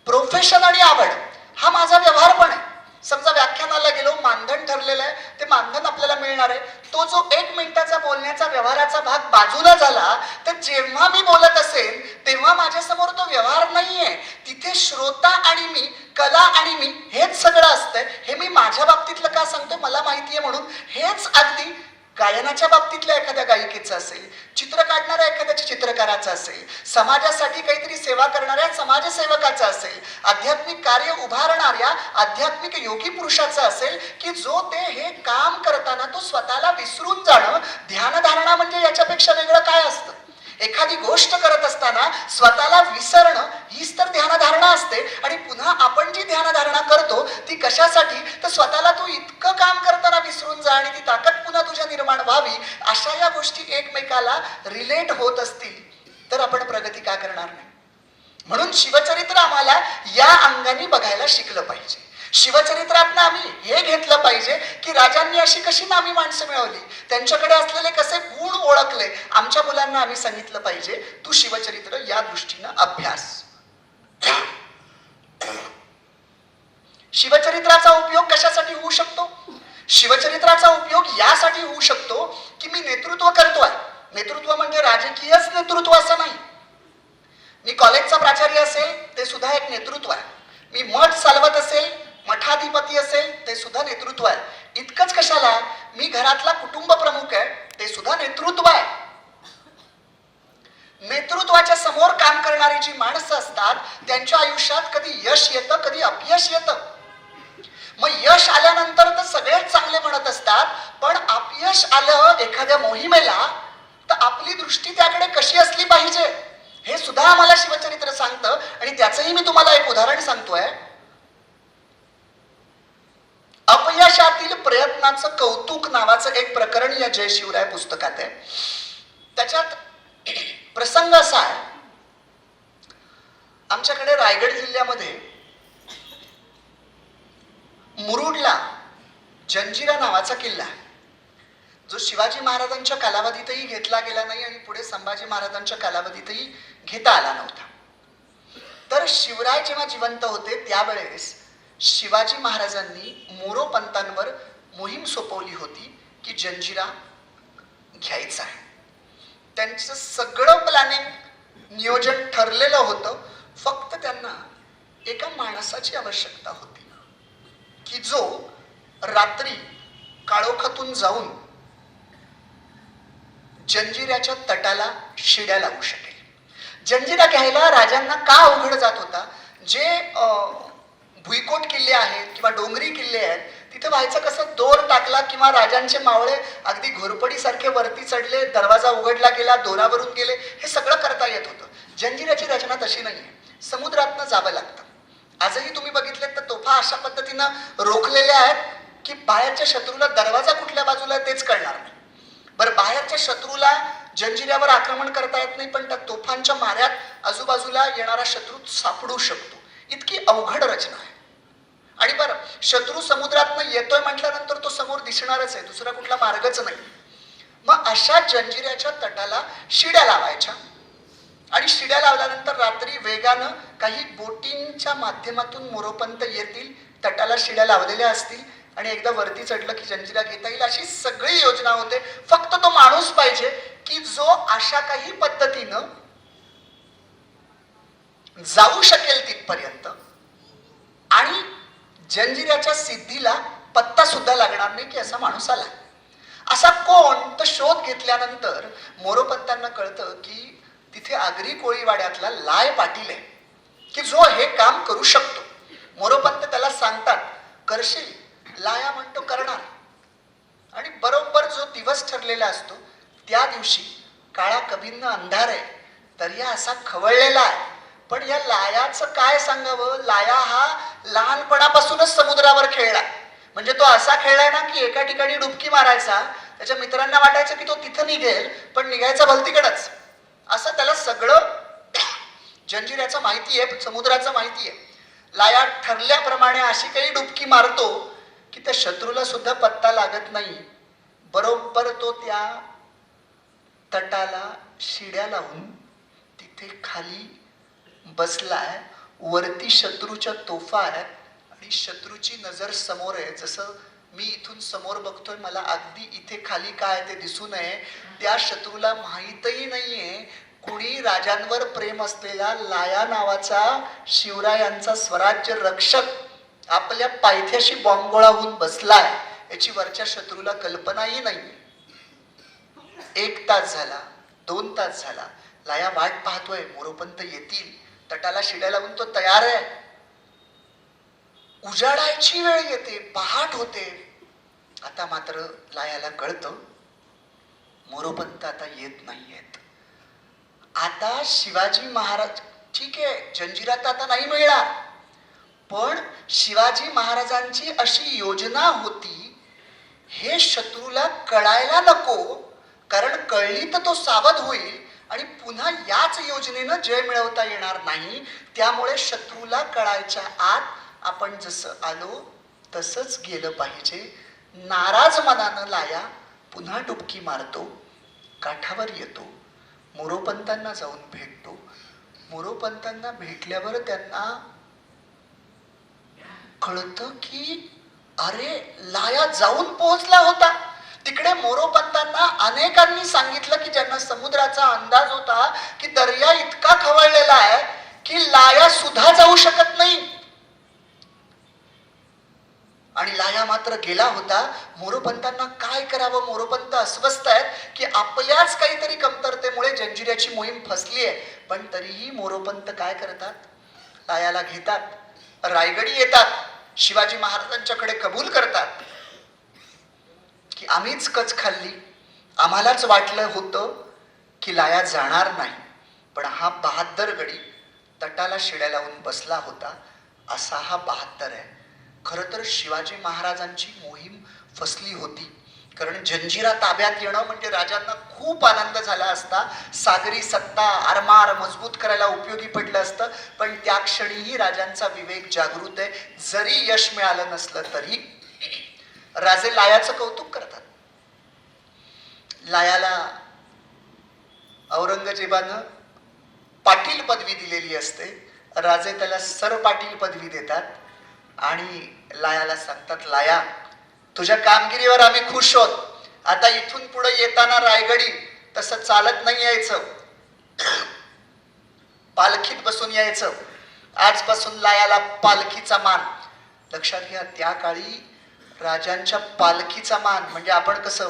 प्रोफेशन आणि आवड हा माझा व्यवहार पण आहे. समजा व्याख्यानाला गेलो, मानधन ठरलेलं आहे, ते मानधन आपल्याला मिळणार आहे. तो जो 1 मिनिटाचा बोलण्याचा व्यवहाराचा भाग बाजूला झाला तर जेव्हा मी बोलत असेल तेव्हा माझ्यासमोर तो व्यवहार नाहीये. तिथे श्रोता आणि मी, कला आणि मी हेच सगळं असतंय. हे मी माझ्या बाबतीतलं का सांगतोय, मला माहितीये म्हणून. हेच अगदी गायनाच्या बाबतीतल्या एखाद्या गायिकेचं असेल, चित्र काढणाऱ्या एखाद्या चित्रकाराचं असेल, समाजासाठी काहीतरी सेवा करणाऱ्या समाजसेवकाचं असेल, आध्यात्मिक कार्य उभारणाऱ्या आध्यात्मिक योगी पुरुषाचं असेल की जो ते हे काम करताना तो स्वतःला विसरून जाणं. ध्यानधारणा म्हणजे याच्यापेक्षा वेगळं काय असतं. एखादी गोष्ट करत असताना स्वतःला विसरणं हीच तर ध्यानधारणा असते. आणि पुन्हा आपण जी ध्यानधारणा करतो ती कशासाठी, तर स्वतःला तू इतकं काम करताना विसरून जा आणि ती ताकद पुन्हा तुझ्या निर्माण व्हावी. अशा या गोष्टी एकमेकाला रिलेट होत असतील तर आपण प्रगती का करणार नाही. म्हणून शिवचरित्र आम्हाला या अंगाने बघायला शिकलं पाहिजे. शिवचरित्रातनं आम्ही हे घेतलं पाहिजे की राजांनी अशी कशी नामी माणसं मिळवली, त्यांच्याकडे असलेले कसे गुण ओळखले. आमच्या मुलांना आम्ही सांगितलं पाहिजे तू शिवचरित्र या दृष्टीनं अभ्यास. शिवचरित्राचा उपयोग कशासाठी होऊ शकतो. शिवचरित्राचा उपयोग यासाठी होऊ शकतो की मी नेतृत्व करतोय. नेतृत्व म्हणजे राजकीयच नेतृत्व असं नाही. मी कॉलेजचा प्राचार्य असेल ते सुद्धा एक नेतृत्व आहे. मी मठ चालवत असेल, मठाधिपती असेल ते सुद्धा नेतृत्व आहे. इतकंच कशाला, मी घरातला कुटुंब प्रमुख आहे ते सुद्धा नेतृत्व आहे. नेतृत्वाच्या समोर काम करणारी जी माणसं असतात त्यांच्या आयुष्यात कधी यश येतं, कधी अपयश येतं. मग यश आल्यानंतर तर सगळेच चांगले म्हणत असतात, पण अपयश आलं एखाद्या मोहिमेला तर आपली दृष्टी त्याकडे कशी असली पाहिजे हे सुद्धा आम्हाला शिवचरित्र सांगतं. आणि त्याचंही मी तुम्हाला एक उदाहरण सांगतोय. अपयश अवकाशातील प्रयत्नाचं कौतुक नावाचं एक प्रकरण या जय शिवराय पुस्तकात आहे. त्याच्यात प्रसंग असा आहे, आमच्याकडे रायगड जिल्ह्यामध्ये मुरुडला जंजिरा नावाचा किल्ला आहे, जो शिवाजी महाराजांच्या कालावधीतही घेतला गेला नाही आणि पुढे संभाजी महाराजांच्या कालावधीतही घेता आला नव्हता. तर शिवराय जेव्हा जिवंत होते त्यावेळेस शिवाजी महाराजांनी मोरोपंतांवर मोहीम सोपवली होती की जंजिरा घ्यायचा आहे. त्यांचं सगळं प्लॅनिंग नियोजन ठरलेलं होतं. फक्त त्यांना एका माणसाची आवश्यकता होती की जो रात्री काळोखातून जाऊन जंजिऱ्याच्या तटाला शिड्या लावू शकेल. जंजिरा घ्यायला राजांना का अवघड जात होता? जे भुईकोट किल्ले आहेत किंवा डोंगरी किल्ले आहेत तिथे व्हायचं कसं, दोर टाकला किंवा राजांचे मावळे अगदी घोरपडीसारखे वरती चढले, दरवाजा उघडला गेला, दोरावरून गेले, हे सगळं करता येत होतं. जंजिऱ्याची रचना तशी नाहीये, समुद्रातनं जावं लागतं. आजही तुम्ही बघितलेत तर तोफा अशा पद्धतीनं रोखलेल्या आहेत की बाहेरच्या शत्रूला दरवाजा कुठल्या बाजूला आहे तेच कळणार नाही. बरं, बाहेरच्या शत्रूला जंजिऱ्यावर आक्रमण करता येत नाही, पण त्या तोफांच्या माऱ्यात आजूबाजूला येणारा शत्रू सापडू शकतो. इतकी अवघड रचना आहे. आणि बरं, शत्रू समुद्रातनं येतोय म्हटल्यानंतर तो समोर दिसणारच आहे, दुसरा कुठला मार्गच नाही. मग अशा जंजिऱ्याच्या तटाला शिड्या लावायच्या आणि शिड्या लावल्यानंतर रात्री वेगानं काही बोटींच्या माध्यमातून मोरोपंत येतील, तटाला शिड्या लावलेल्या असतील आणि एकदा वरती चढलं की जंजिरा घेता येईल, अशी सगळी योजना होते. फक्त तो माणूस पाहिजे की जो अशा काही पद्धतीनं जाऊ शकेल तिथपर्यंत आणि जंजिऱ्याच्या सिद्धीला पत्ता सुद्धा लागणार नाही की असा माणूस आला. असा कोण? तर शोध घेतल्यानंतर मोरोपंतांना कळतं की तिथे आगरी कोळीवाड्यातला लाय पाटील आहे की जो हे काम करू शकतो. मोरोपंत त्याला सांगतात, करशील? लाया म्हणतो करणार. आणि बरोबर जो दिवस ठरलेला असतो त्या दिवशी काळा कभिन्न अंधार आहे, दर्या असा खवळलेला आहे. पण या लायाचं काय सांगावं? लाया हा लहानपणापासूनच समुद्रावर खेळला. म्हणजे तो असा खेळलाय ना की एका ठिकाणी डुबकी मारायचा, त्याच्या मित्रांना वाटायचं की तो तिथं निघेल, पण निघायचा भलतीकडंच. असं त्याला सगळं जंजिऱ्याचं माहिती आहे, समुद्राचं माहिती आहे. लाया ठरल्याप्रमाणे अशी काही डुबकी मारतो की त्या शत्रूला सुद्धा पत्ता लागत नाही. बरोबर तो त्या तटाला शिड्या लावून तिथे खाली बसलाय. वरती शत्रूच्या तोफा आहेत आणि शत्रूची नजर समोर आहे. जसं मी इथून समोर बघतोय, मला अगदी इथे खाली काय ते दिसू नये. त्या शत्रूला माहीतही नाहीये कुणी राजांवर प्रेम असलेला लाया नावाचा शिवरायांचा स्वराज्य रक्षक आपल्या पायथ्याशी बॉम्बगोळा होऊन बसलाय याची वरच्या शत्रूला कल्पनाही नाही. 1 तास झाला, 2 तास झाला, लाया वाट पाहतोय मोरोपंत येतील, तटाला शिड्या लावून तो तयार आहे. उजाडायची वेळ येते, पहाट होते. आता मात्र लायाला कळतं मोरोपंत आता येत नाहीयेत. आता शिवाजी महाराज, ठीक आहे जंजिरा तर आता नाही मिळणार, पण शिवाजी महाराजांची अशी योजना होती हे शत्रूला कळायला नको, कारण कळली तर तो सावध होईल आणि पुन्हा याच योजनेनं जय मिळवता येणार नाही. त्यामुळे शत्रूला कळायच्या आत आपण जसं आलो तसंच गेलं पाहिजे. नाराज मनानं लाया पुन्हा डुबकी मारतो, काठावर येतो, मोरोपंतांना जाऊन भेटतो. मोरोपंतांना भेटल्यावर त्यांना कळतं की अरे लाया जाऊन पोहोचला होता. तिकडे मोरोपंतांना अनेकांनी सांगितलं की ज्यांना समुद्राचा अंदाज होता की दर्या इतका खवळलेला आहे की लाया सुद्धा जाऊ शकत नाही. आणि लाया मात्र गेला होता. मोरोपंतांना काय करावं? मोरोपंत अस्वस्थ आहेत की आपल्याच काहीतरी कमतरतेमुळे जंजिऱ्याची मोहीम फसली आहे. पण तरीही मोरोपंत काय करतात? लायाला घेतात, रायगडी येतात, शिवाजी महाराजांच्याकडे कबूल करतात की आम्हीच कच खाल्ली, आम्हालाच वाटलं होतं की लाया जाणार नाही, पण हा बहादर गडी तटाला शिड्या लावून बसला होता, असा हा बहादर आहे. खरं तर शिवाजी महाराजांची मोहीम फसली होती. कारण जंजिरा ताब्यात येणं म्हणजे राजांना खूप आनंद झाला असता, सागरी सत्ता आरमार मजबूत करायला उपयोगी पडलं असतं. पण त्या क्षणीही राजांचा विवेक जागृत आहे. जरी यश मिळालं नसलं तरी राजे लायाचं कौतुक करतात. लायाला औरंगजेबानं पाटील पदवी दिलेली असते. राजे त्याला सर पाटील पदवी देतात आणि लायाला सांगतात, लाया तुझ्या कामगिरीवर आम्ही खुश आहोत. आता इथून पुढे येताना रायगडी तसं चालत नाही यायचं, पालखीत बसून यायचं. आजपासून लायाला पालखीचा मान. लक्षात घ्या, त्या काळी राजांच्या पालखीचा मान म्हणजे आपण कसं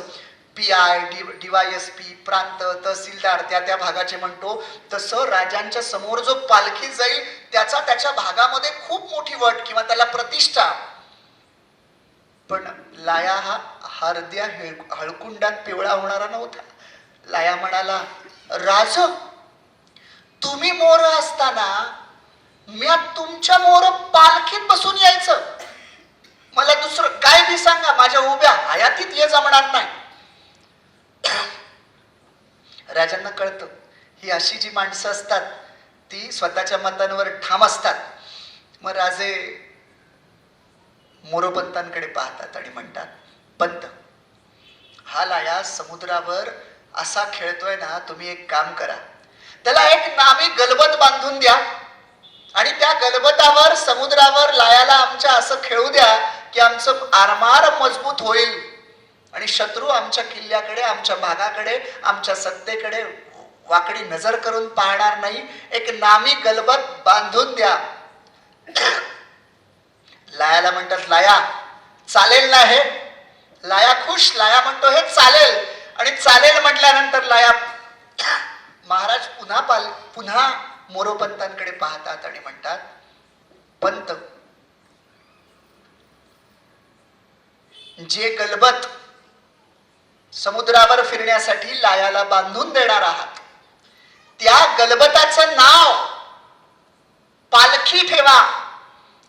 PI, DYSP, प्रांत, तहसीलदार त्या त्या भागाचे म्हणतो, तसं राजांच्या समोर जो पालखी जाईल त्याचा त्याच्या भागामध्ये खूप मोठी वट किंवा त्याला प्रतिष्ठा. पण लाया हा हळद्या हळकुंडात पिवळा होणारा नव्हता. लाया म्हणाला, राज तुम्ही मोर असताना मी तुमच्या मोर पालखीत बसून यायचं, मला दुसरं काय बी सांगा, माझ्या उभ्या हयातीत ये जमणार नाही. राजांना कळतं ही अशी जी माणसं असतात ती स्वतःच्या मतांवर ठाम असतात. मग राजे मोरोपंतांकडे पाहतात आणि म्हणतात, पंत हा लाया समुद्रावर असा खेळतोय ना, तुम्ही एक काम करा, त्याला एक नामी गलबत बांधून द्या आणि त्या गलबतावर समुद्रावर लायाला आमच्या असं खेळू द्या की आमचं आरमार मजबूत होईल आणि शत्रू आमच्या किल्ल्याकडे, आमच्या भागाकडे, आमच्या सत्तेकडे वाकडी नजर करून पाहणार नाही. एक नामी गलबत बांधून द्या. लायाला म्हणतात, लाया चालेल ना हे? लाया खुश. लाया म्हणतो हे चालेल. आणि चालेल म्हटल्यानंतर लाया महाराज पुन्हा मोरोपंतांकडे पाहतात आणि म्हणतात, पंत जे गलबत समुद्रावर फिरण्यासाठी लायाला बांधून देणार आहात त्या गलबताचं नाव पालखी ठेवा.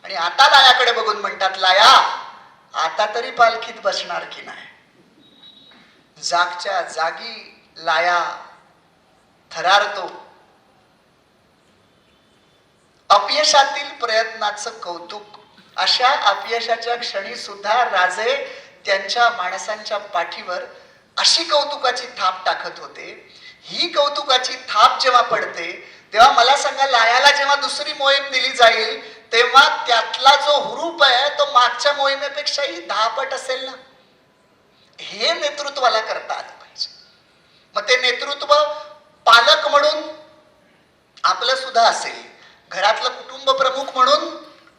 आणि आता लायाकडे बघून म्हणतात, लाया आता तरी पालखीत बसणार की नाही? जागच्या जागी लाया थरारतो. अपयशातील प्रयत्नाचं कौतुक. अशा अपयशाच्या क्षणी सुद्धा राजे त्यांच्या माणसांच्या पाठीवर अशी कौतुकाची थाप टाकत होते. ही कौतुकाची थाप जेव्हा पडते तेव्हा मला सांगा, लायाला जेव्हा दुसरी मोहीम दिली जाईल तेव्हा त्यातला जो हुरूप आहे तो मागच्या मोहिमेपेक्षाही 10 पट असेल ना. हे नेतृत्वाला करता आलं पाहिजे. मग ते नेतृत्व पालक म्हणून आपलं सुद्धा असेल, घरातलं कुटुंब प्रमुख म्हणून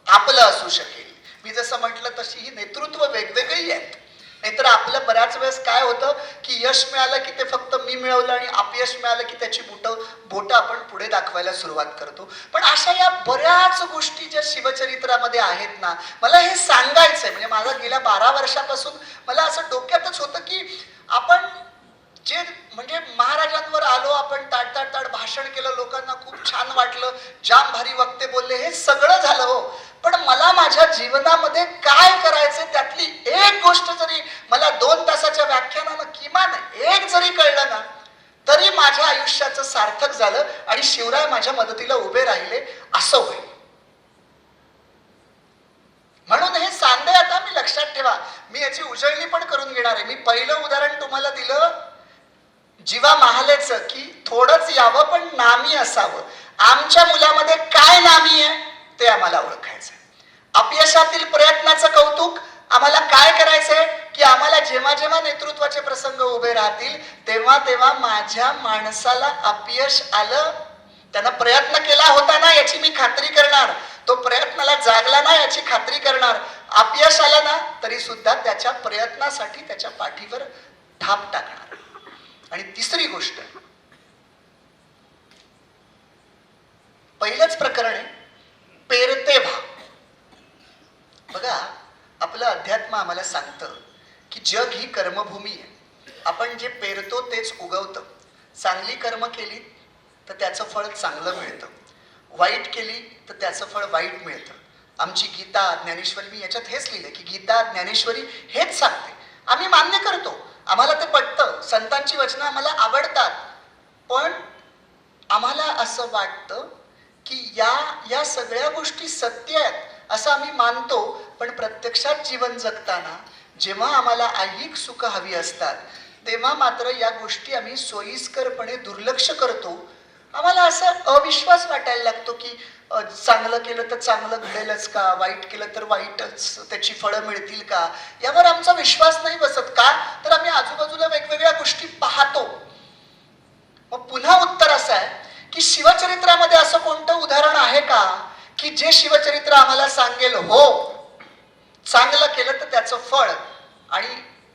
आपलं असू शकेल. मी जसं म्हटलं तशी ही नेतृत्व वेगवेगळी आहेत. नाहीतर आपलं बऱ्याच वेळेस काय होतं की यश मिळालं की ते फक्त मी मिळवलं आणि अपयश मिळालं की त्याची बोटं आपण पुढे दाखवायला सुरुवात करतो. पण अशा या बऱ्याच गोष्टी ज्या शिवचरित्रामध्ये आहेत ना, मला हे सांगायचंय. म्हणजे माझा गेल्या 12 वर्षापासून मला असं डोक्यातच होतं की आपण जे म्हणजे महाराजांवर आलो, आपण ताड भाषण केलं, लोकांना खूप छान वाटलं, जाम भारी वक्ते बोलले, हे सगळं झालं हो. पण मला माझ्या जीवनामध्ये काय करायचं त्यातली एक गोष्ट जरी मला 2 तासाच्या व्याख्यानानं किमान एक जरी कळलं ना, तरी माझ्या आयुष्याचं सार्थक झालं आणि शिवराय माझ्या मदतीला उभे राहिले असं होईल. म्हणून हे सांधे आता मी लक्षात ठेवा. मी याची उजळणी पण करून घेणार आहे. मी पहिलं उदाहरण तुम्हाला दिलं जीवा महालेचं की थोडंच यावं पण नामी असावं. आमच्या मुलामध्ये काय नामी आहे ते आम्हाला ओळखायचंय. अपयशातील प्रयत्नाचं कौतुक आम्हाला काय करायचंय की आम्हाला जेव्हा जेव्हा नेतृत्वाचे प्रसंग उभे राहतील तेव्हा तेव्हा माझ्या माणसाला अपयश आलं, त्यानं प्रयत्न केला होता ना याची मी खात्री करणार, तो प्रयत्नाला जागला ना याची खात्री करणार, अपयश आलं ना तरी सुद्धा त्याच्या प्रयत्नासाठी त्याच्या पाठीवर थाप टाकणार. आणि तिसरी गोष्ट, पहिलंच प्रकरण आहे पेरते व्हा. बघा, आपलं अध्यात्म आम्हाला सांगतं की जग ही कर्मभूमी आहे. आपण जे पेरतो तेच उगवतं. चांगली कर्म केली तर त्याचं फळ चांगलं मिळतं, वाईट केली तर त्याचं फळ वाईट मिळतं. आमची गीता ज्ञानेश्वरी, मी याच्यात हेच लिहिलं की गीता ज्ञानेश्वरी हेच सांगते. आम्ही मान्य करतो, आम्हाला ते पटतं, संतांची वचनं आम्हाला आवडतात, पण आम्हाला असं वाटतं की या सगळ्या गोष्टी सत्य आहेत असं आम्ही मानतो, पण प्रत्यक्षात जीवन जगताना जेव्हा आम्हाला ऐहिक सुख हवी असतात तेव्हा मात्र या गोष्टी आम्ही सोयीस्करपणे दुर्लक्ष करतो. आम्हाला असं अविश्वास वाटायला लागतो की चांगलं केलं तर चांगलं घडेलच का, वाईट केलं तर वाईटच त्याची फळं मिळतील का, यावर आमचा विश्वास नाही बसत का, तर आम्ही आजूबाजूला वेगवेगळ्या गोष्टी पाहतो. मग पुन्हा उत्तर असं आहे की शिवचरित्रामध्ये असं कोणतं उदाहरण आहे का की जे शिवचरित्र आम्हाला सांगेल हो चांगलं केलं तर त्याचं फळ आणि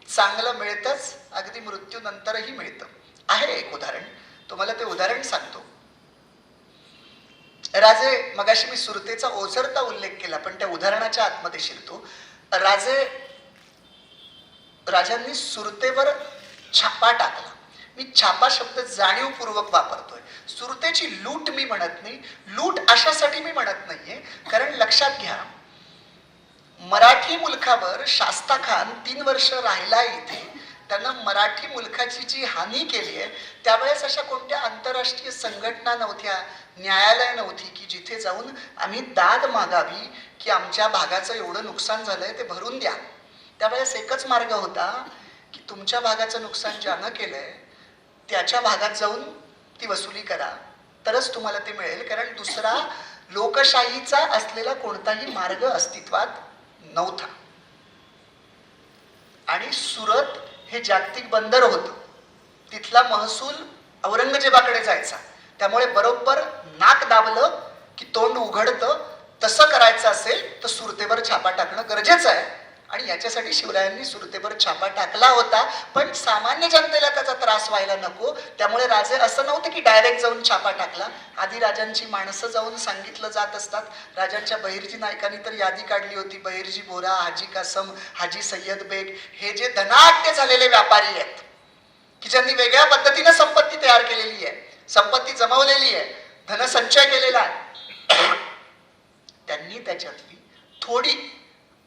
चांगलं मिळतच, अगदी मृत्यूनंतरही मिळतं. आहे एक उदाहरण, तुम्हाला ते उदाहरण सांगतो. राजे, मगाशी मी सुरतेचा ओझरता उल्लेख केला, पण त्या उदाहरणाच्या आतमध्ये शिरतो. राजांनी सुरतेवर छापा टाकला. मी छापा शब्द जाणीवपूर्वक वापरतोय. सुरतेची लूट मी म्हणत नाही, लूट अशासाठी मी म्हणत नाहीये, कारण लक्षात घ्या, मराठी मुलखावर शास्ता खान 3 वर्ष राहिला इथे. त्यानं मराठी मुलखाची जी हानी केली आहे त्यावेळेस अशा कोणत्या आंतरराष्ट्रीय संघटना नव्हत्या, न्यायालय नव्हती की जिथे जाऊन आम्ही दाद मागावी की आमच्या भागाचं एवढं नुकसान झालंय ते भरून द्या. त्यावेळेस एकच मार्ग होता की तुमच्या भागाचं नुकसान ज्यानं केलंय त्याच्या भागात जाऊन ती वसुली करा, तरच तुम्हाला ते मिळेल, कारण दुसरा लोकशाहीचा असलेला कोणताही मार्ग अस्तित्वात नव्हता. आणि सुरत हे जागतिक बंदर होतं, तिथला महसूल औरंगजेबाकडे जायचा, त्यामुळे बरोबर नाक दाबलं की तोंड उघडतं. तसं करायचं असेल तर सुरतेवर छापा टाकणं गरजेचं आहे, आणि याच्यासाठी शिवरायांनी सुरतेवर छापा टाकला होता. पण सामान्य जनतेला त्याचा त्रास व्हायला नको, त्यामुळे राजे असं नव्हतं की डायरेक्ट जाऊन छापा टाकला. आधी राजांची माणसं जाऊन सांगितलं जात असतात. राजांच्या बहिर्जी नायकांनी तर यादी काढली होती, बहिर्जी बोरा, हाजी कासम, हाजी सय्यद बेग, हे जे धनाढ्य झालेले व्यापारी आहेत की ज्यांनी वेगळ्या पद्धतीनं संपत्ती तयार केलेली आहे, संपत्ती जमवलेली आहे, धनसंचय केलेला आहे, त्यांनी त्याच्यातली थोडी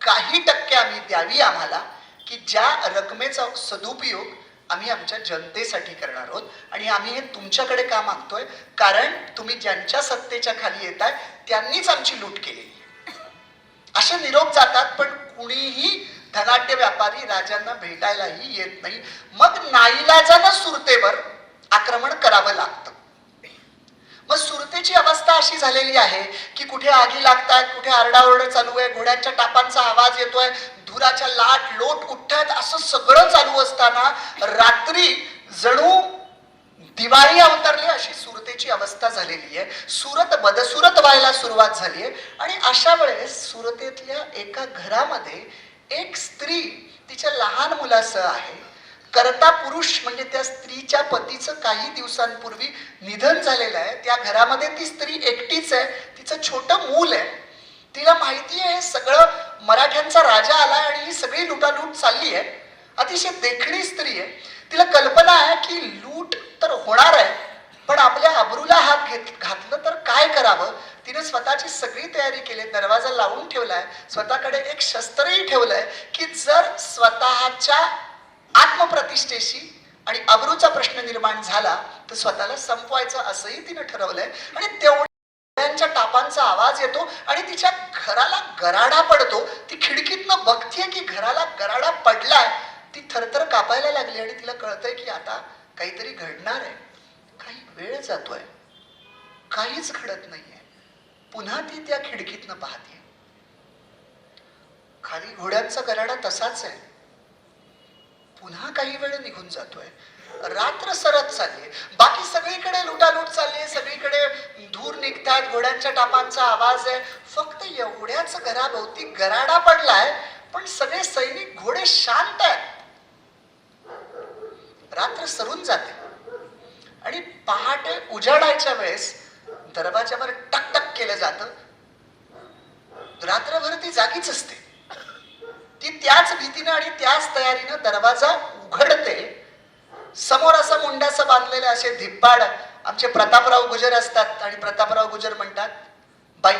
काही टक्के आम्ही द्यावी आम्हाला, की ज्या रकमेचा सदुपयोग आम्ही आमच्या जनतेसाठी करणार आहोत. आणि आम्ही हे तुमच्याकडे का मागतोय, कारण तुम्ही ज्यांच्या सत्तेच्या खाली येताय त्यांनीच आमची लूट केलेली आहे. असे निरोप जातात, पण कुणीही धनाढ्य व्यापारी राजांना भेटायलाही येत नाही. मग नाईलाजानं सुरतेवर आक्रमण करावं लागतं. मग सुरतेची अवस्था अशी झालेली आहे की कुठे आगी लागतात, कुठे आरडाओरड चालू आहे, घोड्यांच्या टापांचा आवाज येतोय, धुराच्या लाट लोट उठतात, असं सगळं चालू असताना रात्री जणू दिवाळी अवतरली अशी सुरतेची अवस्था झालेली आहे. सुरत बदसुरत व्हायला सुरुवात झाली आहे. आणि अशा वेळेस सुरतेतल्या एका घरामध्ये एक स्त्री तिच्या लहान मुलासह आहे. करता पुरुष म्हणजे त्या स्त्रीच्या पतीचं काही दिवसांपूर्वी निधन झालेलं आहे. त्या घरामध्ये ती स्त्री एकटीच आहे, तिचं छोटं मूल आहे. तिला माहिती आहे हे सगळं मराठ्यांचा राजा आलाय आणि ही सगळी लुटालूट चालली आहे. अतिशय देखणी स्त्री आहे. तिला कल्पना आहे की लूट तर होणार आहे, पण आपल्या अब्रूला हात घातलं तर काय करावं. तिने स्वतःची सगळी तयारी केली, दरवाजा लावून ठेवलाय, स्वतःकडे एक शस्त्रही ठेवलंय की जर स्वतःच्या आत्मप्रतिष्ठेशी आणि अब्रूचा प्रश्न निर्माण झाला तर स्वतःला संपवायचं असंही तिने ठरवलंय. आणि तेवढ्यांच्या टापांचा आवाज येतो आणि तिच्या घराला गराडा पडतो. ती खिडकीतनं बघतीये की घराला गराडा पडलाय. ती थरथर कापायला लागली आणि तिला कळतंय की आता काहीतरी घडणार आहे. काही वेळ जातोय, काहीच घडत नाहीये. पुन्हा ती त्या खिडकीतनं पाहते, खाली घोड्यांचा गराडा तसाच आहे. पुन्हा काही वेळ निघून जातोय, रात्र सरत चालली, बाकी सगळीकडे लुटालूट चालली, सगळीकडे धूर निघतात, घोड्यांच्या टापांचा आवाज आहे. फक्त एवढ्याच घराभोवती गराडा पडलाय, पण सगळे सैनिक घोडे शांत आहेत. रात्र सरून जाते आणि पहाटे उजाडायच्या वेळेस दरवाजावर टकटक केलं जातं. रात्रभर ती जागीच असते. ती त्याच भीतीनं आणि त्याच तयारीनं दरवाजा उघडते. समोर असं मुंडासं बांधलेलं असे धिप्पाड आमचे प्रतापराव गुजर असतात आणि प्रतापराव गुजर म्हणतात, बाई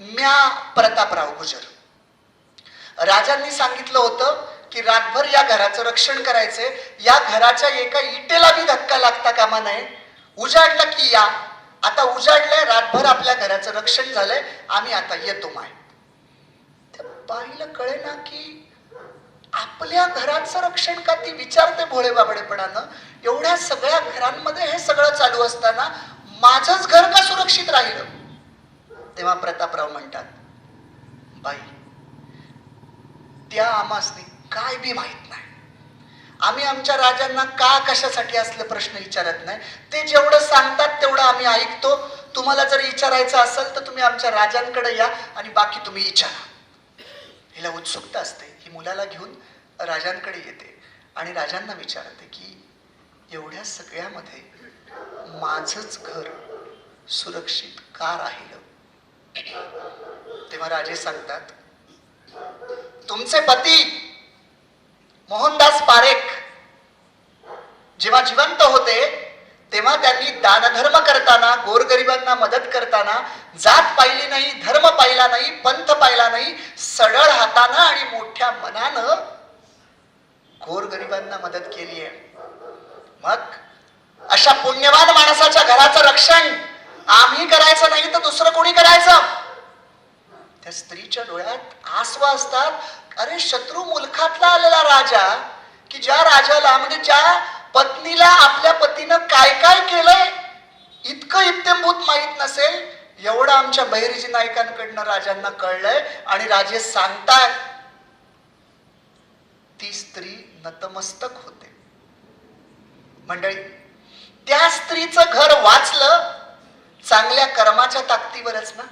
म्या प्रतापराव गुजर. राजांनी सांगितलं होतं की रातभर या घराचं रक्षण करायचंय, या घराच्या एका इटेला बी धक्का लागता कामा नये. उजाडलं की या, आता उजाडलंय, रातभर आपल्या घराचं रक्षण झालंय, आम्ही आता येतो माय. त्या बाईला कळे ना की आपल्या घराचं रक्षण का, ती विचारते भोळे बाबडेपणानं. एवढ्या सगळ्या घरांमध्ये हे सगळं चालू असताना माझंच घर का सुरक्षित राहिलं? तेव्हा प्रतापराव म्हणतात, बाई त्या आमासनी काय बी माहित नाही. आम्ही आमच्या राजांना का कशासाठी असले प्रश्न विचारत नाही. ते जेवढं सांगतात तेवढं आम्ही ऐकतो. तुम्हाला जर विचारायचं असेल तर तुम्ही आमच्या राजांकडे या आणि बाकी तुम्ही विचारा. हिला उत्सुकता असते. ही मुलाला घेऊन राजांकडे येते आणि राजांना विचारते की एवढ्या सगळ्यामध्ये माझंच घर सुरक्षित का राहिलं? तेव्हा राजे सांगतात, तुमचे पती मोहनदास पारेख जेव्हा जिवंत होते तेव्हा त्यांनी दानधर्म करताना, गोरगरिबांना मदत करताना जात पाहिली नाही, धर्म पाहिला नाही, पंथ पाहिला नाही, सडळ हातानं आणि मोठ्या मनानं गोरगरिबांना मदत केली आहे. मग अशा पुण्यवान माणसाच्या घराचं रक्षण आम्ही करायचं नाही तर दुसरं कोणी करायचं? त्या स्त्रीच्या डोळ्यात आसव असतात. अरे शत्रू मुलखातला आलेला राजा, की ज्या राजाला म्हणजे ज्या पत्नीला आपल्या पतीनं काय काय केलंय इतकं इत्तेंभूत माहित नसेल, एवढं आमच्या बहिर्जी नायकांकडनं राजांना कळलंय आणि राजे सांगतात. ती स्त्री नतमस्तक होते. मंडळी, त्या स्त्रीचं घर वाचलं चांगल्या कर्माच्या ताकदीवरच ना.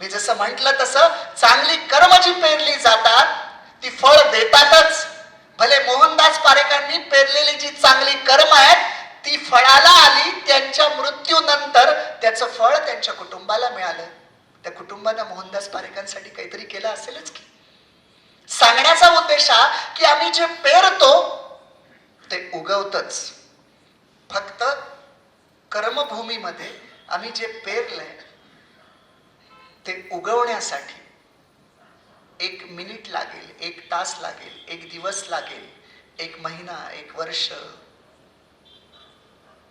मी जसं म्हटलं तसं चांगली कर्म जी पेरली जातात ती फळ देतातच. भले मोहनदास पारेखांनी पेरलेली जी चांगली कर्म आहेत ती फळाला आली, त्यांच्या मृत्यूनंतर त्याचं फळ त्यांच्या कुटुंबाला मिळालं. त्या कुटुंबानं मोहनदास पारेखांसाठी काहीतरी केलं असेलच की. सांगण्याचा उद्देश हा की आम्ही जे पेरतो ते उगवतच. फक्त कर्मभूमीमध्ये आम्ही जे पेरलंय ते उगवण्यासाठी 1 मिनिट लागेल, 1 तास लागेल, 1 दिवस लागेल, 1 महिना, 1 वर्ष,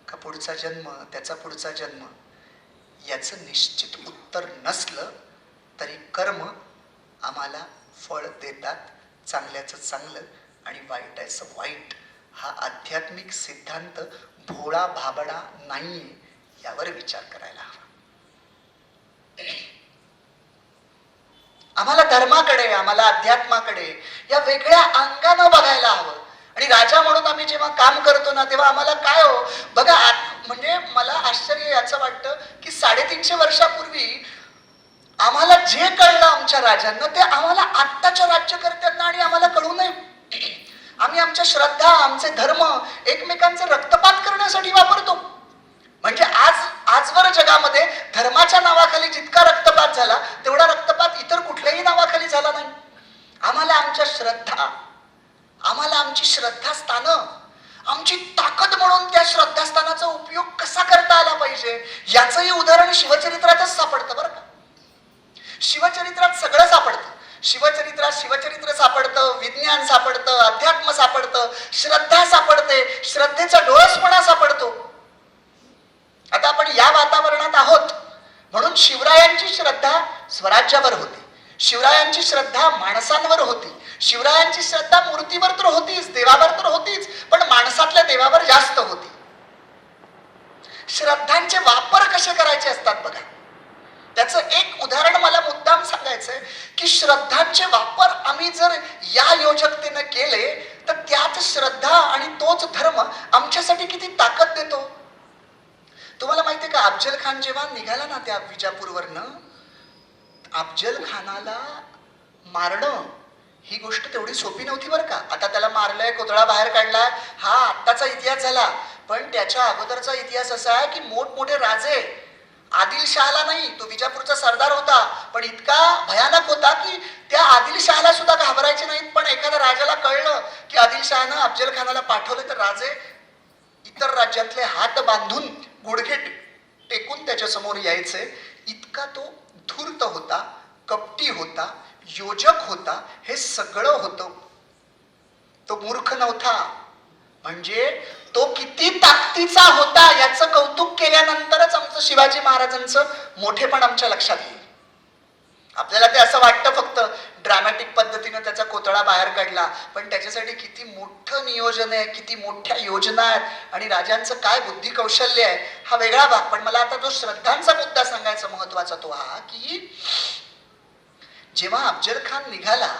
का पुढचा जन्म, त्याचा पुढचा जन्म, याचं निश्चित उत्तर नसलं तरी कर्म आम्हाला फळ देतात. चांगल्याचं चांगलं आणि वाईटाचं वाईट हा आध्यात्मिक सिद्धांत भोळा भाबडा नाहीये, यावर विचार करायला हवा. आम्हाला धर्माकडे, आम्हाला अध्यात्माकडे या वेगळ्या अंगानं बघायला हवं. आणि राजा म्हणून आम्ही जेव्हा काम करतो ना तेव्हा आम्हाला काय हो बघा, म्हणजे मला आश्चर्य याचं वाटतं की 350 वर्षापूर्वी आम्हाला जे कळलं आमच्या राजांना ते आम्हाला आत्ताच्या राज्यकर्त्यांना आणि आम्हाला कळू नये. आम्ही आमच्या श्रद्धा, आमचे धर्म एकमेकांचे रक्तपात करण्यासाठी वापरतो. म्हणजे आजवर जगामध्ये धर्माच्या नावाखाली जितका रक्तपात झाला तेवढा रक्तपात इतर कुठल्याही नावाखाली झाला नाही. आम्हाला आमच्या श्रद्धा, आम्हाला आमची श्रद्धास्थानं, आमची ताकद म्हणून त्या श्रद्धास्थानाचा उपयोग कसा करता आला पाहिजे याचंही उदाहरण शिवचरित्रातच सापडतं बरं का. शिवचरित्रात सगळं सापडतं. शिवचरित्र सापडतं, विज्ञान सापडतं, अध्यात्म सापडतं, श्रद्धा सापडते, श्रद्धेचा डोळसपणा सापडतो. आता आपण या वातावरणात आहोत म्हणून शिवरायांची श्रद्धा स्वराज्यावर होती, शिवरायांची श्रद्धा माणसांवर होती, शिवरायांची श्रद्धा मूर्तीवर तर होतीच, देवावर तर होतीच, पण माणसातल्या देवावर जास्त होती. श्रद्धांचे वापर कसे करायचे असतात बघा. त्याचं एक उदाहरण मला मुद्दाम सांगायचंय की श्रद्धांचे वापर आम्ही जर या योजकतेने केले तर त्यात श्रद्धा आणि तोच धर्म आमच्यासाठी किती ताकद देतो. तुम्हाला माहितीये का, अफजल खान जेव्हा निघाला ना त्या विजापूरवरनं, अफजल खानाला मारणं ही गोष्ट तेवढी सोपी नव्हती बरं का. आता त्याला मारलंय, कोतळा बाहेर काढलाय, हा आत्ताचा इतिहास झाला, पण त्याच्या अगोदरचा इतिहास असा आहे की मोठमोठे राजे, आदिलशहाला नाही, तो विजापूरचा सरदार होता पण इतका भयानक होता की त्या आदिलशहाला सुद्धा घाबरायचे नाहीत. पण एखाद्या राजाला कळलं की आदिलशहानं अफजल खानाला पाठवलं तर राजे इतर राज्यातले हात बांधून गुडघे टेकून त्याच्या समोर यायचे. इतका तो धूर्त होता, कपटी होता, योजक होता, हे सगळं होतं. तो मूर्ख नव्हता. म्हणजे तो किती ताकदीचा होता याचं कौतुक केल्यानंतरच आमचं शिवाजी महाराजांचं मोठेपण आमच्या लक्षात येईल. आपल्याला ते असं वाटतं फक्त ड्रामॅटिक पद्धतीने त्याचा कोतळा बाहेर काढला, पण त्याच्यासाठी किती मोठं नियोजन आहे, किती मोठ्या योजना आहेत आणि राजांचं काय बुद्धी कौशल्य आहे हा वेगळा भाग. पण मला आता जो श्रद्धांचा मुद्दा सांगायचा महत्वाचा तो हा की जेव्हा अफजल खान निघाला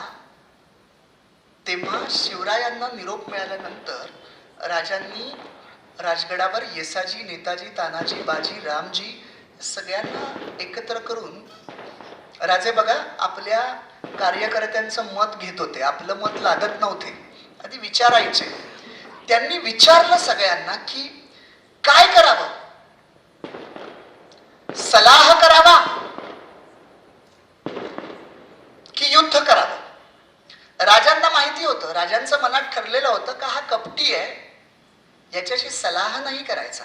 तेव्हा शिवरायांना निरोप मिळाल्यानंतर राजांनी राजगडावर येसाजी, नेताजी, तानाजी, बाजी, रामजी सगळ्यांना एकत्र करून राजे बघा आपल्या कार्यकर्त्यांचं मत घेत होते, आपलं मत लागत नव्हते, आधी विचारायचे. त्यांनी विचारलं सगळ्यांना की काय करावं, सलाह करावा की युद्ध करावं. राजांना माहिती होतं, राजांचं मनात ठरलेलं होतं का हा कपटी आहे, याच्याशी सलाह नाही करायचा,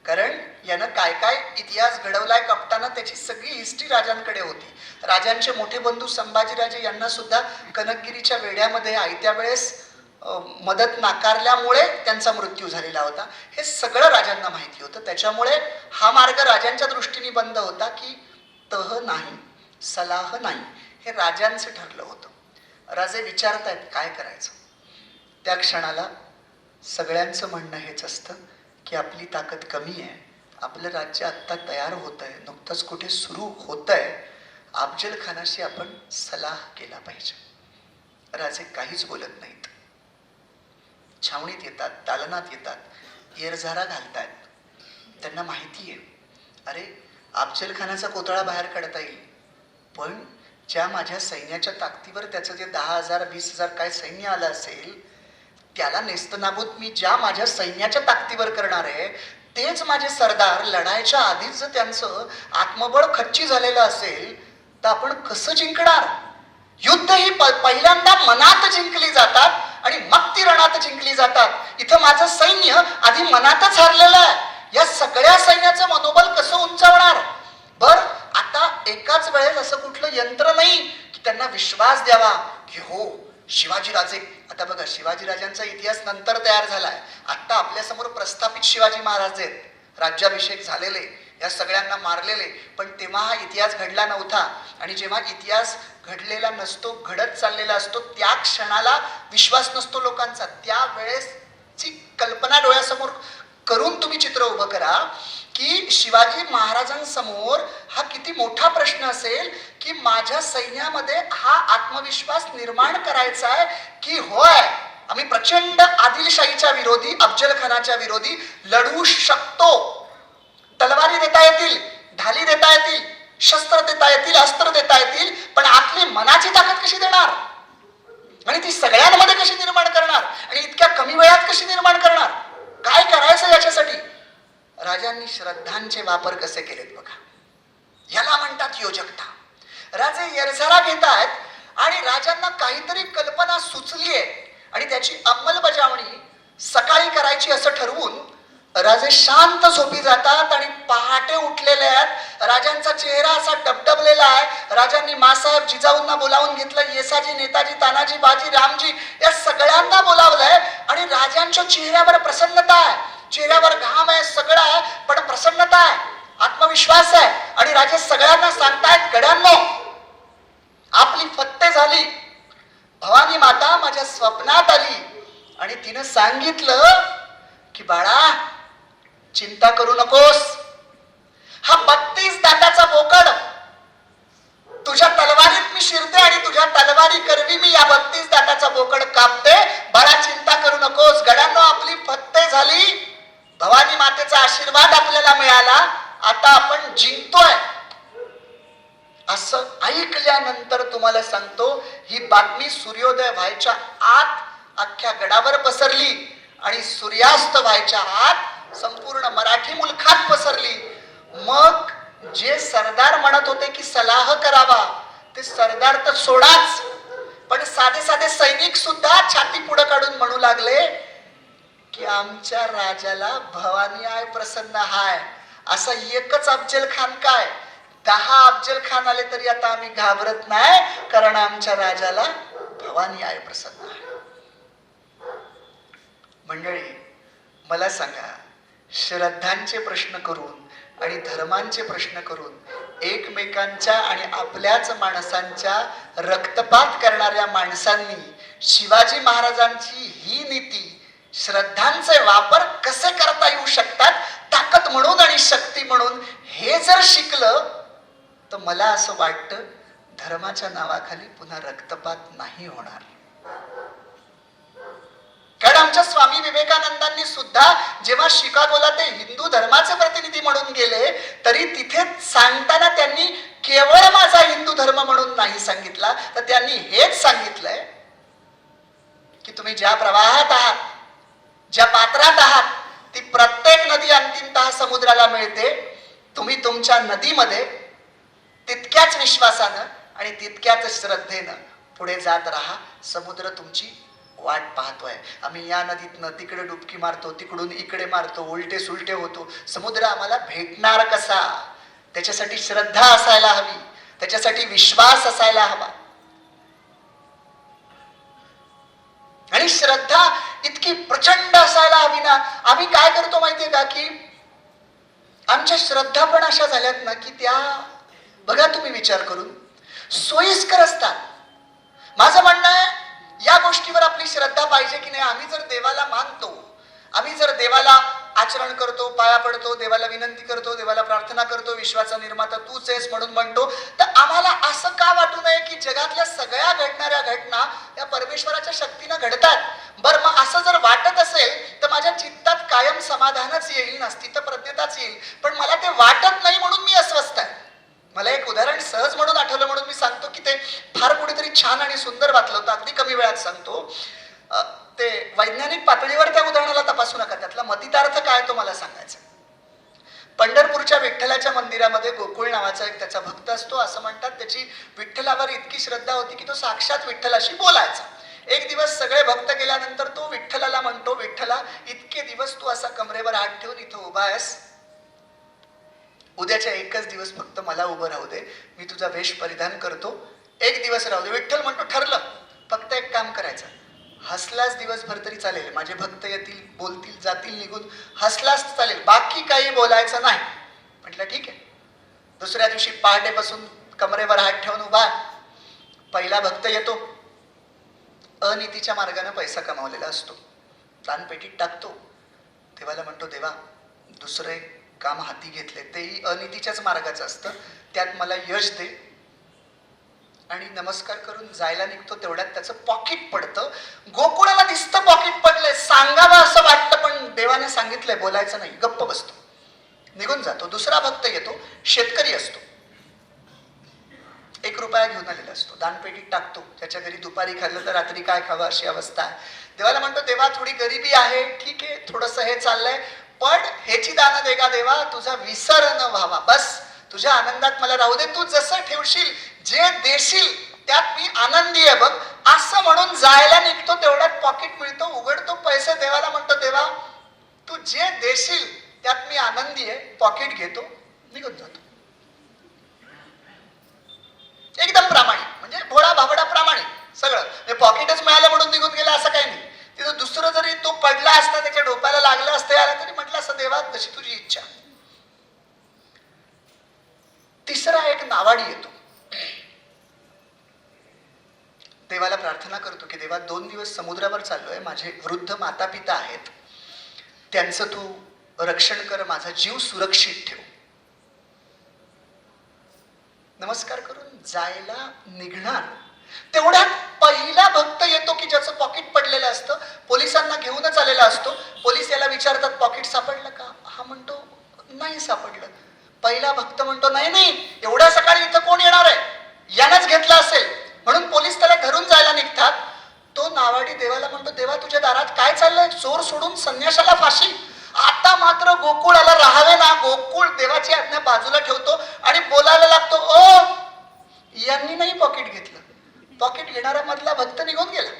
कारण यानं काय काय इतिहास घडवलाय कपटानं त्याची सगळी हिस्ट्री राजांकडे होती. राजांचे मोठे बंधू संभाजीराजे यांना सुद्धा कनकगिरीच्या वेढ्यामध्ये आयत्या वेळेस मदत नाकारल्यामुळे त्यांचा मृत्यू झालेला होता. हे सगळं राजांना माहिती होतं. त्याच्यामुळे हा मार्ग राजांच्या दृष्टीने बंद होता की तह नाही, सलाह नाही, हे राजांचं ठरलं होतं. राजे विचारतायत काय करायचं. त्या क्षणाला सगळ्यांचं म्हणणं हेच असतं की आपली ताकद कमी आहे, आपलं राज्य आत्ता तयार होत आहे, नुकतंच कुठे सुरू होत आहे, अफजल खानाशी आपण सलाह केला पाहिजे. राजे काहीच बोलत नाहीत. छावणीत येतात, दालनात येतात, येरझारा घालतायत. त्यांना माहिती आहे अरे अफजल खानाचा कोतळा बाहेर काढता येईल, पण ज्या माझ्या सैन्याच्या ताकदीवर त्याचं जे 10,000 20,000 काय सैन्य आलं असेल त्याला नेस्तनाबूत मी ज्या माझ्या सैन्याच्या ताकदीवर करणार आहे तेच माझे सरदार लढायच्या आधीच जर त्यांचं आत्मबळ खच्ची झालेलं असेल तर आपण कसं जिंकणार. युद्ध ही पहिल्यांदा मनात जिंकली जातात आणि मग ती रणात जिंकली जातात. इथं माझं सैन्य आधी मनातच हरलेलं आहे, या सगळ्या सैन्याचं मनोबल कसं उंचावणार. बर आता एकाच वेळेस असं कुठलं यंत्र नाही की त्यांना विश्वास द्यावा की हो शिवाजीराजे. आता बघा शिवाजीराजांचा इतिहास नंतर तयार झालाय, आता आपल्यासमोर प्रस्थापित शिवाजी महाराज आहेत, राज्याभिषेक झालेले, या सगळ्यांना मारलेले, पण तेव्हा हा इतिहास घडला नव्हता. आणि जेव्हा इतिहास घडलेला नसतो, घडत चाललेला असतो, त्या क्षणाला विश्वास नसतो लोकांचा. त्यावेळेसची कल्पना डोळ्यासमोर करून तुम्ही चित्र उभं करा की शिवाजी महाराजांसमोर हा किती मोठा प्रश्न असेल की माझ्या सैन्यामध्ये हा आत्मविश्वास निर्माण करायचा आहे की होय आम्ही प्रचंड आदिलशाहीच्या विरोधी, अफजल खानाच्या विरोधी लढू शकतो. तलवारी देता येतील, ढाली देता येतील, शस्त्र देता येतील, अस्त्र देता येतील, पण आपली मनाची ताकद कशी देणार आणि ती सगळ्यांमध्ये कशी निर्माण करणार आणि इतक्या कमी वेळात कशी निर्माण करणार, काय करायचं याच्यासाठी. राजांनी श्रद्धांचे वापर कसे केलेत बघा, याला म्हणतात योजकता. राजे येरझारा घेत आहेत आणि राजांना काहीतरी कल्पना सुचलीये आणि त्याची अंमलबजावणी सकाळी करायची असं ठरवून राजे शांत झोपी जातात आणि पहाटे उठलेले आहेत. राजांचा चेहरा असा डबडबलेला आहे. राजांनी मासाहेब जिजाऊंना बोलावून घेतलं, येसाजी, नेताजी, तानाजी, बाजी, रामजी या सगळ्यांना बोलावलंय आणि राजांच्या चेहऱ्यावर प्रसन्नता आहे, चेहऱ्यावर घाम आहे, सगळं आहे, पण प्रसन्नता आहे, आत्मविश्वास आहे. आणि राजे सगळ्यांना सांगतायत गड्यांनो आपली फत्ते झाली, भवानी माता माझ्या स्वप्नात आली आणि तिनं सांगितलं की बाळा चिंता करू नकोस, हा 32 दाताचा बोकड तुझ्या तलवारीत मी शिरते आणि तुझ्या तलवारी करवी मी या 32 दाताचा बोकड कापते. बाळा चिंता करू नकोस. गड्यांनो आपली फत्ते झाली, भवानी मातेचा आशीर्वाद आपल्याला मिळाला, आता आपण जिंकतोय. असं ऐकल्यानंतर तुम्हाला सांगतो ही बातमी सूर्योदय व्हायच्या आत अख्ख्या गडावर पसरली आणि सूर्यास्त व्हायच्या आत संपूर्ण मराठी मुलखात पसरली. मग जे सरदार म्हणत होते की सलाह करावा ते सरदार तर सोडाच, पण साधे साधे सैनिक सुद्धा छाती पुढे काढून म्हणू लागले की आमच्या राजाला भवानी आय प्रसन्न हाय. असा एकच अफजल खान काय 10 अफजल खान आले तरी आता आम्ही घाबरत नाही, कारण आमच्या राजाला भवानी आय प्रसन्न आहे. मला सांगा, श्रद्धांचे प्रश्न करून आणि धर्मांचे प्रश्न करून एकमेकांच्या आणि आपल्याच माणसांच्या रक्तपात करणाऱ्या माणसांनी शिवाजी महाराजांची ही नीती, श्रद्धांचे वापर कसे करता येऊ शकतात ताकद म्हणून आणि शक्ती म्हणून, हे जर शिकलं तर मला असं वाटतं धर्माच्या नावाखाली पुन्हा रक्तपात नाही होणार. कारण आमच्या स्वामी विवेकानंदांनी सुद्धा जेव्हा शिकागोला ते हिंदू धर्माचे प्रतिनिधी म्हणून गेले, तरी तिथे सांगताना त्यांनी केवळ माझा हिंदू धर्म म्हणून नाही सांगितला, तर त्यांनी हेच सांगितलंय की तुम्ही ज्या प्रवाहात आहात, ज्या पात्रात आहात, ती प्रत्येक नदी अंतिमतः समुद्राला मिळते. तुम्ही तुमच्या नदीमध्ये तितक्याच विश्वासानं आणि तितक्याच श्रद्धेनं पुढे जात राहा. समुद्र तुमची वाट पाहतोय. आम्ही या नदीतनं तिकडे डुबकी मारतो, तिकडून इकडे मारतो, उलटे सुलटे होतो. समुद्र आम्हाला भेटणार कसा? त्याच्यासाठी श्रद्धा असायला हवी, त्याच्यासाठी विश्वास असायला हवा. आणि श्रद्धा इतकी प्रचंड असायला हवी ना. आम्ही काय करतो माहितीये का, की आमच्या श्रद्धा पण अशा झाल्यात ना की त्या, बघा तुम्ही विचार करून, सोयीस्कर असतात. माझं म्हणणं आहे, या गोष्टीवर आपली श्रद्धा पाहिजे की नाही. आम्ही जर देवाला मानतो, आम्ही जर देवाला आचरण करतो, पाया पडतो, देवाला विनंती करतो, देवाला प्रार्थना करतो, विश्वाचा निर्माता तूच आहेस म्हणून म्हणतो, तर आम्हाला असं का वाटू नये की जगातल्या सगळ्या घडणाऱ्या घटना या परमेश्वराच्या शक्तीनं घडतात. बरं, मग असं जर वाटत असेल तर माझ्या चित्तात कायम समाधानच येईल ना, स्थितप्रज्ञताच येईल. पण मला ते वाटत नाही म्हणून मी अस्वस्थ आहे. मला एक उदाहरण सहज म्हणून आठवलं म्हणून मी सांगतो की ते फार कुठेतरी छान आणि सुंदर वाटलं होतं. अगदी कमी वेळात सांगतो. ते वैज्ञानिक पातळीवर त्या उदाहरणाला तपासू नका, त्यातला मतितार्थ काय तो मला सांगायचा. पंढरपूरच्या विठ्ठलाच्या मंदिरामध्ये गोकुळ नावाचा एक त्याचा भक्त असतो. असं म्हणतात त्याची विठ्ठलावर इतकी श्रद्धा होती की तो साक्षात विठ्ठलाशी बोलायचा. एक दिवस सगळे भक्त गेल्यानंतर तो विठ्ठलाला म्हणतो, विठ्ठला, इतके दिवस तू असा कमरेवर हात ठेवून इथं उभा आहेस, उद्याच्या एकच दिवस फक्त मला उभं राहू दे, मी तुझा वेश परिधान करतो, एक दिवस राहू दे. विठ्ठल म्हणतो, ठरलं, फक्त एक काम करायचं, हसलाच दिवसभर तरी चालेल, माझे भक्त येतील, बोलतील, जातील निघून, हसलाच चालेल, बाकी काही बोलायचं नाही. म्हटलं ठीक आहे. दुसऱ्या दिवशी पहाटेपासून कमरेवर हात ठेवून उभा. पहिला भक्त येतो, अनितीच्या मार्गाने पैसा कमावलेला असतो, दानपेटीत टाकतो. देवाला म्हणतो, देवा, दुसरं एक काम हाती घेतले, तेही अनितीच्याच मार्गाचं असतं, त्यात मला यश दे. आणि नमस्कार करून जायला निघतो, तेवढ्यात त्याचं पॉकेट पडतं. गोकुळाला दिसतं पॉकेट पडलंय, सांगावं असं वाटतं, पण देवाने सांगितलंय बोलायचं नाही, गप्प बसतो, निघून जातो. दुसरा भक्त येतो, शेतकरी असतो, 1 रुपया घेऊन आलेला असतो, दानपेटीत टाकतो. त्याच्या घरी दुपारी खाल्लं तर रात्री काय खावं अशी अवस्था आहे. देवाला म्हणतो, देवा, थोडी गरिबी आहे, ठीक आहे, थोडंसं हे चाललंय, पण ह्याची दान दे का देवा, तुझा विसर न व्हावा, बस तुझ्या आनंदात मला राहू दे, तू जसं ठेवशील, जे देशील त्यात मी आनंदी आहे बघ, असं म्हणून जायला निघतो. तेवढ्यात पॉकेट मिळतो, उघडतो, पैसे देवाला म्हणतो, देवा, तू जे देशील त्यात मी आनंदी आहे. पॉकेट घेतो, निघून जातो. एकदम प्रामाणिक, म्हणजे भोळा भाबडा प्रामाणिक सगळं. पॉकेटच मिळालं म्हणून निघून गेला असं काही नाही. तिथं दुसरं जरी तो पडला असता, त्याच्या डोक्याला लागलं असतं याला, तरी म्हटलं असं, देवा, तशी तुझी इच्छा. तिसरा एक नावाडी येतो, देवाला प्रार्थना करतो की देवा, 2 दिवस समुद्रावर चाललोय, माझे वृद्ध माता पिता आहेत, त्यांचं तू रक्षण कर, माझा जीव सुरक्षित ठेव. नमस्कार करून जायला निघणार, तेवढ्यात पहिला भक्त येतो की ज्याचं पॉकेट पडलेलं असतं, पोलिसांना घेऊनच आलेला असतो. पोलीस याला विचारतात, पॉकेट सापडलं का? हा म्हणतो, नाही सापडलं. पहिला भक्त म्हणतो, नाही नाही, एवढ्या सकाळी इथं कोण येणार आहे, यानंच घेतलं असेल. म्हणून पोलीस त्याला घरून जायला निघतात. तो नावाडी देवाला म्हणतो, देवा, तुझ्या दारात काय चाललंय, चोर सोडून संन्याशाला फाशी. आता मात्र गोकुळाला राहावे ना. गोकुळ देवाची आज्ञा बाजूला ठेवतो आणि बोलायला लागतो, ओ, यांनी नाही पॉकेट घेतलं. पॉकेट घेणारा मधला भक्त निघून गेला.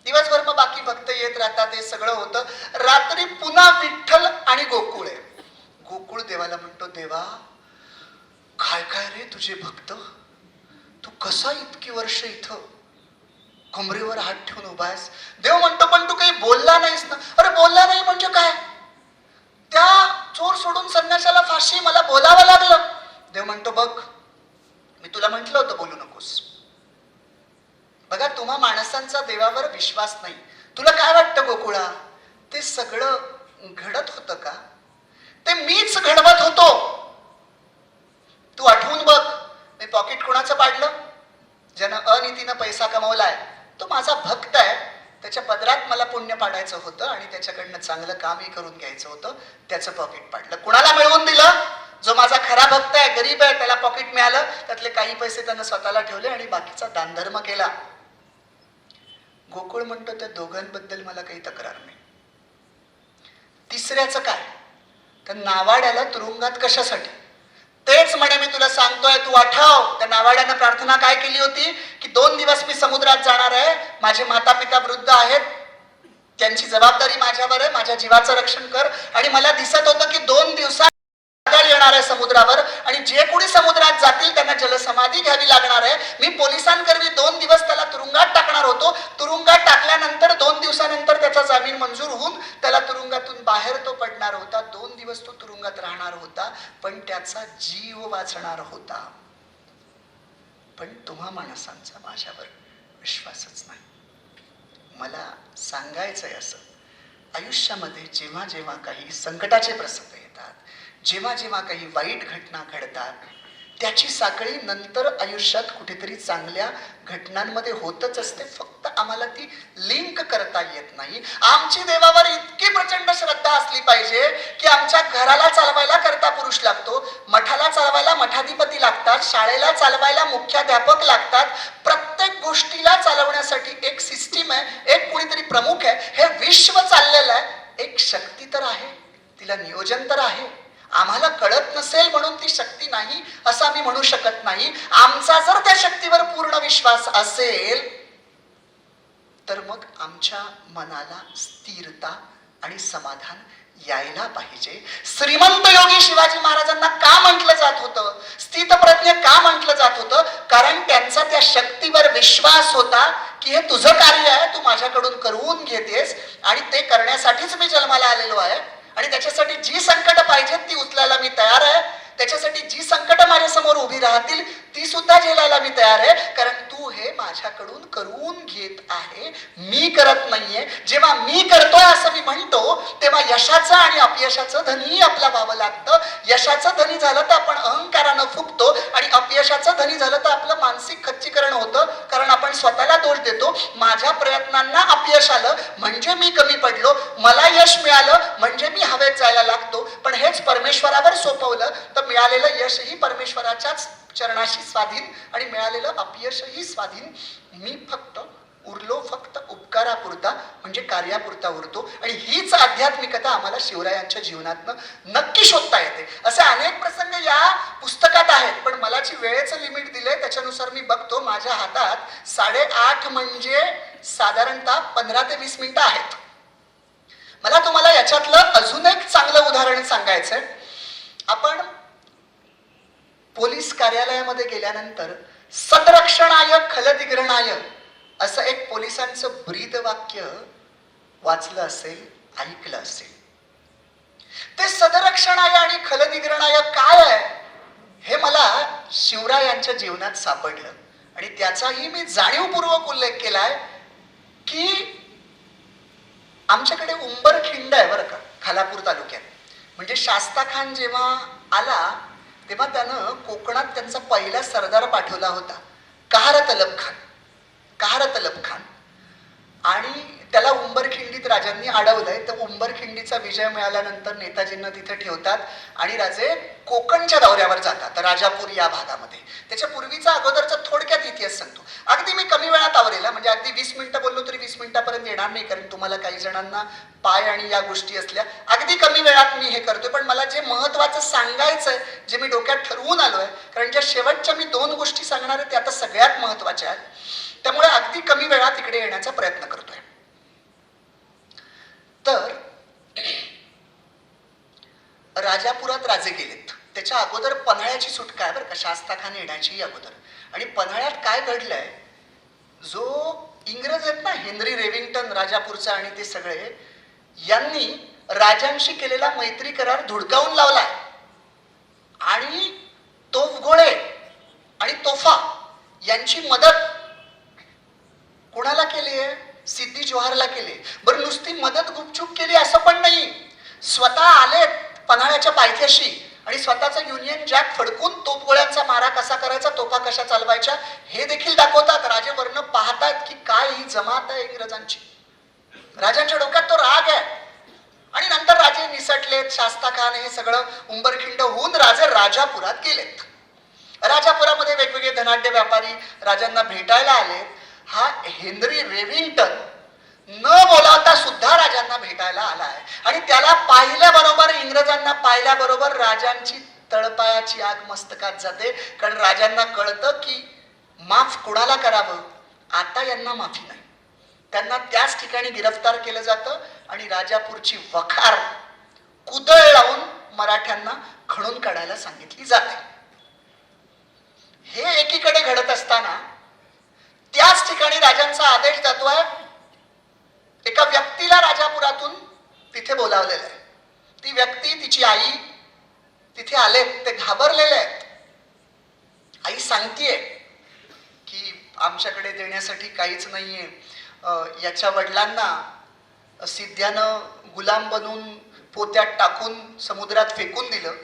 दिवसभर मग बाकी भक्त येत राहतात, हे सगळं होतं. रात्री पुन्हा विठ्ठल आणि गोकुळ आहे. गोकुळ देवाला म्हणतो, देवा, काय काय रे तुझे भक्त, तू कसा इतकी वर्ष इथं, कमरेवर हात ठेवून उभा आहेस. देव म्हणतो पण तू काही बोलला नाहीस ना. अरे बोलला नाही म्हणजे काय? त्या चोर सोडून संन्याशाला फाशी, मला बोलावं लागलं. देव म्हणतो बघ, मी तुला म्हटलं होतं बोलू नकोस. बघा, तुम्हा माणसांचा देवावर विश्वास नाही. तुला काय वाटतं गोकुळा, ते सगळं घडत होतं का? ते मीच घडवत होतो. तू आठवून बघ, मी पॉकेट कोणाचं पाडलं? ज्यानं अनितीनं पैसा कमवलाय तो माझा भक्त आहे. त्याच्या पदरात मला पुण्य पाडायचं होतं आणि त्याच्याकडनं चांगलं कामही करून घ्यायचं होतं. त्याचं पॉकेट पाडलं. कुणाला मिळवून दिलं? जो माझा खरा भक्त आहे, गरीब आहे, त्याला पॉकेट मिळालं. त्यातले काही पैसे त्यानं स्वतःला ठेवले आणि बाकीचा दानधर्म केला. गोकुळ म्हणतो त्या दोघांबद्दल मला काही तक्रार नाही. तिसऱ्याचं काय? त्या नावाड्याला तुरुंगात कशासाठी? तेच म्हणे मी तुला सांगतोय, तू आठव. त्या नावाड्यानं प्रार्थना काय केली होती की 2 दिवस मी समुद्रात जाणार आहे, माझे माता पिता वृद्ध आहेत, त्यांची जबाबदारी माझ्यावर आहे, माझ्या जीवाचं रक्षण कर. आणि मला दिसत होतं की 2 दिवसात येणार आहे समुद्रावर आणि जे कोणी समुद्रात जातील त्यांना जलसमाधी घ्यावी लागणार आहे. मी पोलिसांकरवी 2 दिवस त्याला तुरुंगात टाकणार होतो. तुरुंगात टाकल्यानंतर 2 दिवसानंतर त्याचा जामीन मंजूर होऊन त्याला तुरुंगातून बाहेर तो पडणार होता. 2 दिवस तो तुरुंगात राहणार होता, पण त्याचा जीव वाचणार होता. पण तुम्हा माणसांचा माझ्यावर विश्वासच नाही. मला सांगायचंय असं, आयुष्यामध्ये जेव्हा जेव्हा काही संकटाचे प्रसंग येतात, जेव्हा जेव्हा काही वाईट घटना घडतात, त्याची साखळी नंतर आयुष्यात कुठेतरी चांगल्या घटनांमध्ये होतच असते. फक्त आम्हाला ती लिंक करता येत नाही. आमची देवावर इतकी प्रचंड श्रद्धा असली पाहिजे की आमच्या घराला चालवायला कर्ता पुरुष लागतो, मठाला चालवायला मठाधिपती लागतात, शाळेला चालवायला मुख्याध्यापक लागतात. प्रत्येक गोष्टीला चालवण्यासाठी एक सिस्टीम आहे, एक कोणीतरी प्रमुख आहे. हे विश्व चाललेलं आहे. एक शक्ती तर आहे, तिला नियोजन तर आहे. आम्हाला कळत नसेल म्हणून ती शक्ती नाही असं आम्ही म्हणू शकत नाही. आमचा जर त्या शक्तीवर पूर्ण विश्वास असेल तर मग आमच्या मनाला स्थिरता आणि समाधान यायला पाहिजे. श्रीमंत योगी शिवाजी महाराजांना का म्हटलं जात होतं, स्थितप्रज्ञ का म्हटलं जात होतं? कारण त्यांचा त्या शक्तीवर विश्वास होता की हे तुझं कार्य आहे, तू माझ्याकडून करून घेतेस आणि ते करण्यासाठीच मी जन्माला आलेलो आहे आणि त्याच्यासाठी जी संकट पाहिजेत ती उचलायला मी तयार आहे. त्याच्यासाठी जी संकट माझ्या समोर उभी राहतील ती सुद्धा झेलायला मी तयार आहे. कारण तू हे माझ्याकडून करून घेत आहे, मी करत नाहीये. जेव्हा मी करतोय असं मी म्हणतो तेव्हा यशाचं आणि अपयशाचं धनी आपला व्हावं लागतं. यशाचं धनी झालं तर आपण अहंकारानं फुगतो आणि अपयशाचं धनी झालं तर आपलं मानसिक खच्चीकरण होतं. कारण आपण स्वतःला दोष देतो. माझ्या प्रयत्नांना अपयश आलं म्हणजे मी कमी पडलो, मला यश मिळालं म्हणजे मी हवेत जायला लागतो. पण हेच परमेश्वरावर सोपवलं तर मिळालेलं यशही परमेश्वराच्याच चरणाशी स्वाधीन आणि मिळालेलं अपयशही स्वाधीन. मी फक्त उरलो फक्त उपकारापुरता, म्हणजे कार्यापुरता उरतो. आणि हीच आध्यात्मिकता आम्हाला शिवरायांच्या जीवनातनं नक्की शोधता येते. असे अनेक प्रसंग या पुस्तकात आहेत, पण मला जी वेळेचं लिमिट दिलंय त्याच्यानुसार मी बघतो. माझ्या हातात 8:30 म्हणजे साधारणतः 15 ते 20 मिनिटं आहेत. मला तुम्हाला याच्यातलं अजून एक चांगलं उदाहरण सांगायचंय. आपण पोलीस कार्यालयामध्ये गेल्यानंतर सदरक्षणाय खलदिग्रहणाय असं एक पोलिसांचं ब्रीद वाक्य वाचलं असेल, ऐकलं असेल. ते सदरक्षणाय आणि खलदिग्रहणाय काय आहे हे मला शिवरायांच्या जीवनात सापडलं आणि त्याचाही मी जाणीवपूर्वक उल्लेख केलाय की आमच्याकडे उंबरखिंड आहे बरं का, खालापूर तालुक्यात. म्हणजे शास्ता खान जेव्हा आला तेव्हा त्यानं कोकणात त्यांचा पहिला सरदार पाठवला होता, कहार तलब खान. कहार तलब खान आणि त्याला उंबरखिंडीत राजांनी अडवलंय. तर उंबरखिंडीचा विजय मिळाल्यानंतर नेताजींना तिथे ठेवतात आणि राजे कोकणच्या दौऱ्यावर जातात, राजापूर या भागामध्ये. त्याच्या पूर्वीचा अगोदरचा थोडक्यात इतिहास सांगतो. अगदी मी कमी वेळात आवरेला, म्हणजे अगदी 20 मिनिटं बोललो तरी 20 मिनिटापर्यंत येणार नाही, कारण तुम्हाला काही जणांना पाय आणि या गोष्टी असल्या. अगदी कमी वेळात मी हे करतोय, पण मला जे महत्वाचं सांगायचंय, जे मी डोक्यात ठरवून आलोय, कारण ज्या शेवटच्या मी 2 गोष्टी सांगणार आहे त्या आता सगळ्यात महत्वाच्या आहेत, त्यामुळे अगदी कमी वेळात इकडे येण्याचा प्रयत्न करतोय. तर राजापुरात राजे गेलेत. त्याच्या अगोदर पन्हाळ्याची सुटका आहे बरं का, शास्ता खान येण्याची अगोदर. आणि पन्हाळ्यात काय घडलंय, जो इंग्रज आहेत ना, हेनरी रेविंग्टन राजापूरचा आणि ते सगळे, यांनी राजांशी केलेला मैत्री करार धुडकावून लावलाय आणि तोफगोळे आणि तोफा यांची मदत कोणाला केली आहे? सिद्दी जोहरला केली. बरं, नुसती मदत गुपचूप केली असं पण नाही, स्वतः आलेत पन्हाळ्याच्या पायथ्याशी आणि स्वतःचं युनियन जॅक फडकून तोफगोळ्यांचा मारा कसा करायचा, तोफा कशा चालवायच्या हे देखील दाखवतात. राजे वर्ण पाहतात की काय ही जमात आहे इंग्रजांची. राजांच्या डोक्यात तो राग आहे. आणि नंतर राजे निसटलेत, शास्ता खान हे सगळं उंबरखिंड होऊन राजे राजापुरात गेलेत. राजापुरामध्ये वेगवेगळे धनाढ्य व्यापारी राजांना भेटायला आलेत. हा हेनरी रेविंग्टन न बोलावता सुद्धा राजांना भेटायला आलाय आणि त्याला पाहिल्याबरोबर, इंग्रजांना पाहिल्याबरोबर राजांची तळपायाची आग मस्तकात जाते. कारण राजांना कळतं की माफ कोणाला करावं, आता यांना माफी नाही. त्यांना त्याच ठिकाणी गिरफ्तार केलं जातं आणि राजापूरची वखार कुदळ लावून मराठ्यांना खणून काढायला सांगितली जाते. हे एकीकडे घडत असताना त्याच ठिकाणी राजांचा आदेश जातोय, एका व्यक्तीला राजापुरातून तिथे बोलावलेलं आहे. ती व्यक्ती, तिची आई तिथे आलेत. ते घाबरलेले आहेत. आई सांगतीये की आमच्याकडे देण्यासाठी काहीच नाहीये. याच्या वडिलांना सिद्ध्यानं गुलाम बनवून पोत्यात टाकून समुद्रात फेकून दिलं.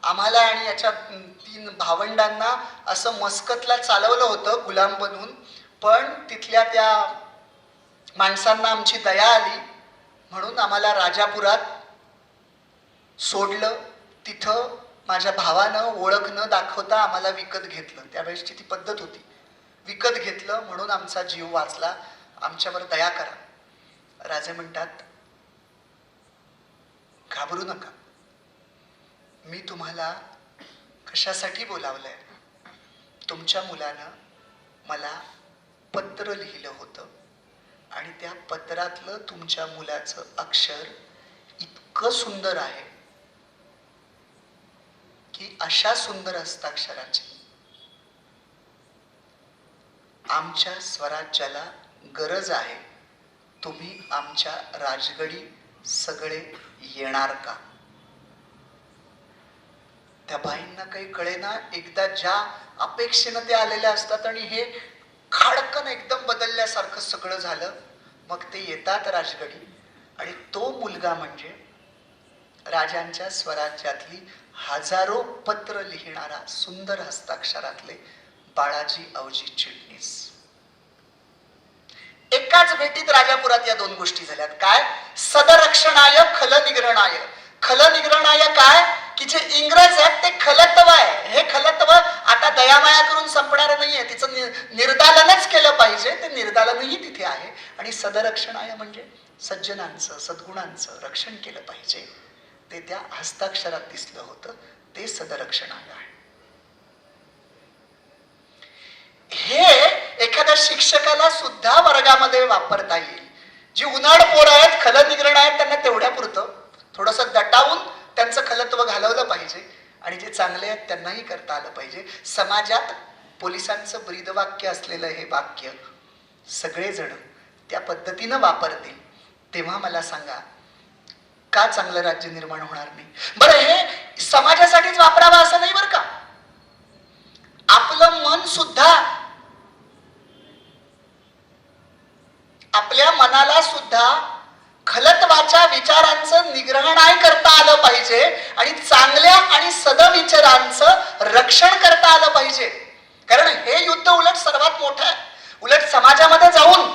आम्हाला आणि याच्या 3 भावंडांना असं मस्कतला चालवलं होतं गुलाम बनवून, पण तिथल्या त्या माणसांना आमची दया आली म्हणून आम्हाला राजापुरात सोडलं. तिथं माझ्या भावानं ओळख न दाखवता आम्हाला विकत घेतलं. त्यावेळेसची ती पद्धत होती. विकत घेतलं म्हणून आमचा जीव वाचला, आमच्यावर दया करा. राजे म्हणतात, घाबरू नका, मी तुम्हाला कशासाठी बोलावलंय? तुमच्या मुलानं मला पत्र लिहिलं होतं आणि त्या पत्रातलं तुमच्या मुलाचं अक्षर इतकं सुंदर आहे की अशा सुंदर हस्ताक्षराची आमच्या स्वराज्याला गरज आहे. तुम्ही आमच्या राजगडी सगळे येणार का? त्या बाईंना काही कळेना. एकदा ज्या अपेक्षेनं ते आलेल्या असतात आणि हे खाडकन एकदम बदलल्यासारखं सगळं झालं. मग ते येतात राजगडी आणि तो मुलगा म्हणजे राजांच्या स्वराज्यातली हजारो पत्र लिहिणारा सुंदर हस्ताक्षरातले बाळाजी अवजी चिटणीस. एकाच भेटीत राजापुरात या 2 गोष्टी झाल्यात. काय? सदरक्षणाय खलनिग्रहणाय. खलनिग्रहणाय काय? की जे इंग्रज आहेत ते खलत्व आहे. हे खलत्व आता दयामाया करून संपणार नाहीये, तिचं निर्दालनच केलं पाहिजे. ते निर्दालनही तिथे आहे. आणि सदरक्षणाय म्हणजे सज्जनांचं, सद्गुणांचं रक्षण केलं पाहिजे. ते त्या हस्ताक्षरात दिसलं होतं. ते सदरक्षणाय आहे. हे एखाद्या शिक्षकाला सुद्धा वर्गामध्ये वापरता येईल. जी उन्हाळ पोरं आहेत, खलनिग्रहण आहेत, त्यांना तेवढ्या पुरतं थोडंसं दटावून त्यांचं खलत्व घालवलं पाहिजे आणि जे चांगले आहेत त्यांनाही करता आलं पाहिजे. समाजात पोलिसांचं ब्रीदवाक्य असलेलं हे वाक्य सगळेजण त्या पद्धतीनं वापरतील तेव्हा मला सांगा का चांगलं राज्य निर्माण होणार नाही? बरं, हे समाजासाठीच वापरावं असं नाही बरं का. आपलं मन सुद्धा, आपल्या मनाला सुद्धा खलत्वाच्या विचारांचं निग्रहणाय करता आलं पाहिजे आणि चांगल्या आणि सदविचारांचं रक्षण करता आलं पाहिजे. कारण हे युद्ध उलट सर्वात मोठं आहे. उलट समाजामध्ये जाऊन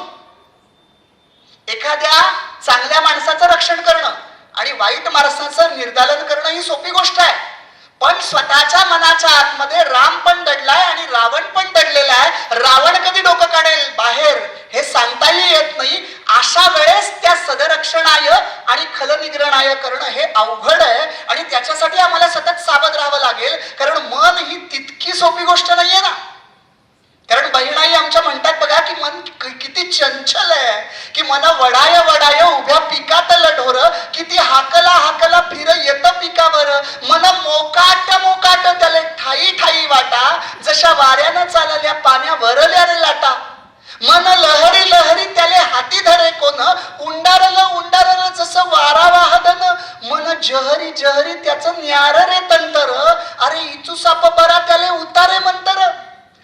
एखाद्या चांगल्या माणसाचं रक्षण करणं आणि वाईट माणसाचं निर्दालन करणं ही सोपी गोष्ट आहे. पण स्वतःच्या मनाच्या आतमध्ये राम पण दडलाय आणि रावण पण दडलेला आहे. रावण कधी डोकं काढेल बाहेर हे सांगताही येत नाही. अशा वेळेस त्या सदरक्षणाय आणि खलनिग्रहणाय करणं हे अवघड आहे आणि त्याच्यासाठी आम्हाला सतत सावध राहावं लागेल. कारण मन ही तितकी सोपी गोष्ट नाहीये ना. कारण बहिणाई आमच्या म्हणतात बघा की मन किती चंचल आहे, की मन वडाय वडाय उभ्या पिकातलं ढोर, किती हाकला हाकला फिर येत पिकावर, मन मोकाट मोकाट त्याला ठाई ठाई वाटा, जशा वाऱ्यानं चालल्या पाण्यावरल्या रे लाटा. मन लहरी लहरी त्याले हाती धरे कोण, उंडारल जसं वारा वाहदन, मन जहरी जहरी त्याचं न्यार रे तंतर, अरे इचू साप बरा त्याले उतारे मंतर,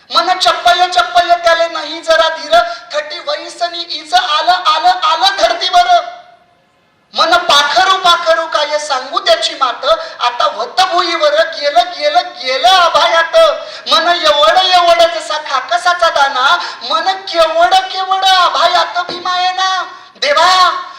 मन चप्पय चप्पय त्याले नाही जरा धीर, थटी वैसनी इज आलं आलं आलं धरतीवर, मन पाखरू पाखरू काय सांगू त्याची मात, आता वत भुईवर गेलं गेलं गेलं आभायात, मन एवढ एवढ जसा खाकसाचा दाना, मन केवढ केवढ आभायात भीमायना, देवा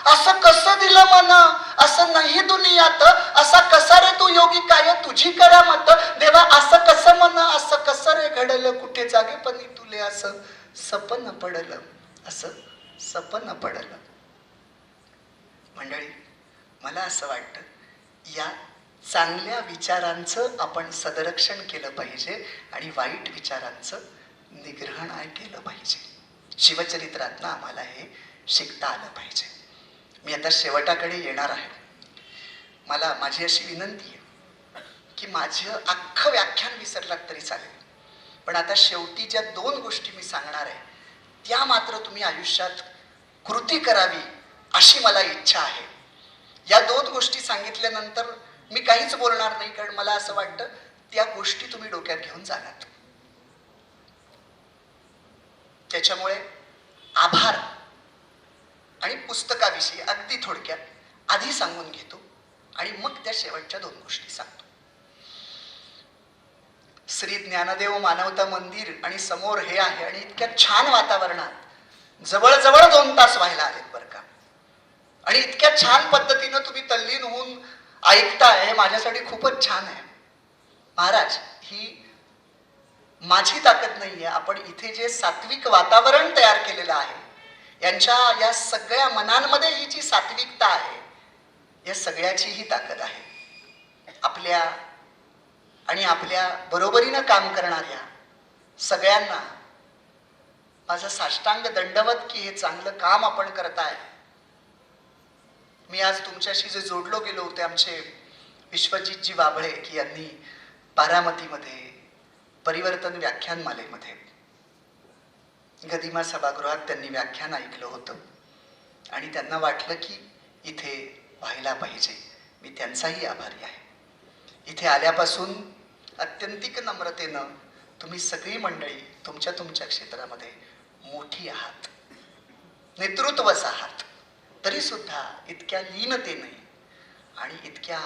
असं कसं दिलं मन, असं नाही दुनियात, असा कसा रे तू योगी काय तुझी करा मत, देवा असं कसं मन, असं कसं रे घडलं, कुठे जागेपणी तुले असं सपन पडलं, असं सपन पडलं. मंडळी, मला असं वाटतं या चांगल्या विचारांचं आपण सदरक्षण केलं पाहिजे आणि वाईट विचारांचं निग्रहण केलं पाहिजे. शिवचरित्रातनं आम्हाला हे शिकता आलं पाहिजे. मी आता शेवटाकडे येणार आहे. मला माझी अशी विनंती आहे की माझं अख्खं व्याख्यान विसरलात तरी चालेल, पण आता शेवटी ज्या 2 गोष्टी मी सांगणार आहे त्या मात्र तुम्ही आयुष्यात कृती करावी अशी मला इच्छा आहे. या 2 गोष्टी सांगितल्यानंतर मी काहीच बोलणार नाही, कारण मला असं वाटतं त्या गोष्टी तुम्ही डोक्यात घेऊन जाणार. त्याच्यामुळे आभार आणि पुस्तकाविषयी अगदी थोडक्यात आधी सांगून घेतो आणि मग त्या शेवटच्या 2 गोष्टी सांगतो. श्री ज्ञानदेव मानवता मंदिर आणि समोर हे आहे आणि इतक्या छान वातावरणात जवळजवळ 2 तास व्हायला आलेत बरं का, आणि इतक्या छान पद्धतीनं तुम्ही तल्लीन होऊन ऐकताय, हे माझ्यासाठी खूपच छान आहे. महाराज, ही माझी ताकद नाहीये, आपण इथे जे सात्विक वातावरण तयार केलेलं आहे, यांच्या या सगळ्या मनांमध्ये ही जी सात्विकता आहे, या सगळ्याची ही ताकद आहे. आपल्या आणि आपल्या बरोबरीनं काम करणाऱ्या सगळ्यांना माझा साष्टांग दंडवत की हे चांगलं काम आपण करताय. मी आज तुमच्याशी जे जोडलो गेलो होते आमचे विश्वजितजी वाबळे की यांनी बारामतीमध्ये परिवर्तन व्याख्यानमालेमध्ये गदिमा सभागृहात त्यांनी व्याख्यान ऐकलं होतं आणि त्यांना वाटलं की इथे व्हायला पाहिजे. मी त्यांचाही आभारी आहे. इथे आल्यापासून अत्यंतिक नम्रतेनं तुम्ही सगळी मंडळी तुमच्या तुमच्या क्षेत्रामध्ये मोठी आहात, नेतृत्वच आहात, तरी सुद्धा इतक्या लीनतेने आणि इतक्या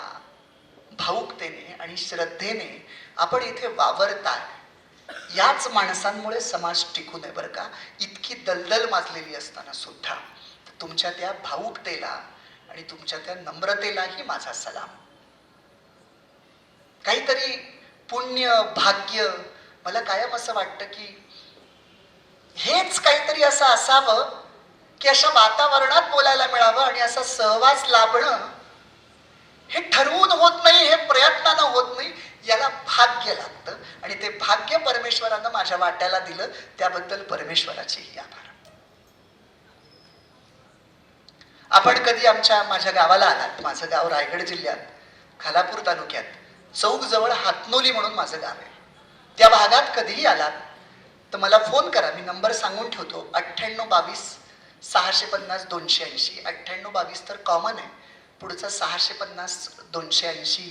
भावुकतेने आणि श्रद्धेने आपण इथे वावरताय. याच माणसांमुळे समाज टिकू नये बरं का. इतकी दलदल माजलेली असताना सुद्धा तुमच्या त्या भावुकतेला आणि तुमच्या त्या नम्रतेलाही माझा सलाम. काहीतरी पुण्य भाग्य, मला कायम असं वाटतं की हेच काहीतरी असं असावं की अशा वातावरणात बोलायला मिळावं आणि असा सहवास लाभणं हे ठरवून होत नाही, हे प्रयत्नानं होत नाही, याला भाग्य लागतं आणि ते भाग्य परमेश्वरानं माझ्या वाट्याला दिलं, त्याबद्दल परमेश्वराचेही आभार. आपण कधी माझ्या गावाला आलात, माझं गाव रायगड जिल्ह्यात खालापूर तालुक्यात चौकजवळ हातनोली म्हणून माझं गाव आहे, त्या भागात कधीही आलात तर मला फोन करा. मी नंबर सांगून ठेवतो, 9822 650 280. 9822 तर कॉमन आहे, पुढचा 650 280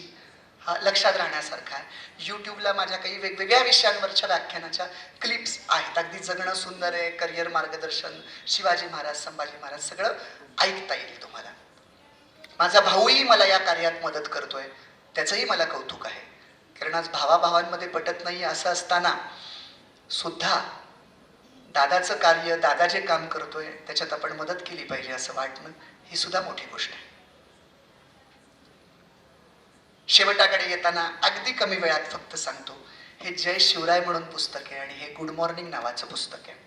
हा लक्षात राहण्यासारखा आहे. यूट्यूबला माझ्या काही वेगवेगळ्या विषयांवरच्या व्याख्यानाच्या क्लिप्स आहेत. अगदी जगणं सुंदर आहे, करिअर मार्गदर्शन, शिवाजी महाराज, संभाजी महाराज, सगळं ऐकता येईल तुम्हाला. माझा भाऊही मला या कार्यात मदत करतोय, त्याचंही मला कौतुक आहे. कारण आज भावाभावांमध्ये पटत नाही असं असताना सुद्धा दादाचं कार्य, दादा जे काम करतोय त्याच्यात आपण मदत केली पाहिजे असं वाटणं ही सुद्धा मोठी गोष्ट आहे. शेवटाकडे येताना अगदी कमी वेळात फक्त सांगतो, हे जय शिवराय म्हणून पुस्तक आहे आणि हे गुड मॉर्निंग नावाचं पुस्तक आहे.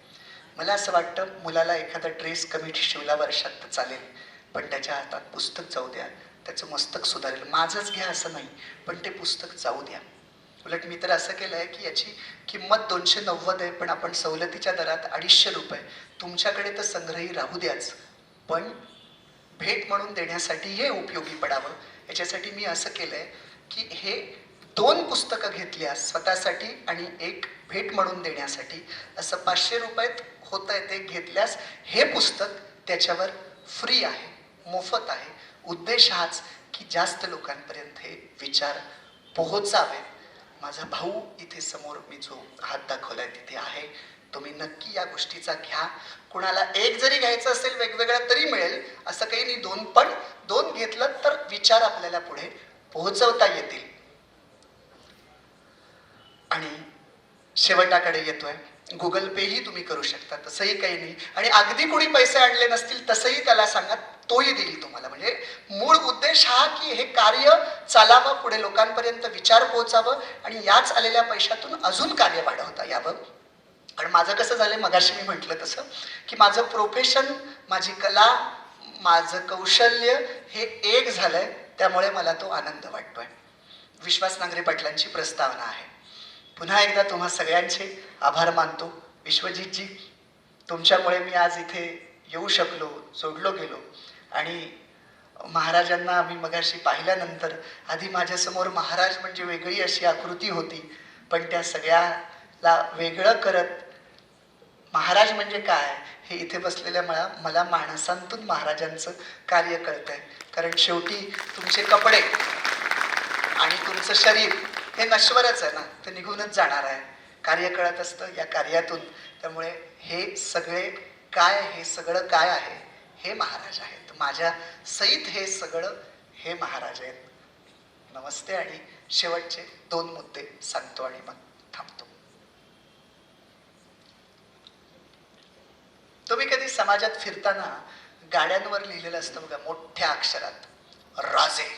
मला असं वाटतं मुलाला एखादा ड्रेस कमी शिवला वर्षात तर चालेल, पण त्याच्या हातात पुस्तक जाऊ द्या, त्याचं मस्तक सुधारेल. माझंच घ्या असं नाही, पण ते पुस्तक जाऊ द्या. उलट मी तर असं केलं आहे की याची किंमत 290 आहे, पण आपण सवलतीच्या दरात 250 रुपये, तुमच्याकडे तर संग्रही राहू द्याच, पण भेट म्हणून देण्यासाठी हे उपयोगी पडावं. याच्यासाठी मी असं केलं आहे की हे 2 पुस्तकं घेतल्या स्वतःसाठी आणि एक भेट म्हणून देण्यासाठी, असं 500 रुपयात होत आहे ते घेतल्यास हे पुस्तक त्याच्यावर फ्री आहे, मोफत आहे. उद्देश हाच की जास्त लोकांपर्यंत हे विचार पोहोचावे. माझा भाऊ इथे समोर मी जो हात दाखवलाय तिथे आहे. तुम्ही नक्की या गोष्टीचा घ्या. कुणाला एक जरी घ्यायचं असेल वेगवेगळा तरी मिळेल, असं काही नाही. दोन घेतलं तर विचार आपल्याला पुढे पोहोचवता येतील. आणि शेवटाकडे येतोय. गुगल पेही तुम्ही करू शकता, तसंही काही नाही. आणि अगदी कोणी पैसे आणले नसतील तसंही त्याला सांगा, तोही देईल तुम्हाला. म्हणजे मूळ उद्देश हा की हे कार्य चालावं, पुढे लोकांपर्यंत विचार पोहोचावं आणि याच आलेल्या पैशातून अजून कार्य वाढवता यावं. आणि माझं कसं झालंय, मगाशी मी म्हटलं तसं की माझं प्रोफेशन, माझी कला, माझं कौशल्य हे एक झालंय. त्यामुळे मला तो आनंद वाटतोय. विश्वास नांगरे पाटलांची प्रस्तावना आहे. पुन्हा एकदा तुम्हा सगळ्यांचे आभार मानतो. विश्वजितजी, तुमच्यामुळे मी आज इथे येऊ शकलो, जोडलो गेलो. आणि महाराजांना मी मगाशी पाहिल्यानंतर आधी माझ्यासमोर महाराज म्हणजे वेगळी अशी आकृती होती, पण त्या सगळ्याला वेगळं करत महाराज म्हणजे काय हे इथे बसलेल्या मला माणसांतून महाराजांचं कार्य कळतंय. कारण शेवटी तुमचे कपडे आणि तुमचं शरीर हे नश्वरच आहे ना, ते निघूनच जाणार आहे. कार्य कळत असतं या कार्यातून. त्यामुळे हे सगळं काय आहे हे महाराज आहेत. माझ्या सहित हे सगळं हे महाराज आहेत. नमस्ते. आणि शेवटचे 2 मुद्दे सांगतो आणि मग थांबतो. तुम्ही कधी समाजात फिरताना गाड्यांवर लिहिलेलं असतं बघा मोठ्या अक्षरात, राजे.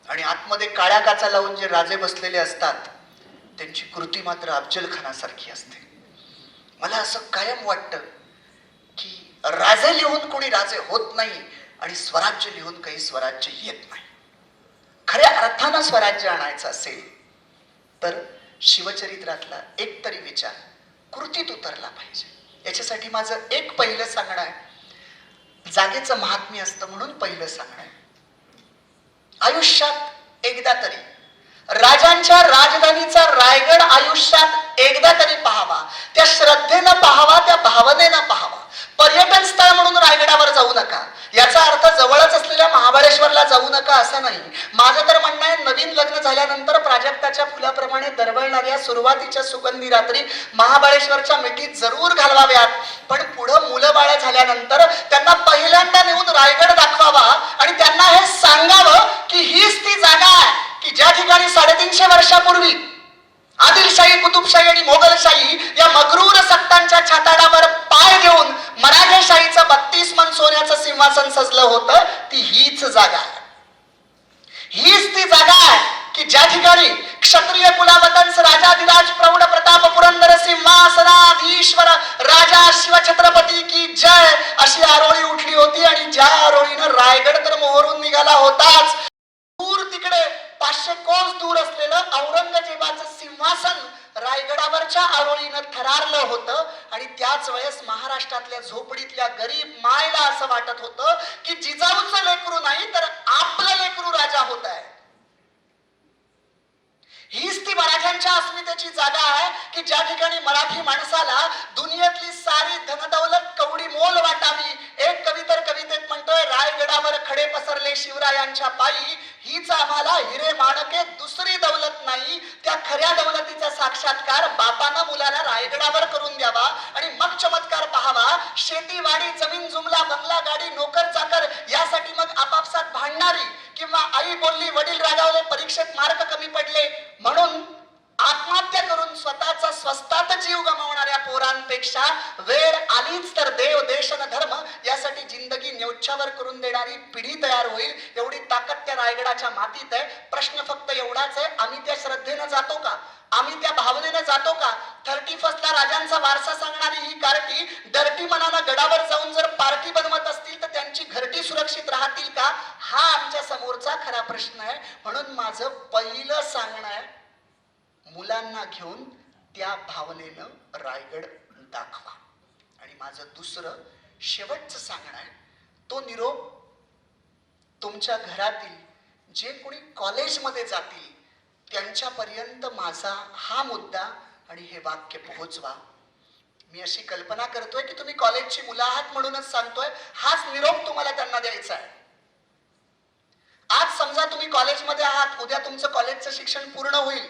आणि आतमध्ये काळ्या काचा लावून जे राजे बसलेले असतात त्यांची कृती मात्र अफजल खानासारखी असते. मला असं कायम वाटतं की राजे लिहून कोणी राजे होत नाही आणि स्वराज्य लिहून काही स्वराज्य येत नाही. खऱ्या अर्थानं स्वराज्य आणायचं असेल तर शिवचरित्रातला एक तरी विचार कृतीत उतरला पाहिजे. याच्यासाठी माझं एक पहिलं सांगणं आहे. जागेचं महात्म्य असतं म्हणून पहिलं सांगणं आहे. आयुष्यात एकदा तरी राजांच्या राजधानीचा रायगड आयुष्यात एकदा तरी पाहावा. त्या श्रद्धेनं पाहावा, त्या भावनेनं पाहावा. पर्यटन स्थळ म्हणून रायगडावर जाऊ नका. याचा अर्थ जवळच असलेल्या महाबळेश्वरला जाऊ नका असं नाही. माझं तर म्हणणं आहे, नवीन लग्न झाल्यानंतर प्राजक्ताच्या फुलाप्रमाणे दरवळणाऱ्या सुरुवातीच्या सुगंधी रात्री महाबळेश्वरच्या मिठीत जरूर घालवाव्यात. पण पुढं मुलं बाळ झाल्यानंतर त्यांना पहिल्यांदा नेऊन रायगड दाखवावा आणि त्यांना हे सांगावं की हीच ती जागा आहे की ज्या ठिकाणी 350 वर्षापूर्वी आदिलशाही, कुतुबशाही आणि मोगलशाही या मगरूर सत्तांच्या छाताडावर पाय घेऊन मराठेशाहीचं 32 मन सोन्याचं सिंहासन सजलं होतं. ती हीच जागा आहे. हीच ती जागा आहे की ज्या ठिकाणी क्षत्रिय कुलावतंस राजाधिराज प्रौढ प्रताप पुरंदर सिंहासनाधीश्वर राजा शिवछत्रपती की जय अशी आरोळी उठली होती. आणि ज्या आरोळीनं रायगड तर मोहरून निघाला होताच, दूर तिकडे 500 कोस दूर असलेलं औरंगजेबाचं सिंहासन रायगडावरच्या आरोळीनं थरारलं होतं. आणि त्याच वेळेस महाराष्ट्रातल्या झोपडीतल्या गरीब मायला असं वाटत होतं की जिजाऊचं लेकरू नाही तर आपलं लेकरू राजा होत आहे. हीच ती मराठ्यांच्या अस्मितेची जागा आहे की ज्या ठिकाणी मराठी माणसाला दुनियेतली सारी धनदौलत कवडी मोल वाटावी. एक कवी तर कवितेत म्हणतोय, रायगडावर खडे पसरले शिवरायांच्या पायी, हीच आम्हाला हिरे माणके दुसरी दौलत नाही. त्या खऱ्या दौलतीचा साक्षात्कार बापानं मुलाला रायगडावर करून द्यावा आणि मग चमत्कार पाहावा. शेतीवाडी, जमीन जुमला, बंगला, गाडी, नोकर चाकर यासाठी मग आपापसात भांडणारी किंवा आई बोलली, वडील रागावले, परीक्षेत मार्क कमी पडले म्हणून आत्महत्या करून स्वतःचा स्वस्तात जीव गमावणाऱ्या पोरांपेक्षा वेळ आलीच तर देव, देश न धर्म यासाठी जिंदगी न्योच्छावर करून देणारी पिढी तयार होईल. एवढी ताकद त्या रायगडाच्या मातीत आहे. प्रश्न फक्त एवढाच आहे, आम्ही त्या श्रद्धेनं जातो का? आम्ही त्या भावनेनं जातो का? 31st ला राजांचा वारसा सांगणारी ही कार्टी डर्टी मनानं गडावर जाऊन जर पार्टी बनवत असतील तर त्यांची घरटी सुरक्षित राहतील का? हा आमच्या समोरचा खरा प्रश्न आहे. म्हणून माझं पहिलं सांगणं आहे, मुलांना घेऊन त्या भावनेनं रायगड दाखवा. आणि माझं दुसरं शेवटचं सांगणं आहे, तो निरोप तुमच्या घरातील जे कोणी कॉलेजमध्ये जातील त्यांच्यापर्यंत माझा हा मुद्दा आणि हे वाक्य पोहोचवा. मी अशी कल्पना करतोय की तुम्ही कॉलेजची मुलं आहात म्हणूनच सांगतोय. हाच निरोप तुम्हाला त्यांना द्यायचा आहे. आज समजा तुम्ही कॉलेजमध्ये आहात, उद्या तुमचं कॉलेजचं शिक्षण पूर्ण होईल.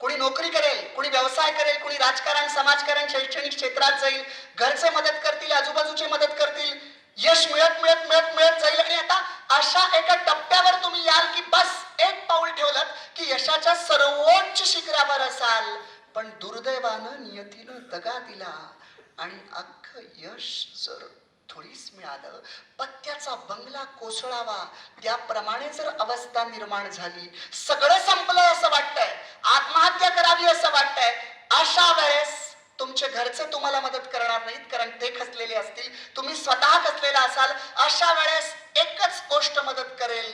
कोणी नोकरी करेल, कोणी व्यवसाय करेल, कोणी राजकारण, समाजकारण, शैक्षणिक क्षेत्रात जाईल, घरचे मदत करतील, आजूबाजूचे मदत करतील, यश मिळत मिळत मिळत मिळत जाईल. आणि आता अशा एका टप्प्यावर तुम्ही याल की बस एक पाऊल ठेवलं की यशाच्या सर्वोच्च शिखरावर असाल. पण दुर्दैवानं नियतीनं दगा दिला आणि अख्खं यश जर थोडीच मिळालं, पत्त्याचा बंगला कोसळावा त्याप्रमाणे जर अवस्था निर्माण झाली, सगळं संपलं असं वाटतंय, आत्महत्या करावी असं वाटतंय, अशा वेळेस तुमचे घरचे तुम्हाला मदत करणार नाहीत, कारण ते खचलेले असतील, तुम्ही स्वतः खचलेला असाल. अशा वेळेस एकच गोष्ट मदत करेल.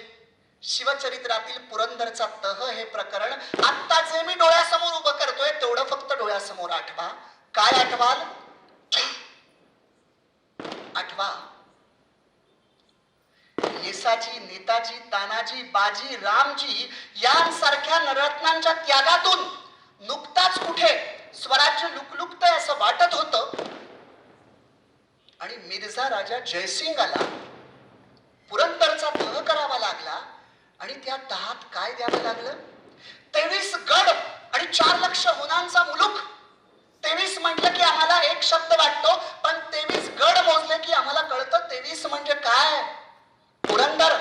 शिवचरित्रातील पुरंदरचा तह हे प्रकरण आत्ता जे मी डोळ्यासमोर उभं करतोय तेवढं फक्त डोळ्यासमोर आठवा. काय आठवाल? आठवा. येसाजी, नेताजी, तानाजी, बाजी, रामजी यांसारख्या नररत्नांच्या त्यागातून नुकताच कुठे स्वराज्य लुकलुकतंय असं वाटत होतं आणि मिर्झा राजा जयसिंगाला पुरंदरचा तह करावा लागला. आणि त्या तहात काय द्यावं लागलं? 23 गड आणि 4 लक्ष हुनांचा मुलूक. 23 म्हटलं की आम्हाला एक शब्द वाटतो, पण 23 गड मोजले की आम्हाला कळतं 23 म्हणजे काय. पुरंदर,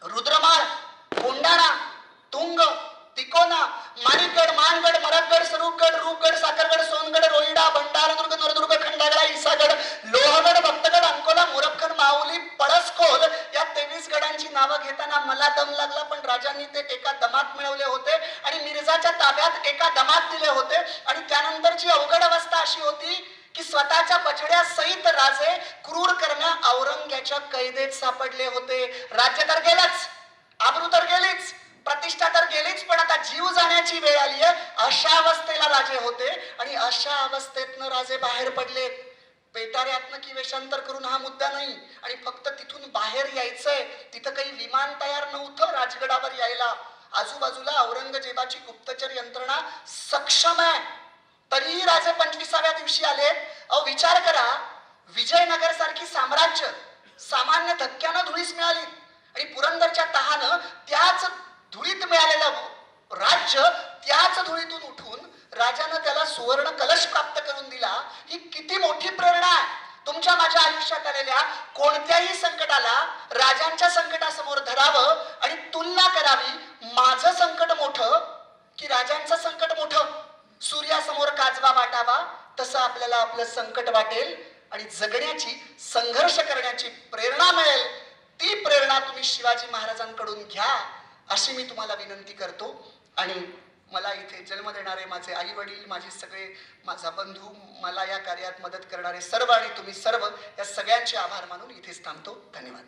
रुद्रमाळ, कोंडाणा, तुंग, तिकोना, माणिकगड, मानगड, मरदगड, स्वरूपगड, रूपगड, साखरगड, सोनगड, रोईडा, भंडारदुर्ग, नरदुर्ग, खंडागडा, इसागड, लोहगड, भक्तगड, अंकोला, मोरबखन, माऊली, पळसखोल या 23 गडांची नावं घेताना मला दम लागला, पण राजांनी ते एका दमात मिळवले होते आणि मिर्झाच्या ताब्यात एका दमात दिले होते. आणि त्यानंतरची अवघड अवस्था अशी होती की स्वतःच्या बछड्या सहित राजे क्रूर करण्या औरंग्याच्या कैदेत सापडले होते. राज्य तर गेलंच, आबरू तर गेलीच, प्रतिष्ठा तर गेलीच, पण आता जीव जाण्याची वेळ आली आहे. अशा अवस्थेला राजे होते आणि अशा अवस्थेतनं राजे बाहेर पडले. पेटाऱ्यातनं की वेषांतर करून हा मुद्दा नाही, आणि फक्त तिथून बाहेर यायचंय. तिथं काही विमान तयार नव्हतं राजगडावर यायला. आजूबाजूला औरंगजेबाची गुप्तचर यंत्रणा सक्षम आहे, तरीही राजे 25व्या दिवशी आले. अहो विचार करा, विजयनगर सारखी साम्राज्य सामान्य धक्क्यानं धुळीस मिळाली आणि पुरंदरच्या तहानं त्याच धुळीत मिळालेलं राज्य त्याच धुळीतून उठून राजानं त्याला सुवर्ण कलश प्राप्त करून दिला. ही किती मोठी प्रेरणा आहे. तुमच्या माझ्या आयुष्यात आलेल्या कोणत्याही संकटाला राजांच्या संकटासमोर धरावं आणि तुलना करावी. माझं संकट मोठं की राजांचं संकट मोठं? सूर्यासमोर काजवा वाटावा तसं आपल्याला आपलं संकट वाटेल आणि जगण्याची, संघर्ष करण्याची प्रेरणा मिळेल. ती प्रेरणा तुम्ही शिवाजी महाराजांकडून घ्या अशी मी तुम्हाला विनंती करतो. आणि मला इथे जन्म देणारे माझे आई वडील, माझे सगळे, माझा बंधू, मला या कार्यात मदत करणारे सर्व आणि तुम्ही सर्व, या सगळ्यांचे आभार मानून इथेच थांबतो. धन्यवाद.